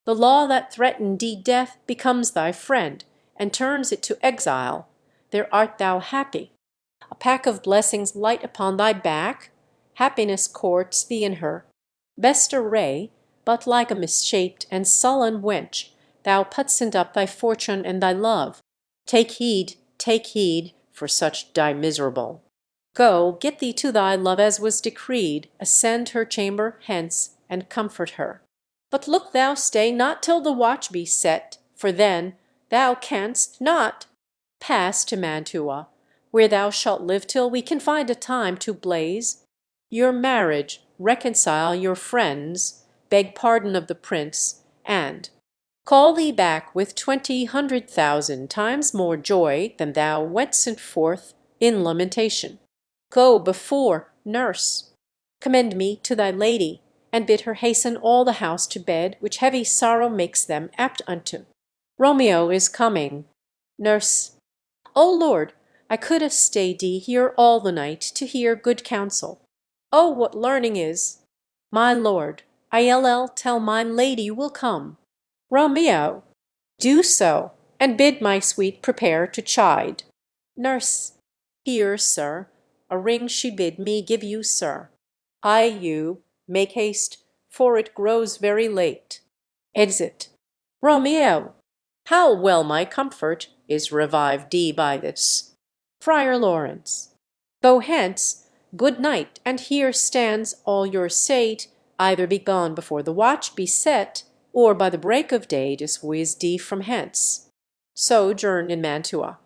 [SPEAKER 1] The law that threatened thee death becomes thy friend, and turns it to exile. There art thou happy. A pack of blessings light upon thy back. Happiness courts thee in her. Best array, but like a misshaped and sullen wench, thou putsent up thy fortune and thy love. Take heed, for such die miserable. Go, get thee to thy love as was decreed, ascend her chamber hence, and comfort her. But look thou stay not till the watch be set, for then thou canst not pass to Mantua, where thou shalt live till we can find a time to blaze your marriage, reconcile your friends, beg pardon of the prince, and call thee back with 20,000 times more joy than thou wentst forth in lamentation. Go before, nurse. Commend me to thy lady, and bid her hasten all the house to bed, which heavy sorrow makes them apt unto. Romeo is coming. Nurse. O Lord, I could have stayed thee here all the night to hear good counsel. Oh, what learning is! My lord, I'll tell my lady you will come. Romeo. Do so, and bid my sweet prepare to chide. Nurse. Here, sir, a ring she bid me give you, sir. You make haste, for it grows very late. Exit. Romeo. How well my comfort is revived by this. Friar Lawrence. Go hence, good night, and here stands all your state, either be gone before the watch be set, or by the break of day diswhiz thee from hence. Sojourn in Mantua.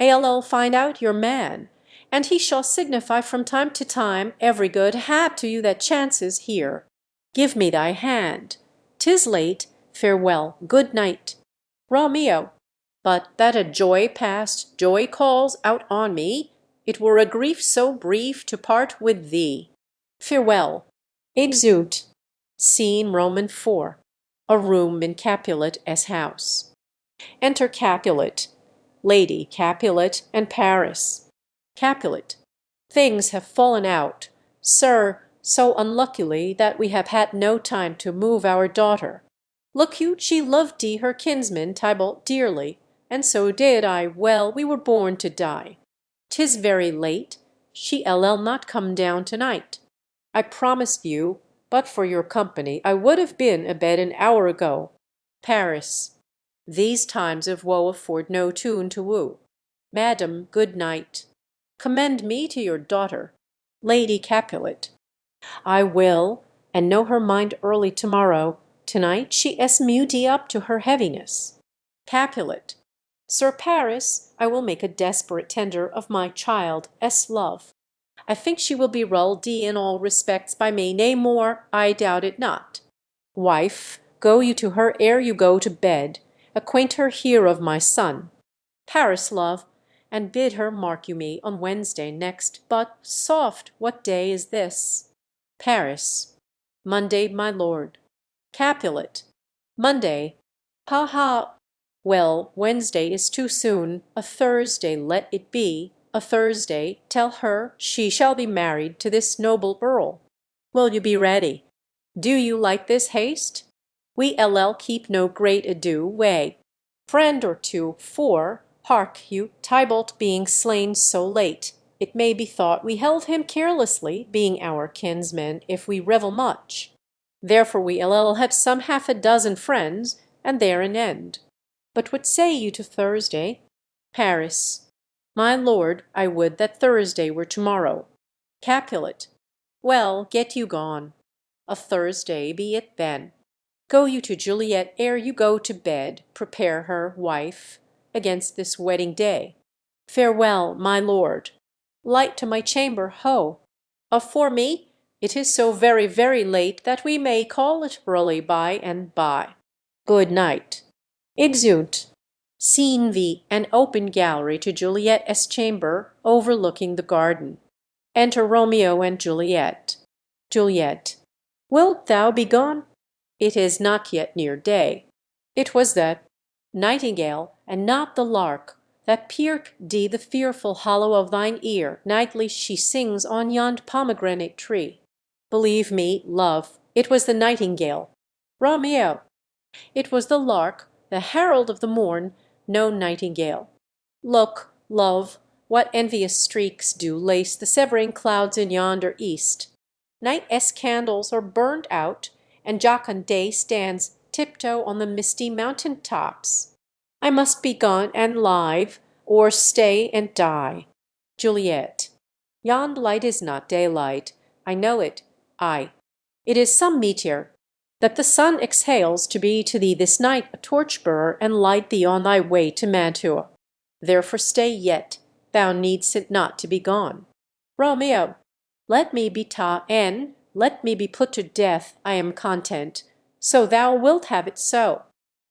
[SPEAKER 1] I'll find out your man, and he shall signify from time to time every good hap to you that chances here. Give me thy hand. 'Tis late. Farewell. Good night. Romeo. But that a joy past joy calls out on me, it were a grief so brief to part with thee. Farewell. Exeunt. Scene Roman 4. A room in Capulet's house. Enter Capulet, Lady Capulet, and Paris. Capulet. Things have fallen out, sir, so unluckily that we have had no time to move our daughter. Look you, she loved her kinsman Tybalt dearly, and so did I. Well, we were born to die. 'Tis very late. She'll not come down to-night. I promised you, but for your company I would have been abed an hour ago. Paris. These times of woe afford no tune to woo. Madam, good night. Commend me to your daughter, Lady Capulet. I will, and know her mind early tomorrow. Tonight she es mudi up to her heaviness. Capulet. Sir Paris, I will make a desperate tender of my child es love. I think she will be ruled in all respects by me, nay more, I doubt it not. Wife, go you to her ere you go to bed, acquaint her here of my son. Paris, love, and bid her mark you me on Wednesday next, but soft, what day is this? Paris. Monday, my lord. Capulet. Monday. Ha ha. Well, Wednesday is too soon. A Thursday let it be. A Thursday. Tell her she shall be married to this noble earl. Will you be ready? Do you like this haste? We ll keep no great ado way. Friend or two, for, hark you, Tybalt being slain so late, it may be thought we held him carelessly, being our kinsman, if we revel much. Therefore we ll have some half a dozen friends, and there an end. But what say you to Thursday? Paris. My lord, I would that Thursday were tomorrow. Capulet. Well, get you gone. A Thursday be it then. Go you to Juliet ere you go to bed, prepare her, wife, against this wedding day. Farewell, my lord. Light to my chamber, ho! For me, it is so very, very late that we may call it early by and by. Good night. Exeunt. Scene V. An open gallery to Juliet's chamber, overlooking the garden. Enter Romeo and Juliet. Juliet. Wilt thou be gone? It is not yet near day. It was that nightingale, and not the lark, that pierced thee the fearful hollow of thine ear. Nightly she sings on yond pomegranate tree. Believe me, love, it was the nightingale. Romeo. It was the lark, the herald of the morn, no nightingale. Look, love, what envious streaks do lace the severing clouds in yonder east. Night's candles are burned out, and jocund day stands tiptoe on the misty mountain tops. I must be gone and live, or stay and die. Juliet. Yond light is not daylight. I know it. Ay, it is some meteor that the sun exhales to be to thee this night a torch-bearer and light thee on thy way to Mantua. Therefore stay yet, thou needst it not to be gone. Romeo. Let me be ta'en, let me be put to death, I am content, so thou wilt have it so.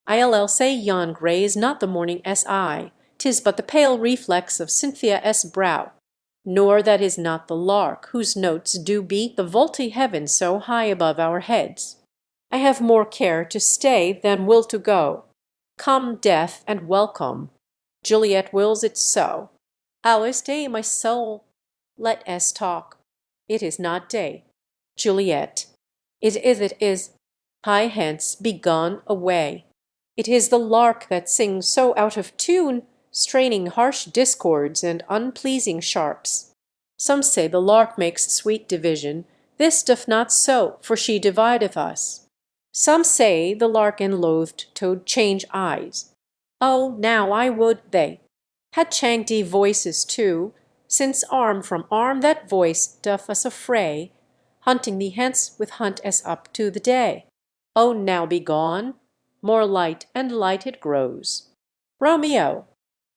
[SPEAKER 1] I'll say yon grey is not the morning eye, 'tis but the pale reflex of Cynthia's brow, nor that is not the lark, whose notes do beat the vaulty heaven so high above our heads. I have more care to stay than will to go. Come, death, and welcome. Juliet wills it so. Ours day, my soul. Let us talk. It is not day. Juliet. It is. Hie hence, be gone away. It is the lark that sings so out of tune, straining harsh discords and unpleasing sharps. Some say the lark makes sweet division. This doth not so, for she divideth us. Some say the lark enloathed to change eyes. Oh, now I would they had chankty voices too, since arm from arm that voice doth us affray, hunting thee hence with hunt us up to the day. Oh, now be gone. More light and light it grows. Romeo.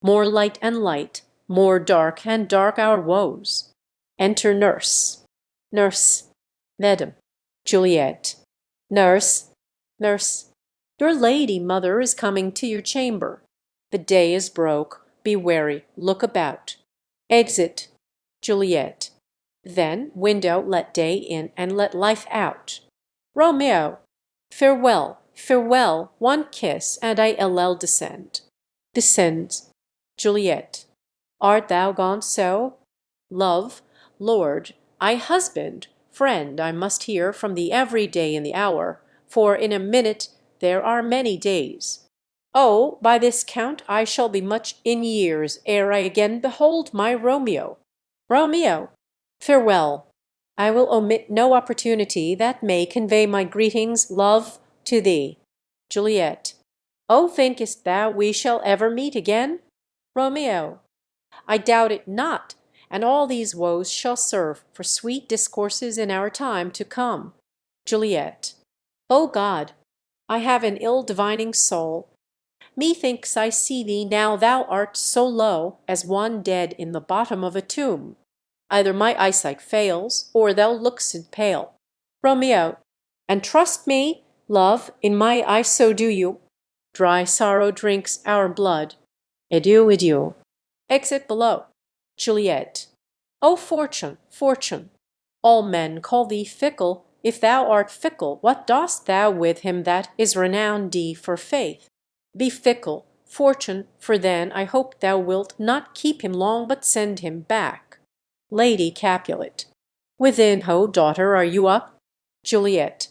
[SPEAKER 1] More light and light, more dark and dark our woes. Enter nurse. Nurse. Madam. Juliet. Nurse. Nurse. Your lady mother is coming to your chamber. The day is broke. Be wary. Look about. Exit. Juliet. Then window let day in and let life out. Romeo. Farewell, farewell, one kiss, and I'll descend. Descends. Juliet. Art thou gone so? Love, lord, I husband, friend, I must hear from thee every day in the hour, for in a minute there are many days. Oh, by this count I shall be much in years ere I again behold my Romeo. Romeo. Farewell. I will omit no opportunity that may convey my greetings, love, to thee. Juliet. O thinkest thou we shall ever meet again? Romeo. I doubt it not, and all these woes shall serve for sweet discourses in our time to come. Juliet. O God, I have an ill divining soul. Methinks I see thee now thou art so low as one dead in the bottom of a tomb. Either my eyesight fails, or thou look'st pale. Romeo. And trust me, love, in my eye so do you. Dry sorrow drinks our blood. Adieu, adieu. Exit below. Juliet. O Fortune, Fortune! All men call thee fickle. If thou art fickle, what dost thou with him that is renowned for faith? Be fickle, Fortune, for then I hope thou wilt not keep him long but send him back. Lady Capulet. Within, ho, daughter, are you up? Juliet.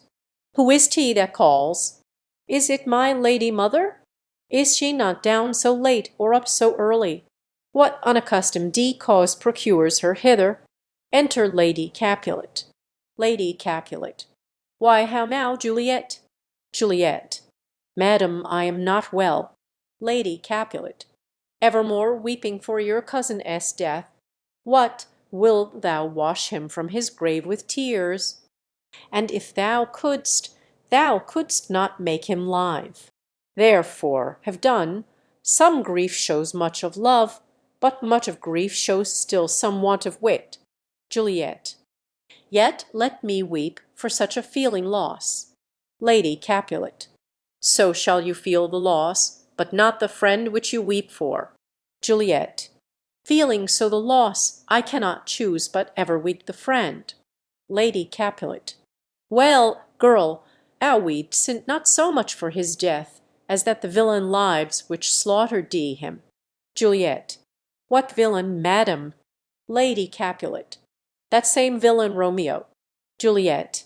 [SPEAKER 1] Who is 't that calls? Is it my lady mother? Is she not down so late or up so early? What unaccustomed cause procures her hither? Enter Lady Capulet. Lady Capulet. Why, how now, Juliet? Juliet. Madam, I am not well. Lady Capulet. Evermore weeping for your cousin S. death. What, wilt thou wash him from his grave with tears? And if thou couldst not make him live. Therefore have done. Some grief shows much of love, but much of grief shows still some want of wit. Juliet. Yet let me weep for such a feeling loss. Lady Capulet. So shall you feel the loss, but not the friend which you weep for. Juliet. Feeling so the loss, I cannot choose but ever weep the friend. Lady Capulet. Well, girl, thou weepst not so much for his death as that the villain lives which slaughtered him. Juliet. What villain, madam? Lady Capulet. That same villain Romeo. Juliet.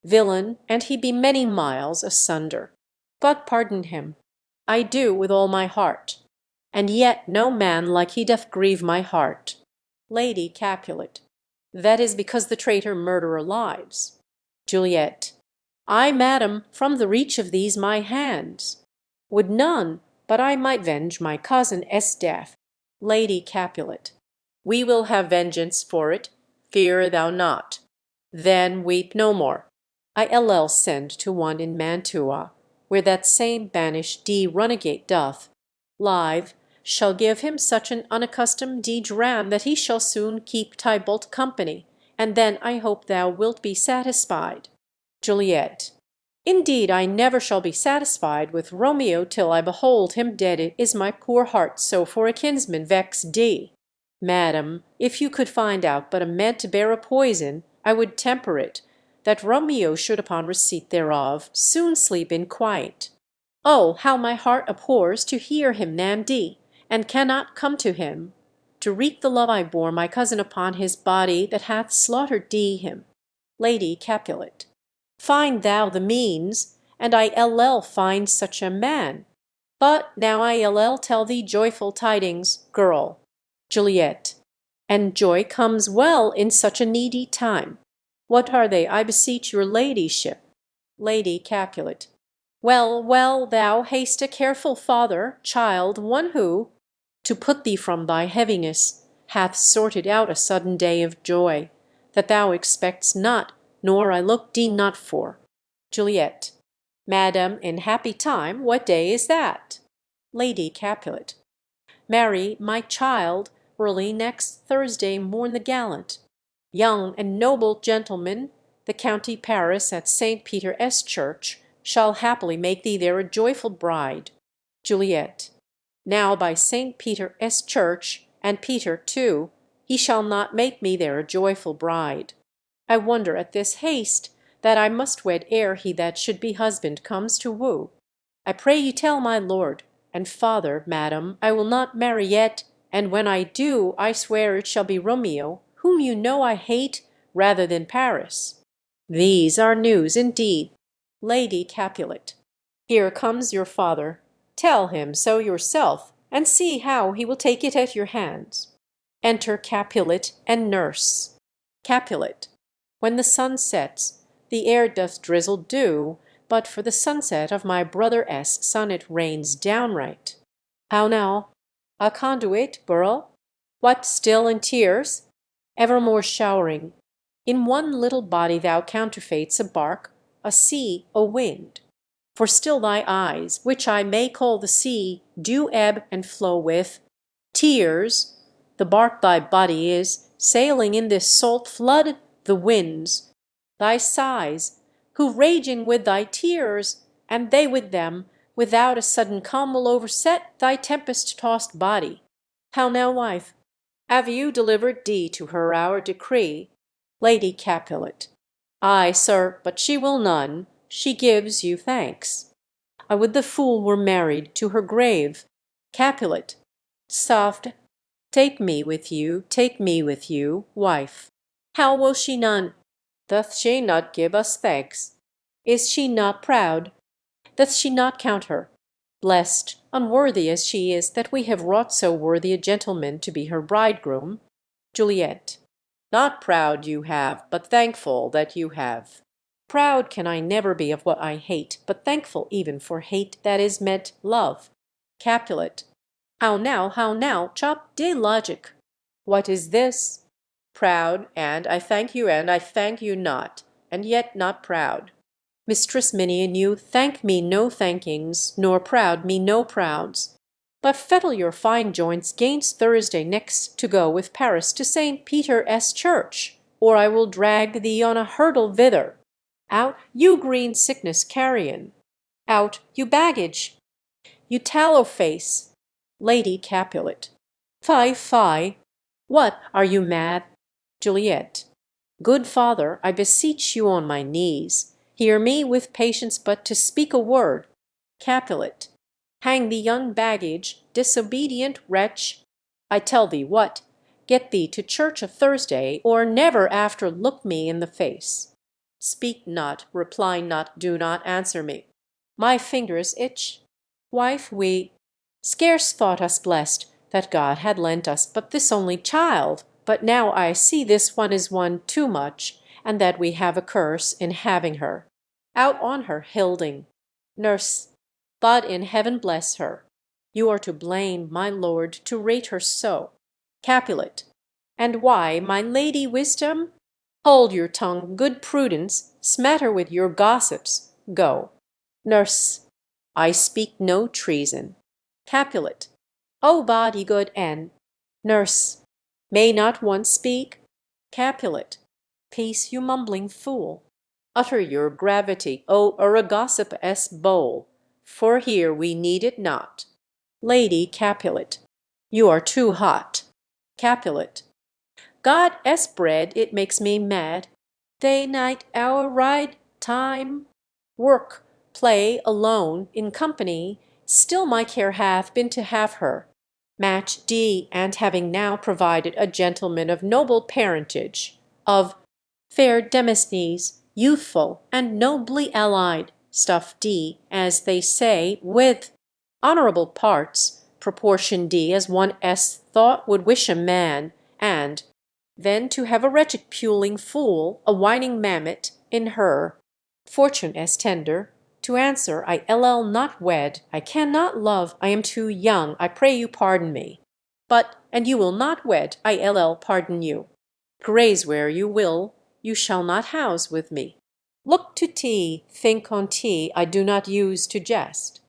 [SPEAKER 1] Villain, and he be many miles asunder. God pardon him. I do with all my heart. And yet no man like he doth grieve my heart. Lady Capulet. That is because the traitor murderer lives. Juliet. I, madam, from the reach of these my hands. Would none, but I might venge my cousin S. death. Lady Capulet. We will have vengeance for it, fear thou not. Then weep no more. I'll send to one in Mantua, where that same banished runagate doth, live, shall give him such an unaccustomed dram that he shall soon keep Tybalt company, and then I hope thou wilt be satisfied. Juliet. Indeed I never shall be satisfied with Romeo till I behold him dead. Is my poor heart so for a kinsman vexed d? Madam, if you could find out but a meant to bear a poison, I would temper it, that Romeo should upon receipt thereof soon sleep in quiet. Oh, how my heart abhors to hear him nam and cannot come to him, to wreak the love I bore my cousin upon his body that hath slaughtered him. Lady Capulet. Find thou the means, and I'll find such a man. But now I'll tell thee joyful tidings, girl. Juliet. And joy comes well in such a needy time. What are they, I beseech your ladyship? Lady Capulet. Well, well, thou hast a careful father, child, one who, to put thee from thy heaviness, hath sorted out a sudden day of joy, that thou expect'st not, nor I look thee not for. Juliet. Madam, in happy time, what day is that? Lady Capulet. Marry, my child, early next Thursday morn the gallant. Young and noble gentleman, the county Paris at St. Peter's Church, shall happily make thee there a joyful bride. Juliet. Now by St. Peter's Church, and Peter too, he shall not make me there a joyful bride. I wonder at this haste, that I must wed ere he that should be husband comes to woo. I pray you tell my lord and father, madam, I will not marry yet, and when I do, I swear it shall be Romeo, whom you know I hate, rather than Paris. These are news indeed. Lady Capulet. Here comes your father. Tell him so yourself, and see how he will take it at your hands. Enter Capulet and nurse. Capulet. When the sun sets, the air doth drizzle dew, but for the sunset of my brother S. son it rains downright. How now? A conduit, Burl? What, still in tears? Evermore showering. In one little body thou counterfeits a bark, a sea, a wind. For still thy eyes, which I may call the sea, do ebb and flow with tears. The bark thy body is, sailing in this salt flood, the winds. Thy sighs, who raging with thy tears, and they with them, without a sudden calm will overset thy tempest-tossed body. How now, wife? Have you delivered D to her our decree? Lady Capulet. Ay, sir, but she will none. She gives you thanks. I would the fool were married to her grave. Capulet. Soft. Take me with you, wife. How will she none? Doth she not give us thanks? Is she not proud? Doth she not count her blessed, unworthy as she is, that we have wrought so worthy a gentleman to be her bridegroom? Juliet. Not proud you have, but thankful that you have. Proud can I never be of what I hate, but thankful even for hate that is meant love. Capulet. How now, chop de logic. What is this? Proud, and I thank you not, and yet not proud. Mistress Minnie and you thank me no thankings, nor proud me no prouds. But fettle your fine joints gainst Thursday next to go with Paris to St. Peter*s Church, or I will drag thee on a hurdle thither. Out, you green sickness carrion! Out, you baggage! You tallow face! Lady Capulet. Fie! What, are you mad? Juliet. Good father, I beseech you on my knees, hear me with patience but to speak a word. Capulet. Hang thee young baggage, disobedient wretch! I tell thee what, get thee to church a Thursday, or never after look me in the face. Speak not, reply not, do not answer me. My fingers itch. Wife, we scarce thought us blessed that God had lent us but this only child, but now I see this one is one too much, and that we have a curse in having her. Out on her, Hilding. Nurse. God in heaven bless her. You are to blame, my lord, to rate her so. Capulet. And why, my lady Wisdom? Hold your tongue, good Prudence, smatter with your gossips. Go. Nurse. I speak no treason. Capulet. O body good N. Nurse. May not one speak? Capulet. Peace, you mumbling fool. Utter your gravity, O Gossip*s bowl, for here we need it not. Lady Capulet. You are too hot. Capulet. God*s bread, it makes me mad. Day, night, hour, ride, time. Work, play, alone, in company, still my care hath been to have her. Match D, and having now provided a gentleman of noble parentage, of fair demesnes, youthful and nobly allied, stuff D, as they say, with honourable parts, proportion D as one S thought would wish a man, and then to have a wretched puling fool, a whining mammet, in her. Fortune as tender, to answer I LL not wed, I cannot love, I am too young, I pray you pardon me. But, and you will not wed, I LL pardon you. Graze where you will, you shall not house with me. Look to tea, think on tea, I do not use to jest.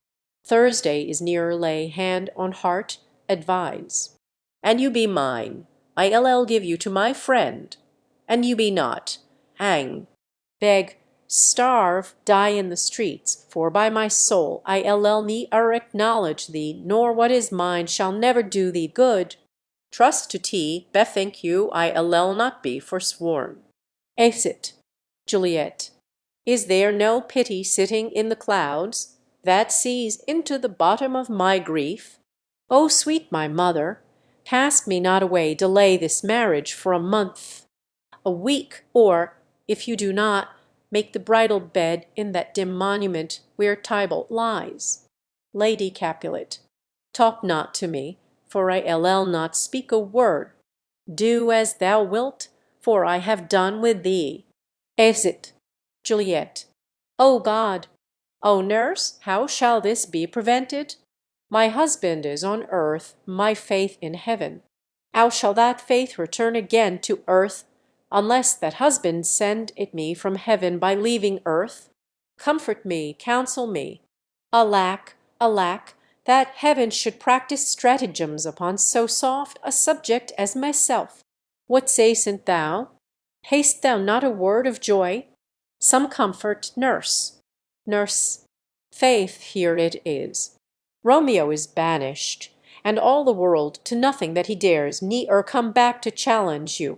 [SPEAKER 1] Thursday is nearer lay hand on heart, advise. And you be mine, I LL give you to my friend. And you be not, hang, beg, starve, die in the streets, for by my soul I LL ne'er acknowledge thee, nor what is mine shall never do thee good. Trust to tea, bethink you I LL not be forsworn. Exit. Juliet. Is there no pity sitting in the clouds, that sees into the bottom of my grief? O sweet my mother, cast me not away, delay this marriage for a month, a week, or, if you do not, make the bridal bed in that dim monument where Tybalt lies. Lady Capulet. Talk not to me, for I LL not speak a word. Do as thou wilt, for I have done with thee. Exit. Juliet. O God! O nurse, how shall this be prevented? My husband is on earth, my faith in heaven. How shall that faith return again to earth, unless that husband send it me from heaven by leaving earth? Comfort me, counsel me. Alack, alack, that heaven should practice stratagems upon so soft a subject as myself. What say'st thou? Hast thou not a word of joy? Some comfort, nurse. Nurse. Faith, here it is. Romeo is banished, and all the world to nothing that he dares ne'er come back to challenge you.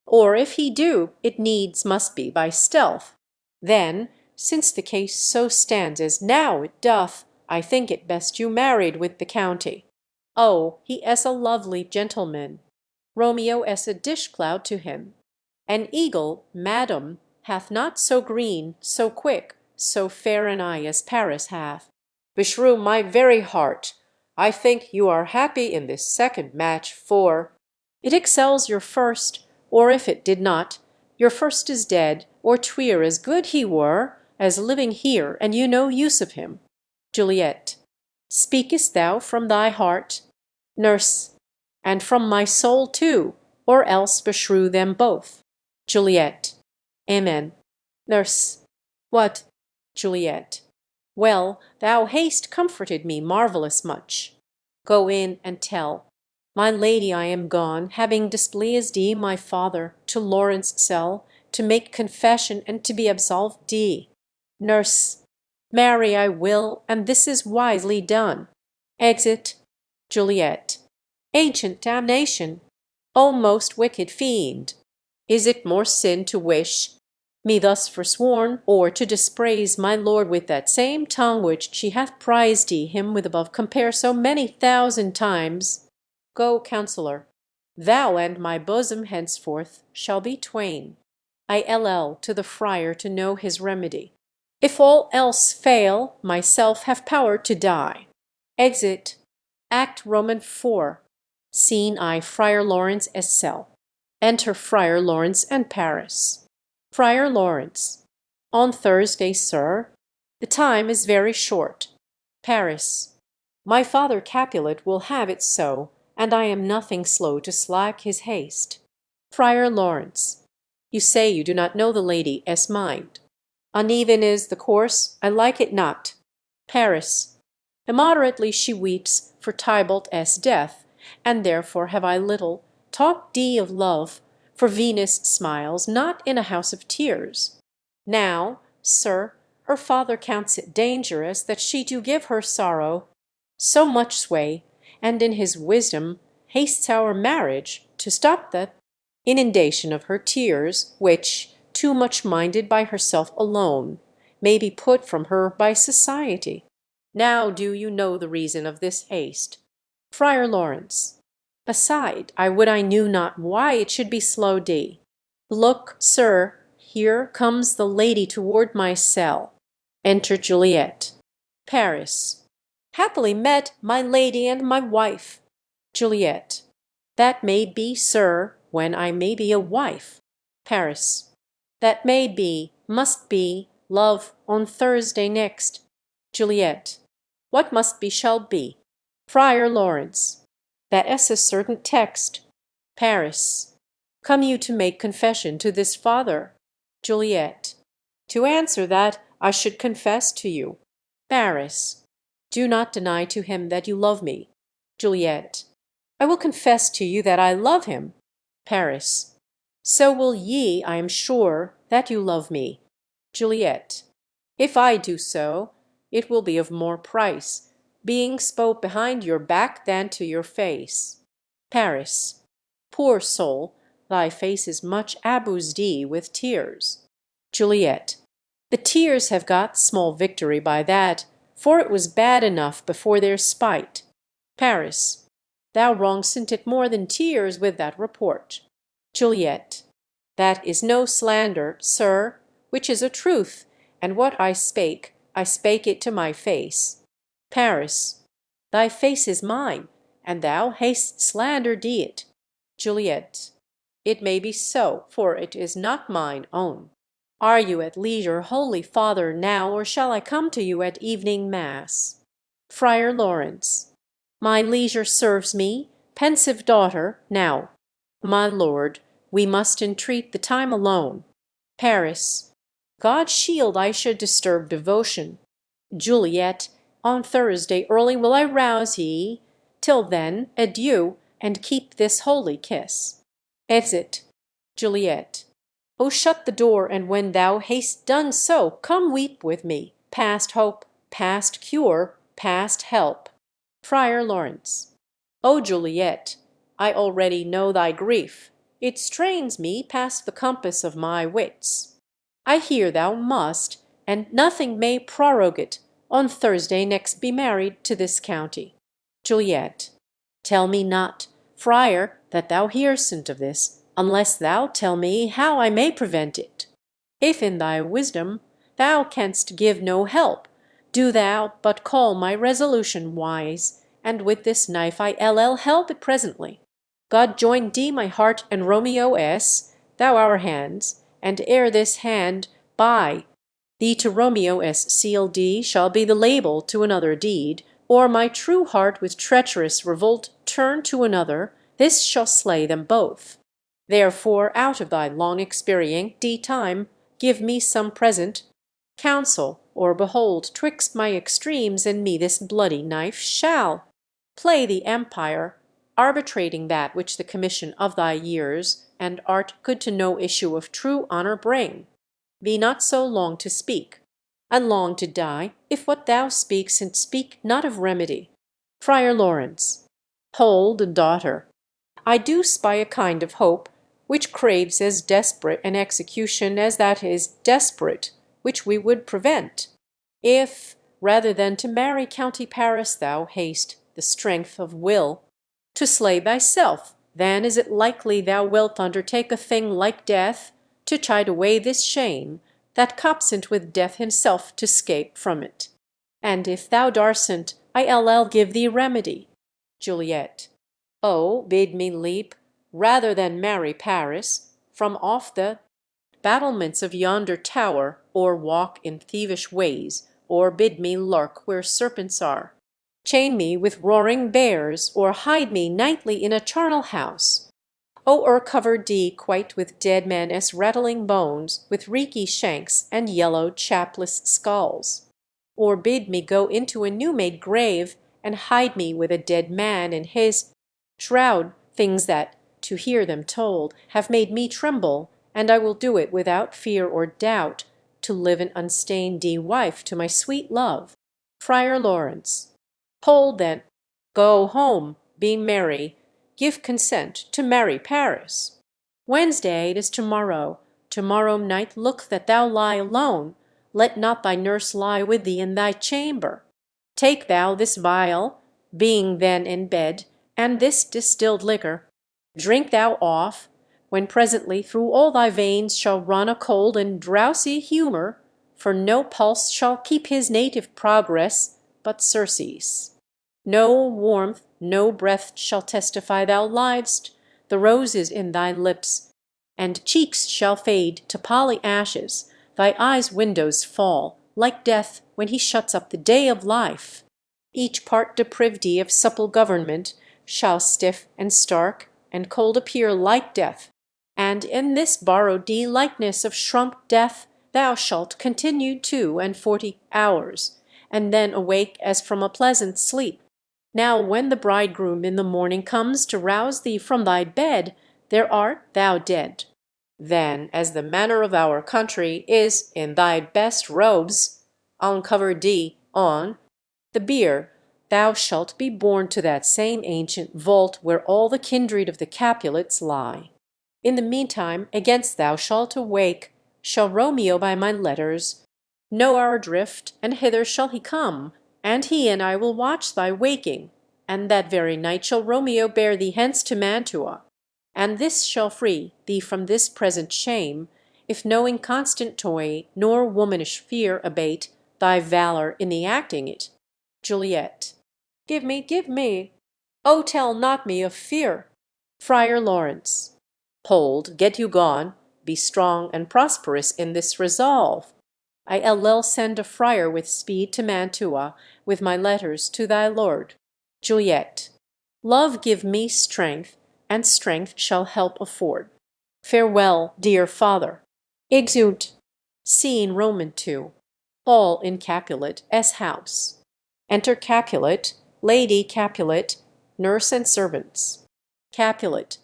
[SPEAKER 1] Or if he do, it needs must be by stealth. Then, since the case so stands as now it doth, I think it best you married with the county. Oh, he es a lovely gentleman. Romeo es a dish-cloud to him. An eagle, madam, hath not so green, so quick, so fair an eye as Paris hath. Beshrew my very heart, I think you are happy in this second match, for it excels your first, or if it did not, your first is dead, or twere as good he were, as living here, and you no use of him. Juliet. Speakest thou from thy heart? Nurse. And from my soul too, or else beshrew them both. Juliet. Amen. Nurse. What? Juliet. Well, thou hast comforted me marvellous much. Go in and tell. My lady, I am gone, having displeased thee, my father, to Lawrence cell, to make confession and to be absolved thee. Nurse. Marry, I will, and this is wisely done. Exit. Juliet. Ancient damnation! O most wicked fiend! Is it more sin to wish me thus forsworn, or to dispraise my lord with that same tongue which she hath prized him with above compare so many thousand times? Go, counsellor. Thou and my bosom henceforth shall be twain. I ll to the friar to know his remedy. If all else fail, myself have power to die. Exit. Act Roman 4. Scene I. Friar Lawrence es cell. Enter Friar Lawrence and Paris. Friar Lawrence. On Thursday, sir. The time is very short. Paris. My father Capulet will have it so, and I am nothing slow to slack his haste. Friar Lawrence. You say you do not know the lady s mind. Uneven is the course, I like it not. Paris. Immoderately she weeps for Tybalt s death, and therefore have I little talked thee of love, for Venus smiles not in a house of tears. Now, sir, her father counts it dangerous that she do give her sorrow so much sway, and in his wisdom hastes our marriage to stop the inundation of her tears, which, too much minded by herself alone, may be put from her by society. Now do you know the reason of this haste? Friar Lawrence. Beside, I would I knew not why it should be slow d. Look, sir, here comes the lady toward my cell. Enter Juliet. Paris. Happily met, my lady and my wife. Juliet. That may be, sir, when I may be a wife. Paris. That may be, must be, love, on Thursday next. Juliet. What must be shall be. Friar Lawrence. That is a certain text. Paris. Come you to make confession to this father? Juliet. To answer that, I should confess to you. Paris. Do not deny to him that you love me. Juliet. I will confess to you that I love him. Paris. So will ye, I am sure, that you love me. Juliet. If I do so, it will be of more price, being spoke behind your back than to your face. Paris. Poor soul, thy face is much abused with tears. Juliet. The tears have got small victory by that, for it was bad enough before their spite. Paris. Thou wrong'st it more than tears with that report. Juliet. That is no slander, sir, which is a truth, and what I spake it to my face. Paris. Thy face is mine, and thou hast slandered it. Juliet. It may be so, for it is not mine own. Are you at leisure, holy father, now, or shall I come to you at evening mass? Friar Lawrence. My leisure serves me, pensive daughter, now. My lord, we must entreat the time alone. Paris. God shield I should disturb devotion. Juliet, on Thursday early will I rouse ye. Till then, adieu, and keep this holy kiss. Exit. Juliet. O shut the door, and when thou hast done so, come weep with me, past hope, past cure, past help. Friar Lawrence. O Juliet, I already know thy grief. It strains me past the compass of my wits. I hear thou must, and nothing may prorogue it, on Thursday next be married to this county. Juliet. Tell me not, friar, that thou hearsent of this, unless thou tell me how I may prevent it. If in thy wisdom thou canst give no help, do thou but call my resolution wise, and with this knife I help it presently. God join thee, my heart, and Romeo s, thou our hands, and ere this hand by thee to Romeo s seal D shall be the label to another deed, or my true heart with treacherous revolt turn to another, this shall slay them both. Therefore, out of thy long experience time, give me some present counsel, or behold, twixt my extremes and me this bloody knife shall play the empire, arbitrating that which the commission of thy years and art good to no issue of true honour bring. Be not so long to speak, and long to die, if what thou speaks and speak not of remedy. Friar Lawrence. Hold, daughter. I do spy a kind of hope which craves as desperate an execution as that is desperate which we would prevent. If, rather than to marry County Paris thou haste the strength of will to slay thyself, then is it likely thou wilt undertake a thing like death, to chide away this shame, that copsent with death himself to scape from it. And if thou darsent, I'll give thee remedy. Juliet. Oh, bid me leap, rather than marry Paris, from off the battlements of yonder tower, or walk in thievish ways, or bid me lurk where serpents are. Chain me with roaring bears, or hide me nightly in a charnel house. Or cover D quite with dead men's rattling bones, with reeky shanks and yellow chapless skulls. Or bid me go into a new-made grave, and hide me with a dead man in his shroud, things that, to hear them told, have made me tremble, and I will do it without fear or doubt, to live an unstained D wife to my sweet love. Friar Lawrence. Hold then. Go home, be merry, give consent to marry Paris. Wednesday it is tomorrow. Tomorrow night look that thou lie alone. Let not thy nurse lie with thee in thy chamber. Take thou this vial, being then in bed, and this distilled liquor. Drink thou off, when presently through all thy veins shall run a cold and drowsy humour, for no pulse shall keep his native progress but surcease. No warmth, no breath shall testify thou liedst, the roses in thy lips and cheeks shall fade to polly ashes, thy eyes' windows fall, like death when he shuts up the day of life. Each part deprived of supple government shall stiff and stark and cold appear like death, and in this borrowed likeness of shrunk death thou shalt continue 42 hours, and then awake as from a pleasant sleep. Now when the bridegroom in the morning comes to rouse thee from thy bed, there art thou dead. Then, as the manner of our country is in thy best robes, uncover thee on the bier, thou shalt be borne to that same ancient vault where all the kindred of the Capulets lie. In the meantime, against thou shalt awake, shall Romeo by my letters know our drift, and hither shall he come, and he and I will watch thy waking, and that very night shall Romeo bear thee hence to Mantua. And this shall free thee from this present shame, if no inconstant toy nor womanish fear abate thy valour in the acting it. Juliet. Give me, give me. Oh, tell not me of fear. Friar Lawrence. Hold, get you gone. be strong and prosperous in this resolve. I'll send a friar with speed to Mantua, with my letters to thy lord. Juliet. Love give me strength, and strength shall help afford. Farewell, dear father. Exeunt. Scene Roman 2. All in Capulet's house. Enter Capulet, Lady Capulet, nurse and servants. Capulet.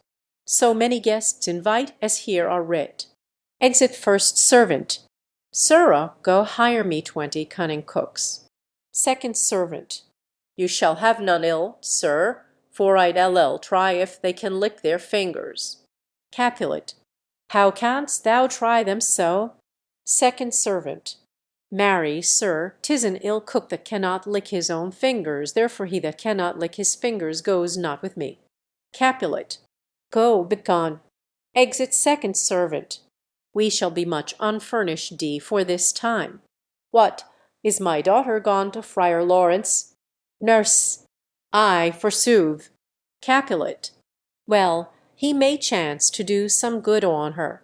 [SPEAKER 1] So many guests invite as here are writ. Exit first servant. Sirrah, go hire me 20 cunning cooks. Second servant. You shall have none ill, sir, for I'll try if they can lick their fingers. Capulet. How canst thou try them so? Second servant. Marry, sir, 'tis an ill cook that cannot lick his own fingers, therefore he that cannot lick his fingers goes not with me. Capulet. Go, begone. Exit second servant. We shall be much unfurnished for this time. What, is my daughter gone to Friar Lawrence? Nurse. Ay, forsooth. Capulet. Well, he may chance to do some good on her.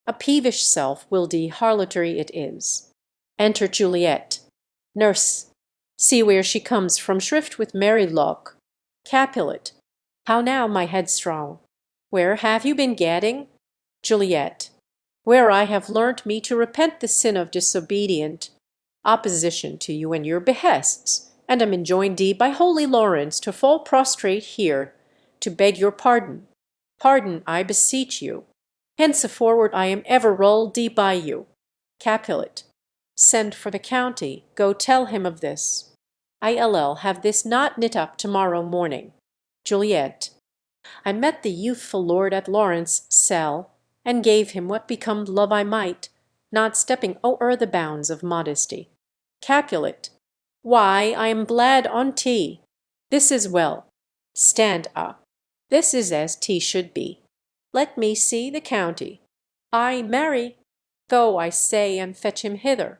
[SPEAKER 1] A peevish self will de harlotry it is. Enter Juliet. Nurse. See where she comes from shrift with merry look. Capulet. How now, my headstrong? Where have you been gadding? Juliet. Where I have learnt me to repent the sin of disobedient opposition to you and your behests, and am enjoined by holy Lawrence to fall prostrate here, to beg your pardon. Pardon, I beseech you. Henceforward I am ever rolled by you. Capulet. Send for the county, go tell him of this. I'll have this knot knit up tomorrow morning. Juliet. I met the youthful lord at Lawrence' cell, and gave him what becomed love I might, not stepping o'er the bounds of modesty. Capulet. Why, I am glad on tea. This is well. Stand up. This is as tea should be. Let me see the county. Ay, marry. Go, I say, and fetch him hither.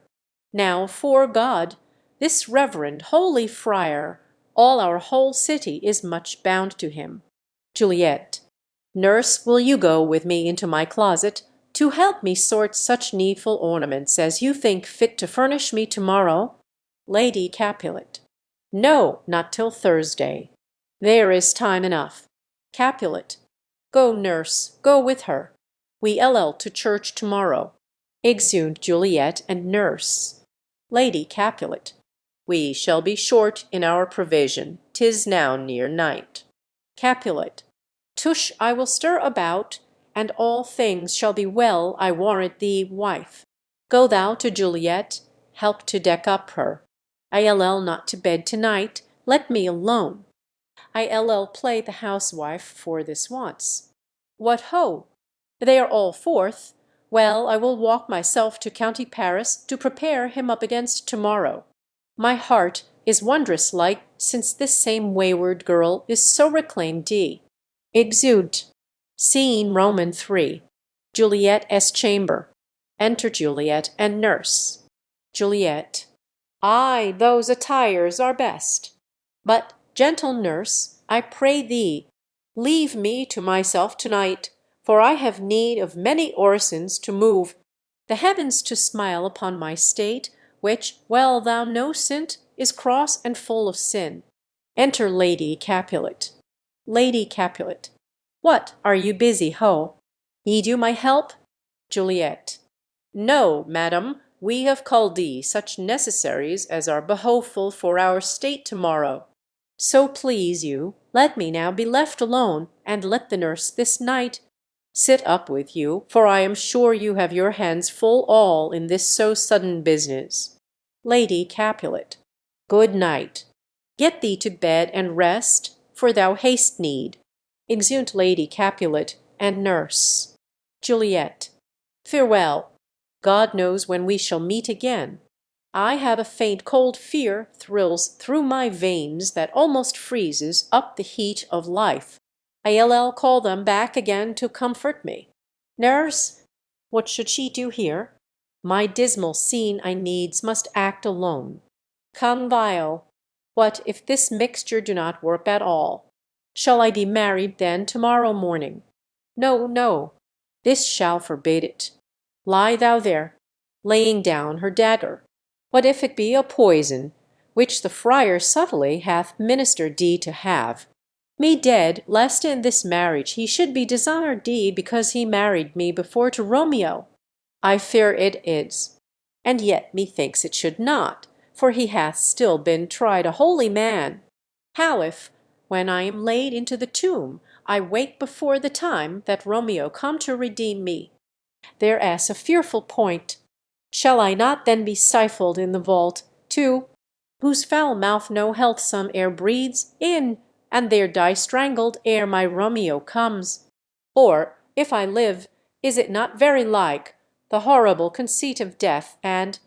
[SPEAKER 1] Now, 'fore God, this reverend holy friar, all our whole city is much bound to him. Juliet. Nurse, will you go with me into my closet to help me sort such needful ornaments as you think fit to furnish me tomorrow? Lady Capulet. No, not till Thursday. There is time enough. Capulet. Go, nurse, go with her. We'll to church tomorrow. Exeunt Juliet and nurse. Lady Capulet. We shall be short in our provision. 'Tis now near night. Capulet. Tush, I will stir about, and all things shall be well, I warrant thee, wife. Go thou to Juliet, help to deck up her. I'll not to bed to-night, let me alone. I'll play the housewife for this once. What ho! They are all forth. Well, I will walk myself to County Paris to prepare him up against tomorrow. My heart is wondrous light since this same wayward girl is so reclaimed. Exeunt. Scene Roman 3. Juliet's chamber. Enter Juliet and nurse. Juliet. Ay, those attires are best. But, gentle nurse, I pray thee, leave me to myself to-night, for I have need of many orisons to move the heavens to smile upon my state, which, well thou know'st, is cross and full of sin. Enter Lady Capulet. Lady Capulet. What, are you busy, ho? Need you my help? Juliet. No, madam, we have called thee such necessaries as are behoveful for our state tomorrow. So please you, let me now be left alone, and let the nurse this night sit up with you, for I am sure you have your hands full all in this so sudden business. Lady Capulet. Good night. Get thee to bed and rest, for thou hast need. Exeunt Lady Capulet and nurse. Juliet. Farewell. God knows when we shall meet again. I have a faint cold fear thrills through my veins that almost freezes up the heat of life. I'll call them back again to comfort me. Nurse, what should she do here? My dismal scene I needs must act alone. Convio, what if this mixture do not work at all? Shall I be married then tomorrow morning? No, no. This shall forbid it. Lie thou there, laying down her dagger. What if it be a poison, which the friar subtly hath ministered thee to have? Me dead, lest in this marriage he should be desired thee because he married me before to Romeo. I fear it is. And yet methinks it should not, for he hath still been tried a holy man. How if, when I am laid into the tomb, I wake before the time that Romeo come to redeem me? Thereas a fearful point. Shall I not then be stifled in the vault, too, whose foul mouth no healthsome air breathes in, and there die strangled ere my Romeo comes? Or, if I live, is it not very like the horrible conceit of death, and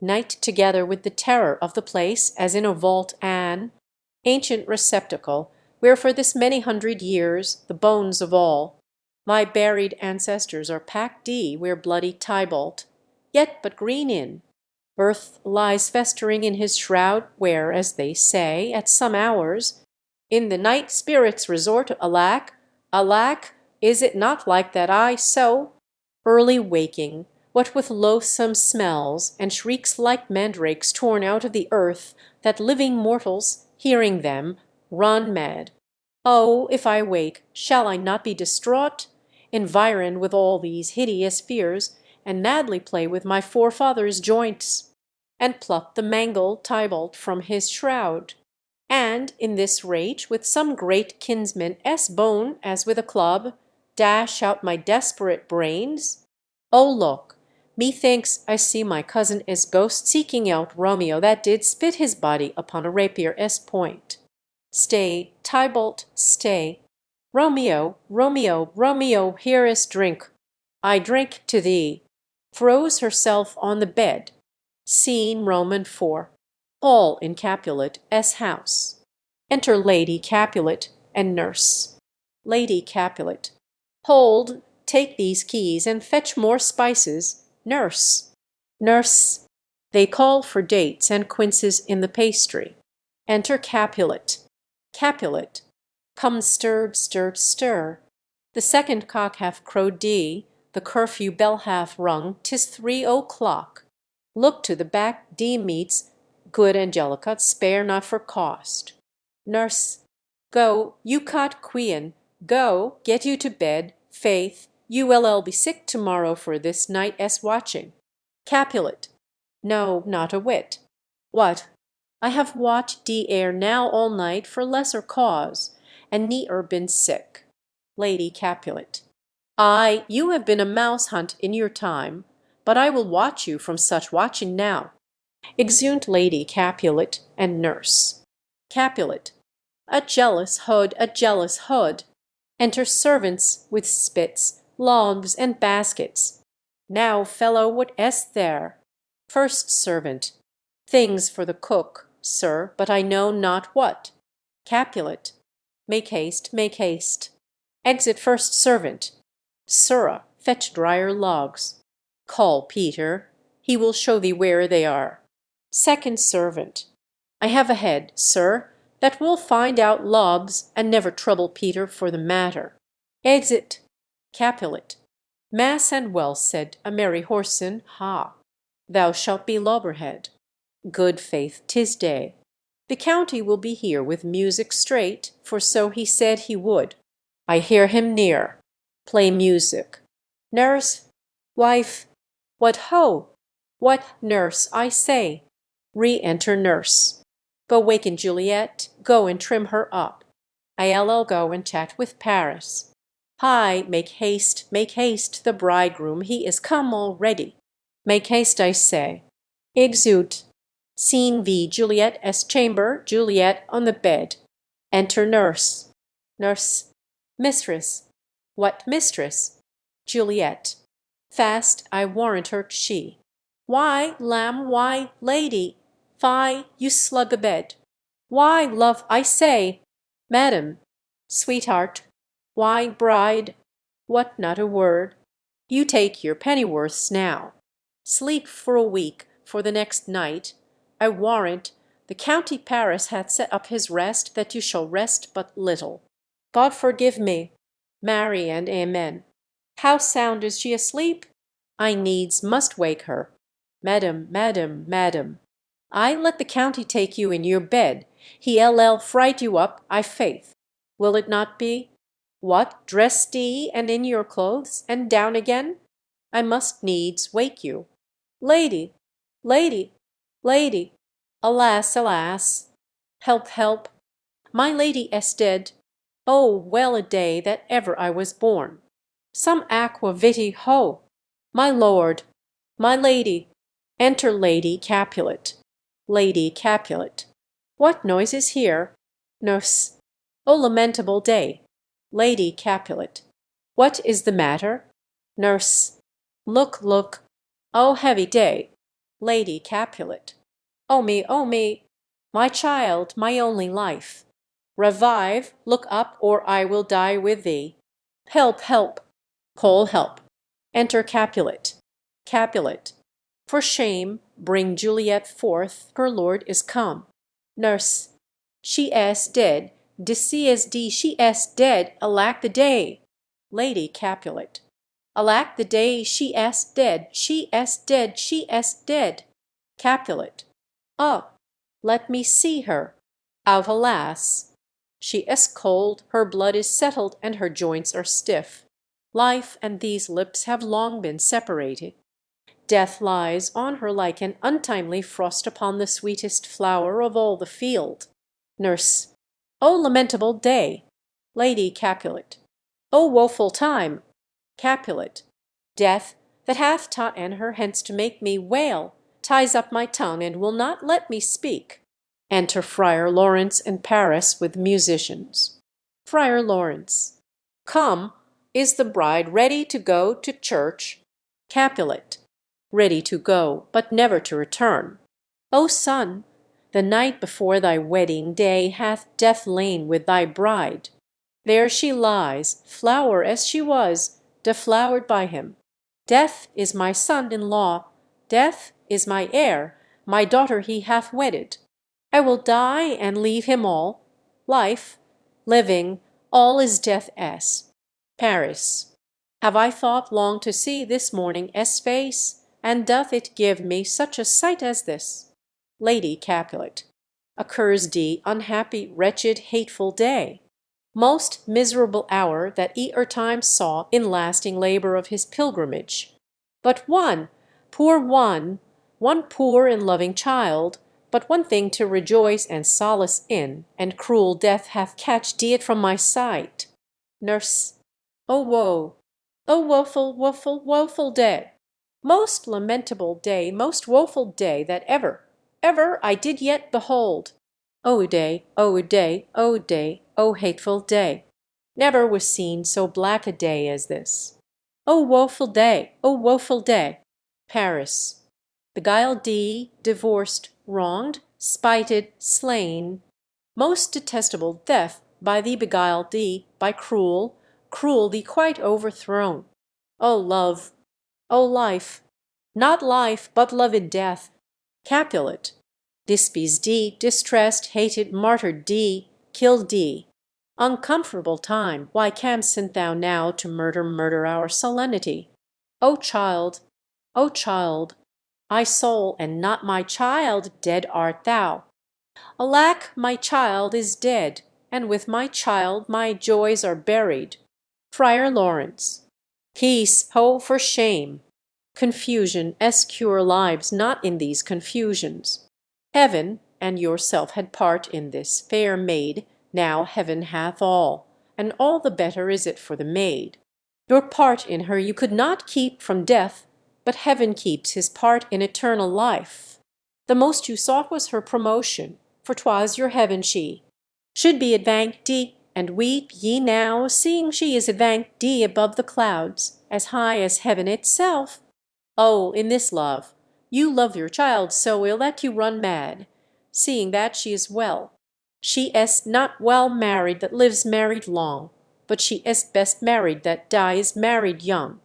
[SPEAKER 1] night together with the terror of the place, as in a vault an ancient receptacle, where for this many hundred years the bones of all my buried ancestors are packed where bloody Tybalt, yet but green in, earth lies festering in his shroud, where, as they say, at some hours, in the night spirits resort, alack, alack, is it not like that I so, early waking, what with loathsome smells, and shrieks like mandrakes torn out of the earth, that living mortals, hearing them, run mad. Oh, if I wake, shall I not be distraught, environed with all these hideous fears, and madly play with my forefathers' joints, and pluck the mangled Tybalt from his shroud, and in this rage with some great kinsman bone as with a club, dash out my desperate brains? Oh, look, methinks I see my cousin ghost seeking out Romeo that did spit his body upon a rapier point. Stay, Tybalt, stay. Romeo, Romeo, Romeo, here is drink. I drink to thee. Throws herself on the bed. Scene Roman 4. All in Capulet's house. Enter Lady Capulet and nurse. Lady Capulet. Hold, take these keys and fetch more spices. Nurse. Nurse. They call for dates and quinces in the pastry. Enter Capulet. Capulet. Come, stir, stir, stir. The second cock hath crowed the curfew bell hath rung, 'tis 3 o'clock. Look to the back meats, good Angelica, spare not for cost. Nurse. Go, you cot quean, go, get you to bed, faith, you will be sick to-morrow for this night's watching. Capulet. No, not a whit. What? I have watched ere now all night for lesser cause, and ne'er been sick. Lady Capulet. Ay, you have been a mouse hunt in your time, but I will watch you from such watching now. Exeunt Lady Capulet and nurse. Capulet. A jealous hood, a jealous hood. Enter servants with spits, logs, and baskets. Now, fellow, what est there? First servant. Things for the cook, sir, but I know not what. Capulet. Make haste, make haste. Exit first servant. Sirrah, fetch drier logs. Call Peter, he will show thee where they are. Second servant. I have a head, sir, that will find out logs, and never trouble Peter for the matter. Exit. Capulet. Mass and well said, a merry whoreson, ha! Thou shalt be loggerhead. Good faith, 'tis day. The county will be here with music straight, for so he said he would. I hear him near. Play music. Nurse, wife, what ho! What, nurse, I say. Re-enter nurse. Go waken Juliet, go and trim her up. I'll go and chat with Paris. Hi, make haste, the bridegroom, he is come already. Make haste, I say. Exeunt. Scene V. Juliet's chamber, Juliet on the bed. Enter nurse. Nurse. Mistress. What mistress? Juliet. Fast, I warrant her she. Why, lamb, why, lady? Fie, you slug a bed. Why, love, I say. Madam. Sweetheart. Why, bride. What, not a word? You take your pennyworths now. Sleep for a week, for the next night. I warrant the county Paris hath set up his rest that you shall rest but little. God forgive me. Marry and amen. How sound is she asleep? I needs must wake her. Madam, madam, madam, I let the county take you in your bed. He'll fright you up, I faith. Will it not be? What, dressed ye and in your clothes, and down again? I must needs wake you. Lady, lady, lady, alas, alas! Help, help! My lady is dead. Oh, well a day that ever I was born! Some aqua viti ho! My lord, my lady, enter Lady Capulet. Lady Capulet. What noise is here? Nurse. O lamentable day! Lady Capulet. What is the matter? Nurse. Look, look. O heavy day! Lady Capulet. O me, o me! My child, my only life. Revive, look up, or I will die with thee. Help, help! Call help. Enter Capulet. Capulet. For shame, bring Juliet forth, her lord is come. Nurse. She is dead, DCSD, she is dead, alack the day! Lady Capulet. Alack the day, she is dead, she is dead, she is dead! Capulet. Ah, let me see her. Out, alas! She is cold, her blood is settled, and her joints are stiff. Life and these lips have long been separated. Death lies on her like an untimely frost upon the sweetest flower of all the field. Nurse. O lamentable day! Lady Capulet. O woeful time! Capulet. Death, that hath ta'en her hence to make me wail, ties up my tongue and will not let me speak. Enter Friar Lawrence and Paris with musicians. Friar Lawrence. Come, is the bride ready to go to church? Capulet. Ready to go, but never to return. O son, the night before thy wedding day hath death lain with thy bride. There she lies, flower as she was, deflowered by him. Death is my son-in-law, death is my heir, my daughter he hath wedded. I will die and leave him all. Life, living, all is death s. Paris. Have I thought long to see this morning s face, and doth it give me such a sight as this? Lady Capulet. Occurs d unhappy, wretched, hateful day. Most miserable hour that time saw in lasting labour of his pilgrimage. But one poor and loving child, but one thing to rejoice and solace in, and cruel death hath catched it from my sight. Nurse. O woe! O woeful, woeful, woeful day! Most lamentable day, most woeful day that ever I did yet behold. O day, O day, O day, O hateful day! Never was seen so black a day as this. O woeful day, O woeful day! Paris. Beguiled D, divorced, wronged, spited, slain. Most detestable death by thee beguiled thee, by cruel thee quite overthrown. O love! O life! Not life, but loved death! Capulet. Dispes D, distressed, hated, martyred D, killed D. Uncomfortable time, why cam'st thou now to murder our solemnity? O child! O child! I soul, and not my child, dead art thou. Alack, my child is dead, and with my child my joys are buried. Friar Lawrence. Peace, ho, for shame! Confusion cure lives not in these confusions. Heaven and yourself had part in this, fair maid, now heaven hath all, and all the better is it for the maid. Your part in her you could not keep from death, but heaven keeps his part in eternal life. The most you sought was her promotion, for 'twas your heaven she should be advanced d, and weep ye now, seeing she is advanced d above the clouds, as high as heaven itself. Oh, in this love, you love your child so ill that you run mad, seeing that she is well. She is not well married that lives married long, but she is best married that dies married young.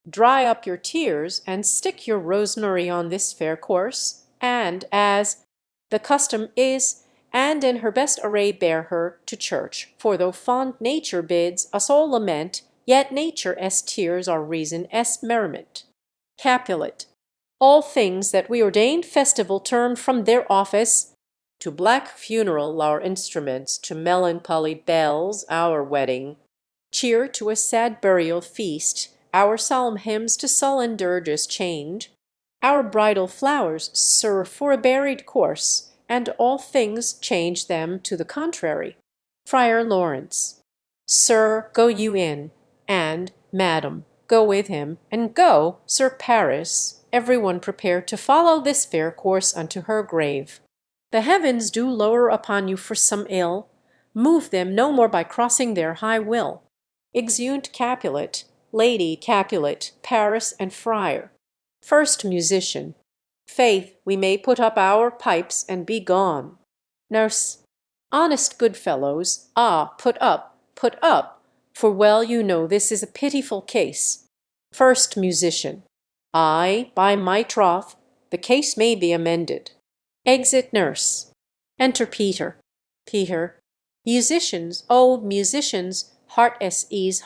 [SPEAKER 1] Dry up your tears, and stick your rosemary on this fair corse, and, as the custom is, and in her best array bear her to church, for though fond nature bids us all lament, Yet nature s tears are reason s merriment. Capulet. All things that we ordained festival turned from their office, to black funeral our instruments, to melancholy bells our wedding, cheer to a sad burial feast, our solemn hymns to sullen dirges chained, our bridal flowers serve for a buried corse, and all things change them to the contrary. Friar Lawrence. Sir, go you in, and, madam, go with him, and go, Sir Paris, every one prepare to follow this fair course unto her grave. The heavens do lower upon you for some ill, move them no more by crossing their high will. Exeunt Capulet, Lady Capulet, Paris, and Friar. First Musician. Faith, we may put up our pipes and be gone. Nurse. Honest good fellows, put up, for well you know this is a pitiful case. First Musician. Ay, by my troth, the case may be amended. Exit Nurse. Enter Peter. Peter. Musicians, oh, musicians, heart s ease,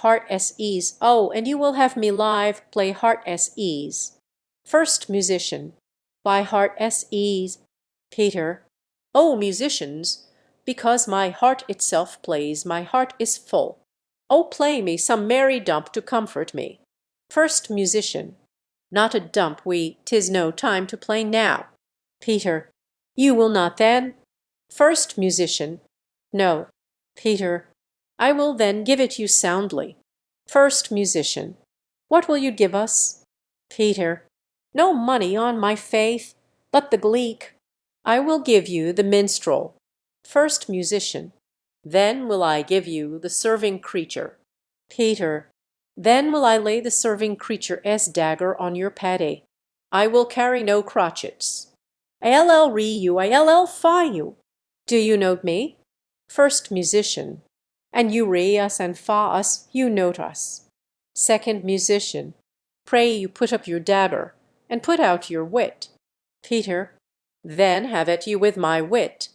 [SPEAKER 1] oh, and you will have me live play heart s ease. First Musician. Why heart s ease? Peter. Oh, musicians, because my heart itself plays, my heart is full. Oh, play me some merry dump to comfort me. First Musician. Not a dump, 'tis no time to play now. Peter. You will not then? First Musician. No. Peter. I will then give it you soundly. First Musician. What will you give us? Peter. No money, on my faith, but the gleek. I will give you the minstrel. First Musician. Then will I give you the serving creature. Peter. Then will I lay the serving creature s dagger on your paddy. I will carry no crotchets. I'll re you, I'll fie you. Do you note me? First Musician. And you re us and fa us, you note us. Second Musician. Pray you put up your dagger, and put out your wit. Peter. Then have at you with my wit.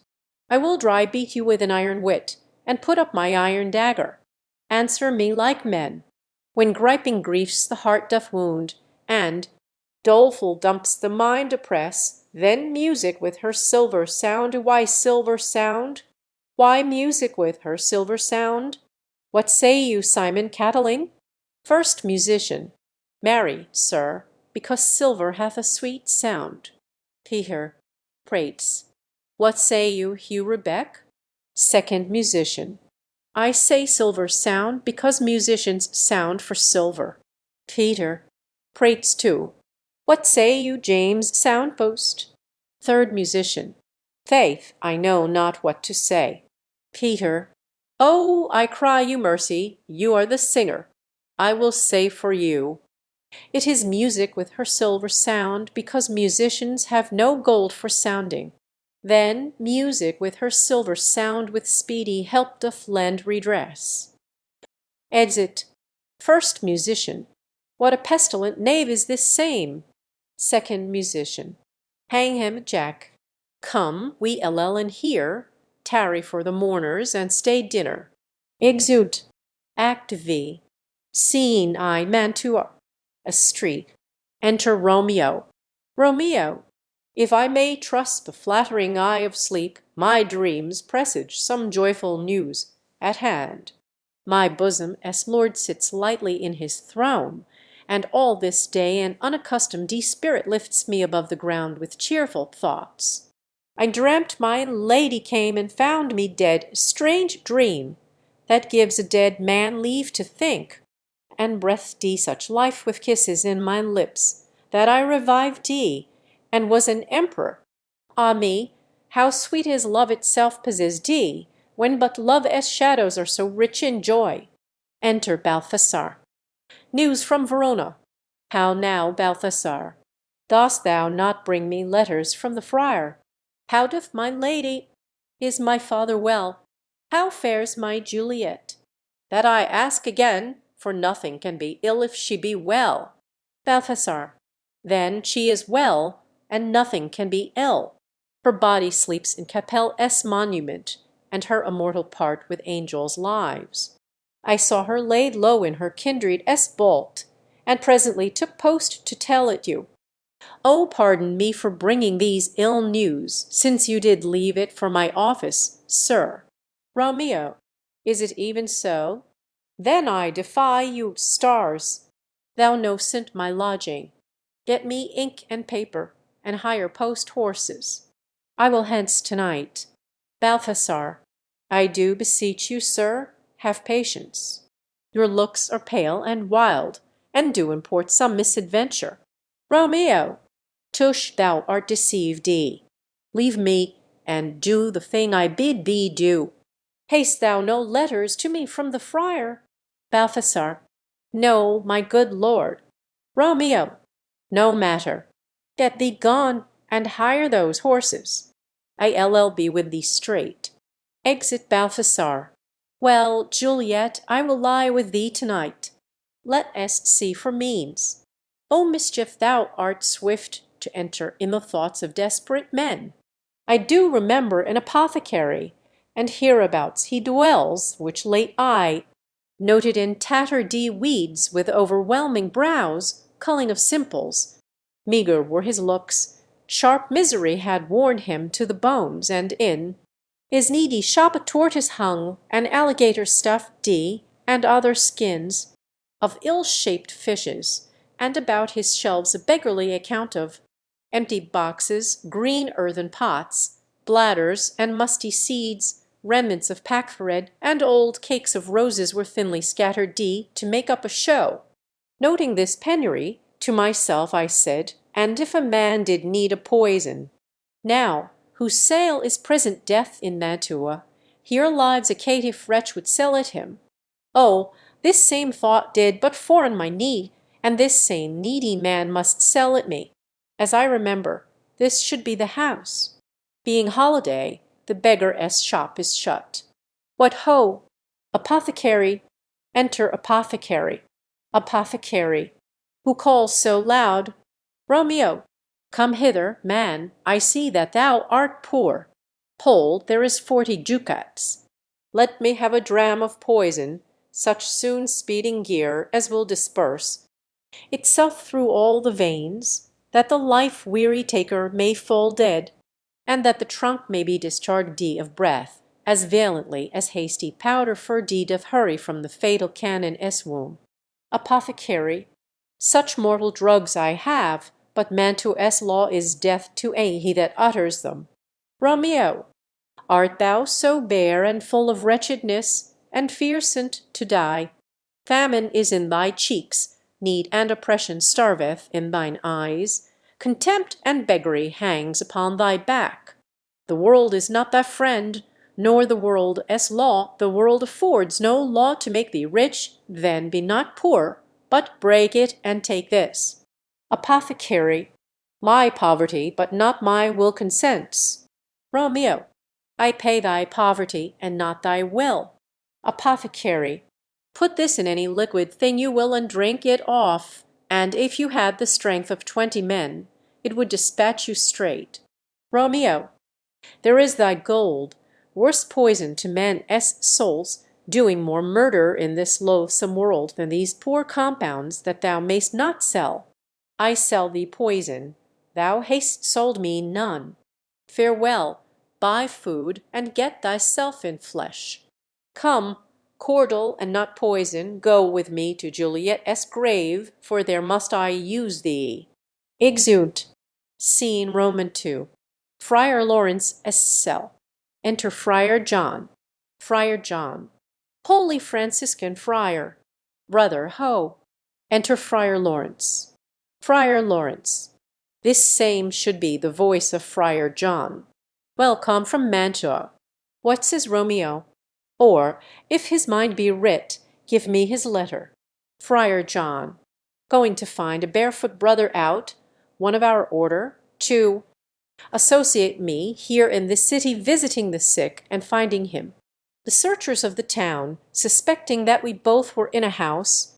[SPEAKER 1] I will dry beat you with an iron wit, and put up my iron dagger. Answer me like men. When griping griefs the heart doth wound, and doleful dumps the mind oppress, then music with her silver sound. Why silver sound? Why music with her silver sound? What say you, Simon Catiling? First Musician. Marry, sir, because silver hath a sweet sound. Peter. Prates. What say you, Hugh Rebeck? Second Musician. I say silver sound because musicians sound for silver. Peter. Prates too. What say you, James Soundpost? Third Musician. Faith, I know not what to say. Peter. Oh, I cry you mercy, you are the singer. I will say for you. It is music with her silver sound, because musicians have no gold for sounding. Then music with her silver sound with speedy help doth lend redress. Exit. First Musician. What a pestilent knave is this same? Second Musician. Hang him, Jack. Come, we in here, tarry for the mourners, and stay dinner. Exeunt. Act V. Scene I. Mantua. A street. Enter Romeo. Romeo. If I may trust the flattering eye of sleep, my dreams presage some joyful news at hand. My bosom as Lord sits lightly in his throne, and all this day an unaccustomed spirit lifts me above the ground with cheerful thoughts. I dreamt my lady came and found me dead, strange dream, that gives a dead man leave to think, and breathed such life with kisses in my lips, that I revived and was an emperor. Ah me, how sweet is love itself possessed when but love as shadows are so rich in joy. Enter Balthasar. News from Verona. How now, Balthasar? Dost thou not bring me letters from the friar? How doth my lady? Is my father well? How fares my Juliet? That I ask again, for nothing can be ill if she be well. Balthasar. Then she is well, and nothing can be ill. Her body sleeps in Capel S monument, and her immortal part with angels' lives. I saw her laid low in her kindred vault, and presently took post to tell it you. Oh, pardon me for bringing these ill news, since you did leave it for my office, sir. Romeo, is it even so? Then I defy you, stars. Thou know'st my lodging. Get me ink and paper, and hire post horses. I will hence to-night. Balthazar, I do beseech you, sir, have patience. Your looks are pale and wild, and do import some misadventure. Romeo, tush, thou art deceived. Leave me, and do the thing I bid thee do. Hast thou no letters to me from the friar? Balthazar, no, my good lord. Romeo, no matter. Get thee gone, and hire those horses. I'll be with thee straight. Exit Balthazar. Well, Juliet, I will lie with thee to-night. Let us see for means. O mischief, thou art swift to enter in the thoughts of desperate men. I do remember an apothecary, and hereabouts he dwells, which late I noted in tatter-dee weeds with overwhelming brows, culling of simples. Meagre were his looks, sharp misery had worn him to the bones, and in his needy shop a tortoise hung, an alligator stuffed and other skins of ill-shaped fishes, and about his shelves a beggarly account of empty boxes, green earthen pots, bladders, and musty seeds, remnants of pack-thread, and old cakes of roses were thinly scattered to make up a show. Noting this penury, to myself I said, and if a man did need a poison, now, whose sale is present death in Mantua, here lives a caitiff wretch would sell it him. Oh, this same thought did but foreign my need, and this same needy man must sell it me. As I remember, this should be the house. Being holiday, the beggar's shop is shut. What ho! Apothecary, enter apothecary. Apothecary, who calls so loud? Romeo, come hither, man, I see that thou art poor. Hold, there is 40 ducats. Let me have a dram of poison, such soon speeding gear as will disperse itself through all the veins, that the life-weary taker may fall dead, and that the trunk may be discharged of breath as violently as hasty powder for doth hurry from the fatal cannon womb. Apothecary, such mortal drugs I have, but Mantua's law is death to he that utters them. Romeo, art thou so bare and full of wretchedness, and fearsent to die? Famine is in thy cheeks, need and oppression starveth in thine eyes, contempt and beggary hangs upon thy back. The world is not thy friend, nor the world's law. The world affords no law to make thee rich, then be not poor, but break it and take this. Apothecary, my poverty, but not my will consents. Romeo, I pay thy poverty and not thy will. Apothecary, put this in any liquid thing you will and drink it off, and if you had the strength of 20 men, it would dispatch you straight. Romeo, there is thy gold, worse poison to men's souls, doing more murder in this loathsome world than these poor compounds that thou mayst not sell. I sell thee poison, thou hast sold me none. Farewell, buy food, and get thyself in flesh. Come, cordial and not poison, go with me to Juliet's grave, for there must I use thee. Exeunt. Scene Roman II. Friar Lawrence's cell. Enter Friar John. Friar John. Holy Franciscan friar. Brother, ho! Enter Friar Lawrence. Friar Lawrence. This same should be the voice of Friar John. Welcome from Mantua. What says Romeo? Or, if his mind be writ, give me his letter. Friar John. Going to find a barefoot brother out, one of our order, to associate me here in this city visiting the sick and finding him. The searchers of the town, suspecting that we both were in a house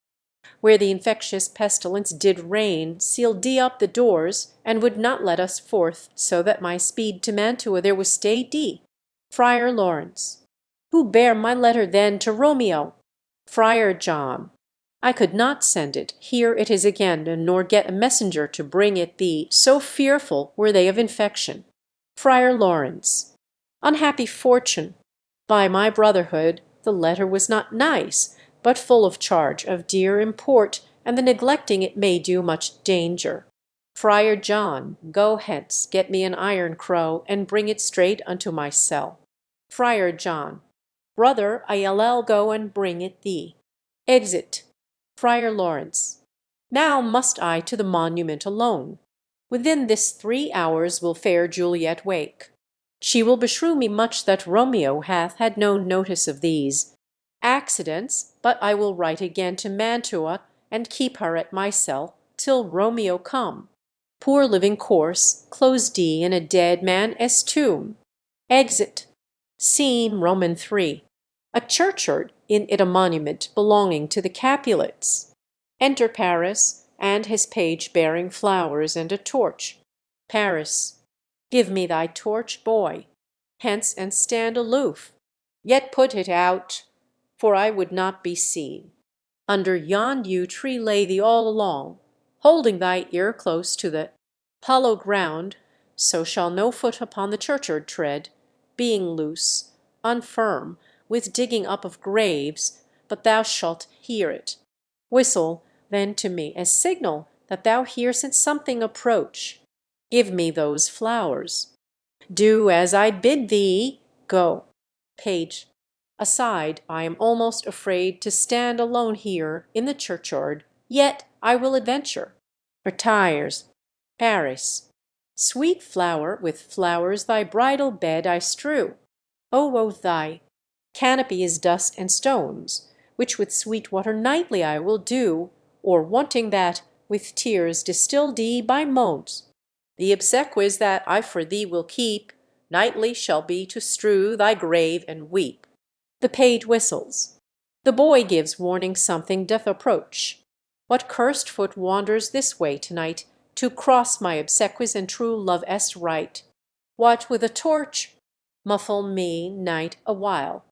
[SPEAKER 1] where the infectious pestilence did reign, sealed up the doors, and would not let us forth, so that my speed to Mantua there was stayed. Friar Lawrence. Who bear my letter then to Romeo? Friar John. I could not send it, here it is again, nor get a messenger to bring it thee, so fearful were they of infection. Friar Lawrence. Unhappy fortune! By my brotherhood, the letter was not nice, but full of charge of dear import, and the neglecting it may do much danger. Friar John, go hence, get me an iron crow, and bring it straight unto my cell. Friar John. Brother, I'll go and bring it thee. Exit. Friar Lawrence. Now must I to the monument alone. Within this 3 hours will fair Juliet wake. She will beshrew me much that Romeo hath had no notice of these accidents, but I will write again to Mantua, and keep her at my cell till Romeo come. Poor living corse, close D in a dead man es tomb. Exit. Scene Roman 3. A churchyard, in it a monument belonging to the Capulets. Enter Paris, and his page bearing flowers and a torch. Paris. Give me thy torch, boy. Hence and stand aloof. Yet put it out, for I would not be seen. Under yon yew tree lay thee all along, holding thy ear close to the hollow ground, so shall no foot upon the churchyard tread, being loose, unfirm, with digging up of graves, but thou shalt hear it. Whistle then to me as signal that thou hear'st something approach. Give me those flowers. Do as I bid thee. Go. Page. Aside, I am almost afraid to stand alone here in the churchyard, yet I will adventure. Retires. Paris. Sweet flower, with flowers thy bridal bed I strew. O woe thy canopy is dust and stones, which with sweet water nightly I will do, or wanting that, with tears distill thee by moans. The obsequies that I for thee will keep, nightly shall be to strew thy grave and weep. The page whistles. The boy gives warning something doth approach. What cursed foot wanders this way to-night to cross my obsequies and true love est right? What with a torch? Muffle me, knight, awhile.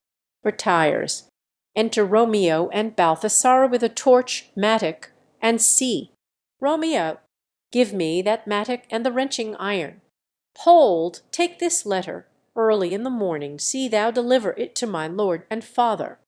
[SPEAKER 1] Retires. Enter Romeo and Balthasar with a torch, mattock, and see. Romeo. Give me that mattock and the wrenching iron. Hold, take this letter. Early in the morning see thou deliver it to my lord and father.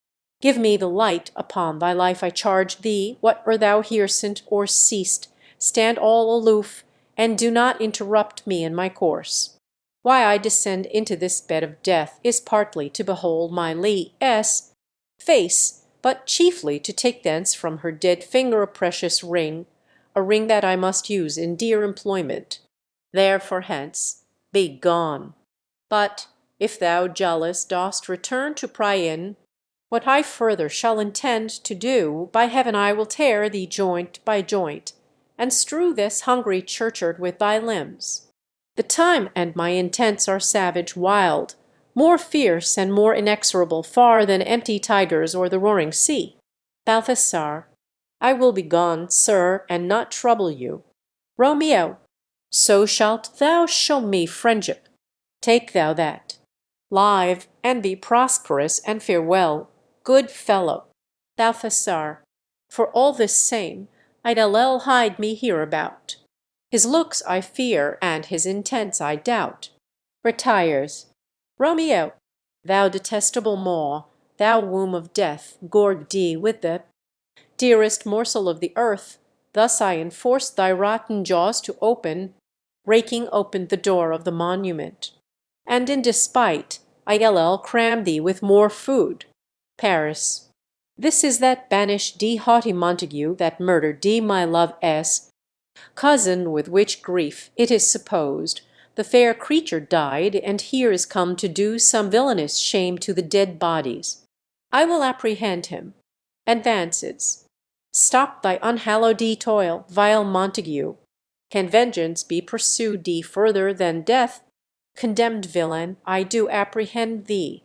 [SPEAKER 1] Give me the light, upon thy life I charge thee, whate'er thou hear'st or seest, stand all aloof, and do not interrupt me in my course. Why I descend into this bed of death is partly to behold my Lees face, but chiefly to take thence from her dead finger a precious ring, a ring that I must use in dear employment. Therefore hence, be gone. But if thou, jealous, dost return to pry in, what I further shall intend to do, by heaven I will tear thee joint by joint, and strew this hungry churchyard with thy limbs. The time and my intents are savage, wild, more fierce and more inexorable far than empty tigers or the roaring sea. Balthasar. I will be gone, sir, and not trouble you. Romeo. So shalt thou show me friendship. Take thou that. Live, and be prosperous, and farewell, good fellow. Balthasar. For all this same, I'd allel hide me hereabout. His looks I fear, and his intents I doubt. Retires. Romeo. Thou detestable maw, thou womb of death, gorg thee with the dearest morsel of the earth, thus I enforce thy rotten jaws to open, breaking open the door of the monument. And in despite, I'll cram thee with more food. Paris. This is that banished D. haughty Montague that murdered D. my love S. cousin, with which grief, it is supposed, the fair creature died, and here is come to do some villainous shame to the dead bodies. I will apprehend him. Advances. Stop thy unhallowed toil, vile Montague. Can vengeance be pursued thee further than death? Condemned villain, I do apprehend thee.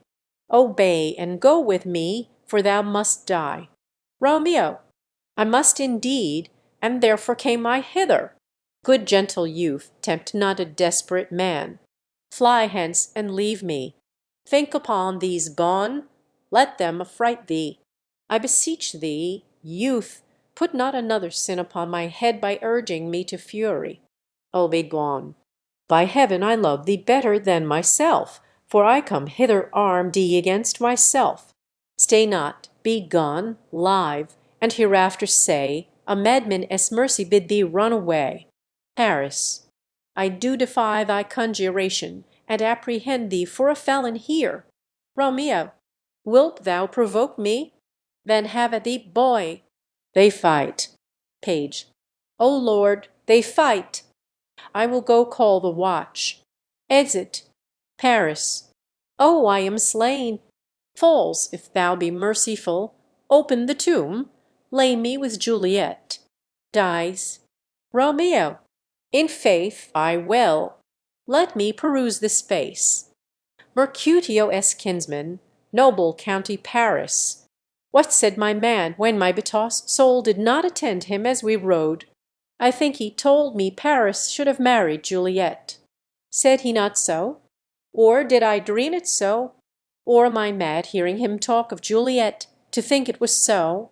[SPEAKER 1] Obey and go with me, for thou must die. Romeo. I must indeed, and therefore came I hither. Good gentle youth, tempt not a desperate man. Fly hence and leave me. Think upon these gone, let them affright thee. I beseech thee, youth, put not another sin upon my head by urging me to fury. O begone! By heaven I love thee better than myself, for I come hither armed against myself. Stay not, be gone, live, and hereafter say, a madman es mercy bid thee run away. Paris, I do defy thy conjuration, and apprehend thee for a felon here. Romeo, wilt thou provoke me? Then have at thee, boy. They fight. Page. O Lord, they fight. I will go call the watch. Exit. Paris. Oh, I am slain. Falls, if thou be merciful, open the tomb, lay me with Juliet. Dies. Romeo. In faith, I will. Let me peruse this face. Mercutio es kinsman, noble county Paris. What said my man when my betossed soul did not attend him as we rode? I think he told me Paris should have married Juliet. Said he not so? Or did I dream it so? Or am I mad hearing him talk of Juliet, to think it was so?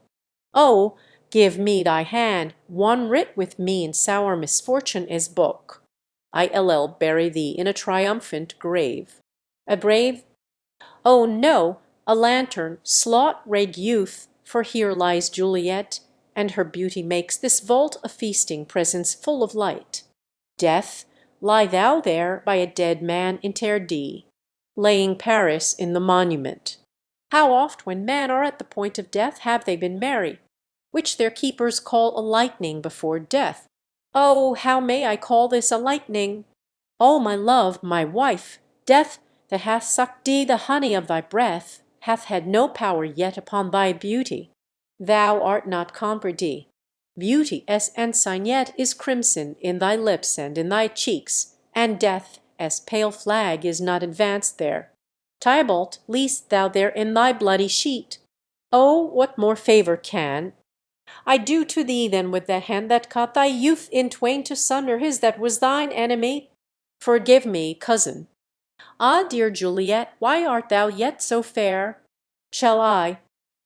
[SPEAKER 1] Oh, give me thy hand, one writ with me in sour misfortune is book. I bury thee in a triumphant grave. A brave? Oh no, a lantern, slaught reg youth, for here lies Juliet, and her beauty makes this vault a feasting presence full of light. Death, lie thou there by a dead man interdit, laying Paris in the monument. How oft when men are at the point of death have they been merry, which their keepers call a lightning before death. Oh, how may I call this a lightning? O my love, my wife, death that hath sucked thee the honey of thy breath, hath had no power yet upon thy beauty. Thou art not conquered. Beauty as ensign yet is crimson in thy lips and in thy cheeks, and death as pale flag is not advanced there. Tybalt, least thou there in thy bloody sheet. Oh, what more favour can I do to thee than with the hand that cut thy youth in twain to sunder his that was thine enemy? Forgive me, cousin. Ah, dear Juliet, why art thou yet so fair? Shall I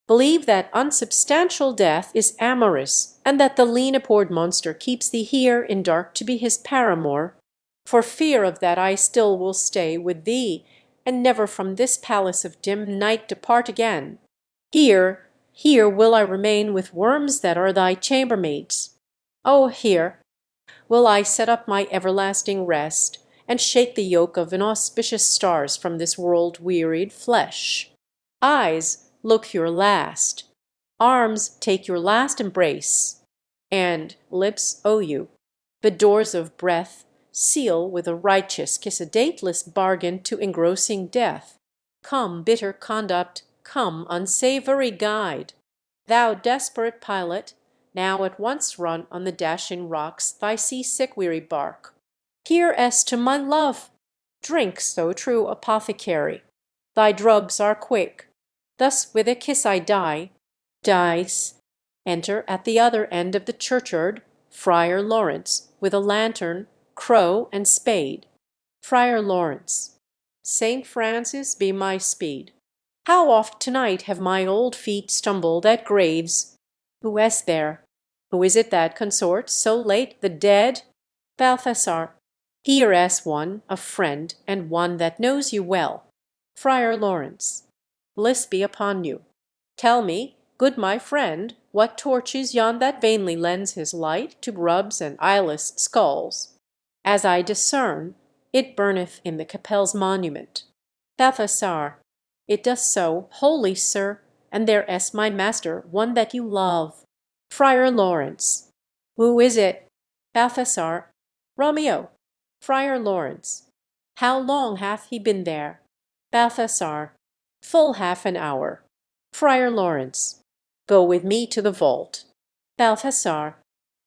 [SPEAKER 1] believe that unsubstantial death is amorous, and that the lean abhorred monster keeps thee here in dark to be his paramour? For fear of that I still will stay with thee, and never from this palace of dim night depart again. Here will I remain with worms that are thy chambermaids. Oh, here will I set up my everlasting rest, and shake the yoke of inauspicious stars from this world-wearied flesh. Eyes, look your last. Arms, take your last embrace. And lips owe you. The doors of breath seal with a righteous kiss a dateless bargain to engrossing death. Come, bitter conduct, come, unsavory guide. Thou desperate pilot, now at once run on the dashing rocks thy sea-sick weary bark. Here as to my love! Drink, so true apothecary. Thy drugs are quick. Thus with a kiss I die. Dies. Enter at the other end of the churchyard Friar Lawrence, with a lantern, crow, and spade. Friar Lawrence. Saint Francis be my speed. How oft tonight have my old feet stumbled at graves! Who is there? Who is it that consorts so late the dead? Balthasar. Here is one, a friend, and one that knows you well. Friar Lawrence. Bliss be upon you. Tell me, good my friend, what torch is yon that vainly lends his light to grubs and eyeless skulls? As I discern, it burneth in the Capel's monument. Balthasar. It does so, holy sir, and there is my master, one that you love. Friar Lawrence. Who is it? Balthasar. Romeo. Friar Lawrence. How long hath he been there? Balthasar. Full half an hour. Friar Lawrence. Go with me to the vault. Balthasar.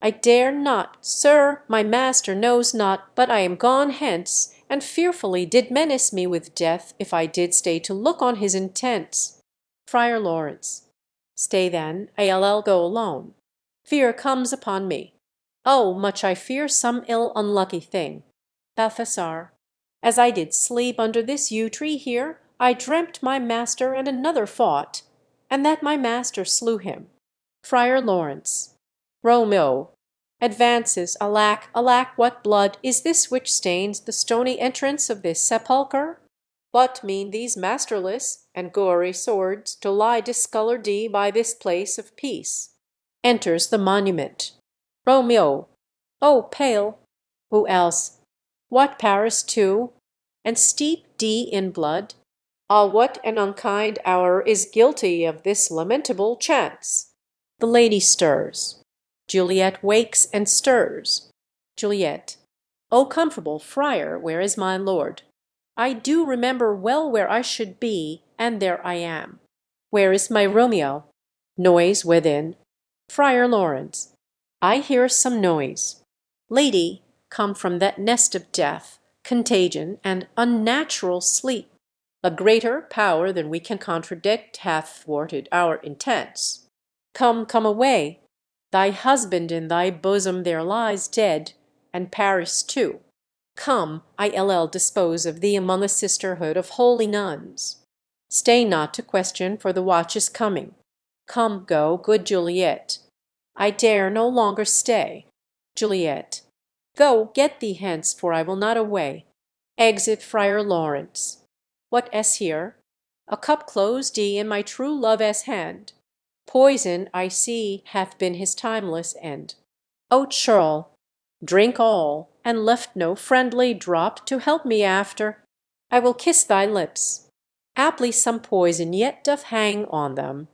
[SPEAKER 1] I dare not, sir, my master knows not, but I am gone hence, and fearfully did menace me with death if I did stay to look on his intents. Friar Lawrence. Stay then, I'll go alone. Fear comes upon me. Oh, much I fear some ill unlucky thing. Balthasar. As I did sleep under this yew tree here, I dreamt my master and another fought. and that my master slew him. Friar Lawrence. Romeo advances. Alack, alack, what blood is this which stains the stony entrance of this sepulchre? What mean these masterless and gory swords to lie discolored by this place of peace? Enters the monument. Romeo. Oh, pale! Who else? What Paris too? And steep in blood? Ah, what an unkind hour is guilty of this lamentable chance! The lady stirs. Juliet wakes and stirs. Juliet. O comfortable friar, where is my lord? I do remember well where I should be, and there I am. Where is my Romeo? Noise within. Friar Lawrence. I hear some noise. Lady, come from that nest of death, contagion, and unnatural sleep. A greater power than we can contradict hath thwarted our intents. Come, come away. Thy husband in thy bosom there lies dead, and Paris too. Come, I'll dispose of thee among a sisterhood of holy nuns. Stay not to question, for the watch is coming. Come, go, good Juliet. I dare no longer stay. Juliet. Go, get thee hence, for I will not away. Exit Friar Lawrence. What es here? A cup closed in my true love's hand. Poison, I see, hath been his timeless end. O churl, drink all, and left no friendly drop to help me after. I will kiss thy lips. Haply some poison yet doth hang on them,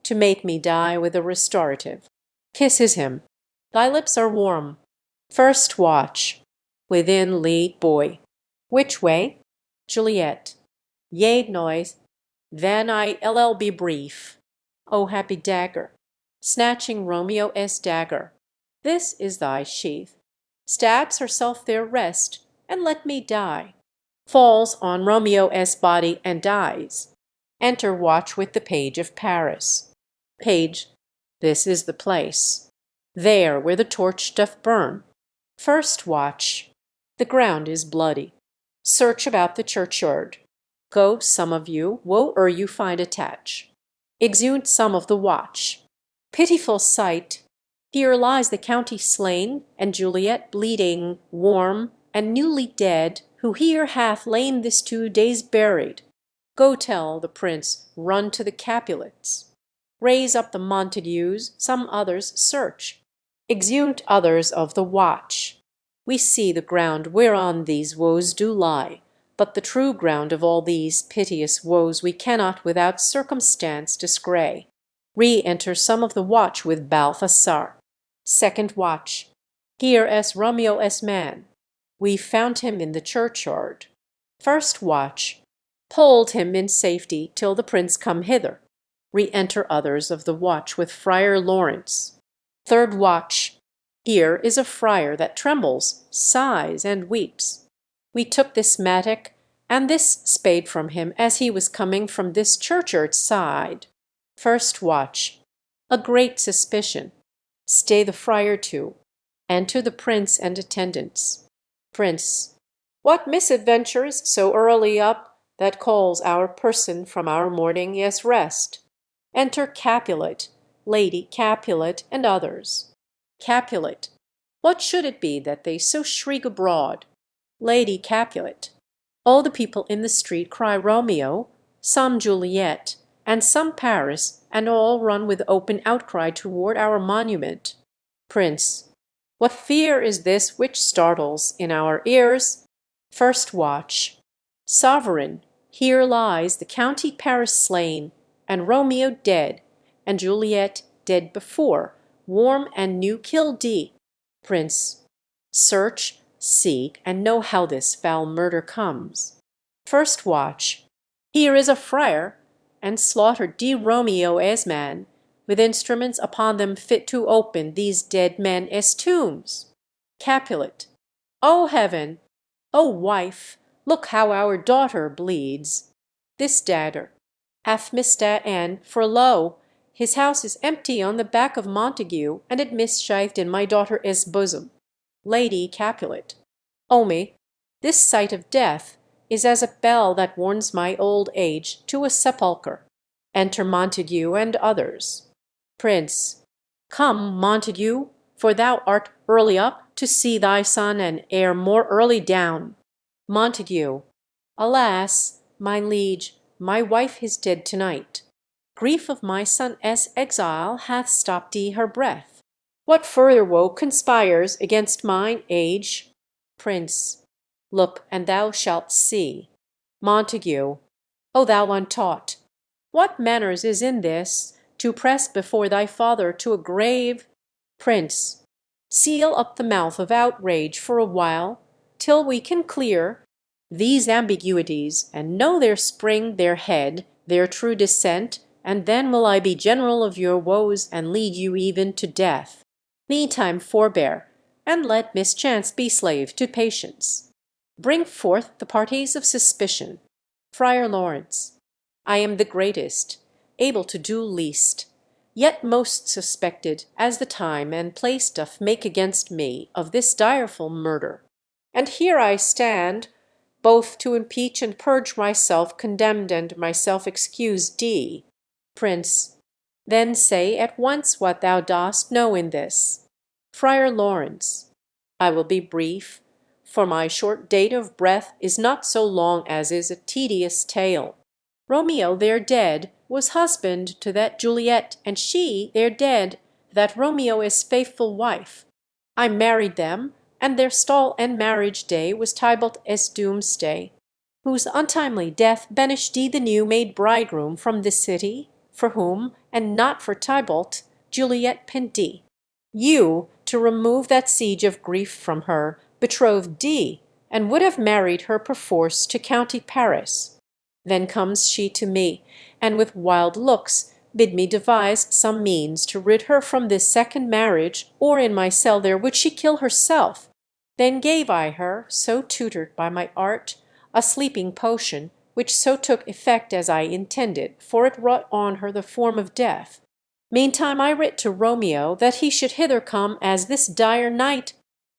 [SPEAKER 1] to make me die with a restorative. Kisses him. Thy lips are warm. First watch. Within lead boy. Which way? Juliet. Yea, noise. Then I'll be brief. O happy dagger, snatching Romeo's dagger. This is thy sheath. Stabs herself there rest, and let me die. Falls on Romeo's body and dies. Enter watch with the page of Paris. Page. This is the place. There where the torch doth burn. First watch. The ground is bloody. Search about the churchyard. Go, some of you, woe you find attach. Exhumed some of the watch. Pitiful sight! Here lies the county slain, and Juliet bleeding, warm, and newly dead, who here hath lain this 2 days buried. Go tell the prince, run to the Capulets. Raise up the Montagues, some others search. Exhumed others of the watch. We see the ground whereon these woes do lie, but the true ground of all these piteous woes we cannot without circumstance discray. Re-enter some of the watch with Balthasar. Second watch. Here is Romeo's man. We found him in the churchyard. First watch. Hold him in safety till the prince come hither. Re-enter others of the watch with Friar Lawrence. Third watch. Here is a friar that trembles, sighs, and weeps. We took this mattock and this spade from him as he was coming from this churchyard side. First watch. A great suspicion. Stay the friar too. Enter the prince and attendants. Prince. What misadventure is so early up that calls our person from our morning's rest? Enter Capulet, Lady Capulet, and others. Capulet. What should it be that they so shriek abroad? Lady Capulet. All the people in the street cry Romeo, some Juliet, and some Paris, and all run with open outcry toward our monument. Prince. What fear is this which startles in our ears? First watch. Sovereign, here lies the county Paris slain, and Romeo dead, and Juliet dead before, warm and new killed. Prince. Search, seek, and know how this foul murder comes. First watch. Here is a friar, and slaughtered Romeo's man, with instruments upon them fit to open these dead men's tombs. Capulet. O heaven! O wife! Look how our daughter bleeds. This dagger hath missed and, for lo, his house is empty on the back of Montague, and it misshived in my daughter's bosom. Lady Capulet. O me, this sight of death is as a bell that warns my old age to a sepulchre. Enter Montague and others. Prince. Come, Montague, for thou art early up to see thy son, and ere more early down. Montague. Alas, my liege, my wife is dead to-night. Grief of my son's exile hath stopped her breath. What further woe conspires against mine age? Prince. Look, and thou shalt see. Montague. O thou untaught, what manners is in this, to press before thy father to a grave? Prince. Seal up the mouth of outrage for a while, till we can clear these ambiguities, and know their spring, their head, their true descent, and then will I be general of your woes, and lead you even to death. Meantime forbear, and let mischance be slave to patience. Bring forth the parties of suspicion. Friar Lawrence. I am the greatest, able to do least, yet most suspected, as the time and place doth make against me, of this direful murder. And here I stand, both to impeach and purge myself condemned and myself excused. Prince. Then say at once what thou dost know in this. Friar Lawrence. I will be brief, for my short date of breath is not so long as is a tedious tale. Romeo there dead was husband to that Juliet, and she there dead that Romeo is faithful wife. I married them, and their stall and marriage day was Tybalt's doomsday, whose untimely death banished the new made bridegroom from the city, for whom, and not for Tybalt, Juliet pent. You, to remove that siege of grief from her, betrothed, and would have married her perforce to county Paris. Then comes she to me, and with wild looks bid me devise some means to rid her from this second marriage, or in my cell there would she kill herself. Then gave I her, so tutored by my art, a sleeping potion, which so took effect as I intended, for it wrought on her the form of death. Meantime I writ to Romeo that he should hither come as this dire night,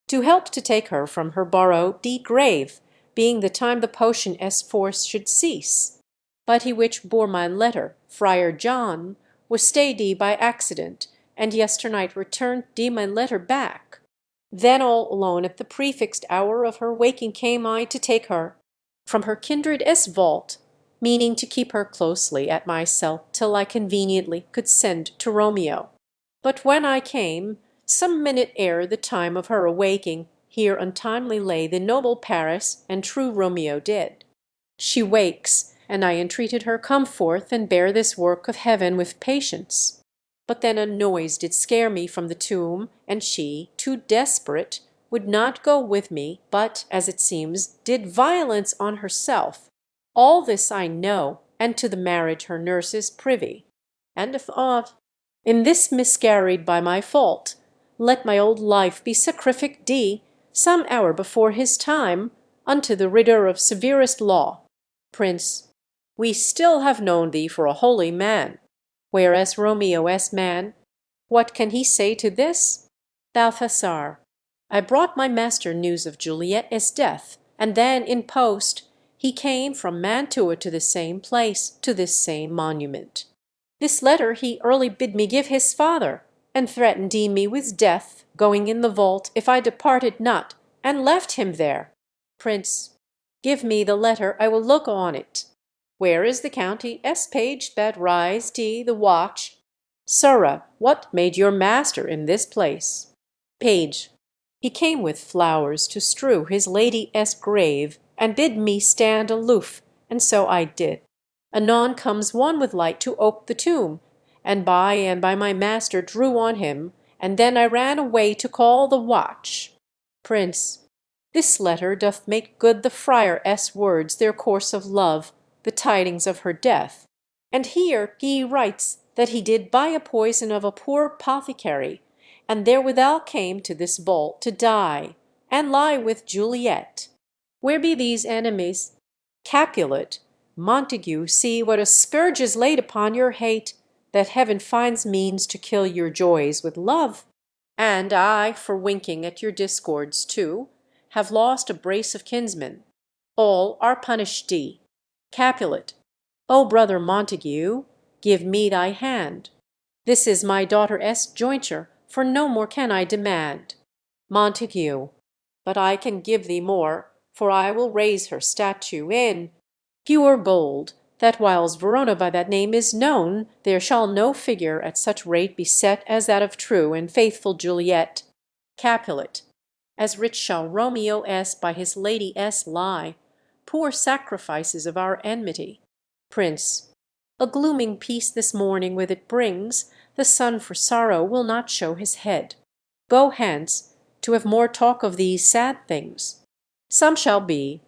[SPEAKER 1] to help to take her from her borrowed grave, being the time the potion's force should cease. But he which bore my letter, Friar John, was stayed by accident, and yesternight returned my letter back. Then all alone at the prefixed hour of her waking came I to take her from her kindred's vault, meaning to keep her closely at my cell till I conveniently could send to Romeo. But when I came, some minute ere the time of her awaking, here untimely lay the noble Paris and true Romeo dead. She wakes, and I entreated her come forth and bear this work of heaven with patience. But then a noise did scare me from the tomb, and she, too desperate, would not go with me, but, as it seems, did violence on herself. All this I know, and to the marriage her nurse is privy. And if aught in this miscarried by my fault, let my old life be sacrific some hour before his time, unto the Ridder of severest law. Prince. We still have known thee for a holy man. Whereas Romeo's man, what can he say to this? Balthasar. I brought my master news of Juliet's death, and then in post he came from Mantua to the same place, to this same monument. This letter he early bid me give his father, and threatened me with death, going in the vault, if I departed not, and left him there. Prince. Give me the letter, I will look on it. Where is the county's page that rides the watch? Sirrah, what made your master in this place? Page. He came with flowers to strew his lady's grave, and bid me stand aloof, and so I did. Anon comes one with light to ope the tomb, and by my master drew on him, and then I ran away to call the watch. Prince. This letter doth make good the friar's words, their course of love, the tidings of her death. And here he writes that he did buy a poison of a poor apothecary, and therewithal came to this vault to die, and lie with Juliet. Where be these enemies? Capulet, Montague, see what a scourge is laid upon your hate, that heaven finds means to kill your joys with love. And I, for winking at your discords too, have lost a brace of kinsmen. All are punished. Capulet. O brother Montague, give me thy hand. This is my daughter jointure, for no more can I demand. Montague. But I can give thee more, for I will raise her statue in pure gold, that whiles Verona by that name is known, there shall no figure at such rate be set as that of true and faithful Juliet. Capulet. As rich shall Romeo by his lady lie, poor sacrifices of our enmity. Prince. A glooming peace this morning with it brings, the sun for sorrow will not show his head. Go hence, to have more talk of these sad things. Some shall be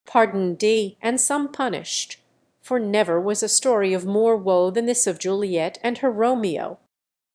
[SPEAKER 1] pardoned and some punished, for never was a story of more woe than this of Juliet and her Romeo.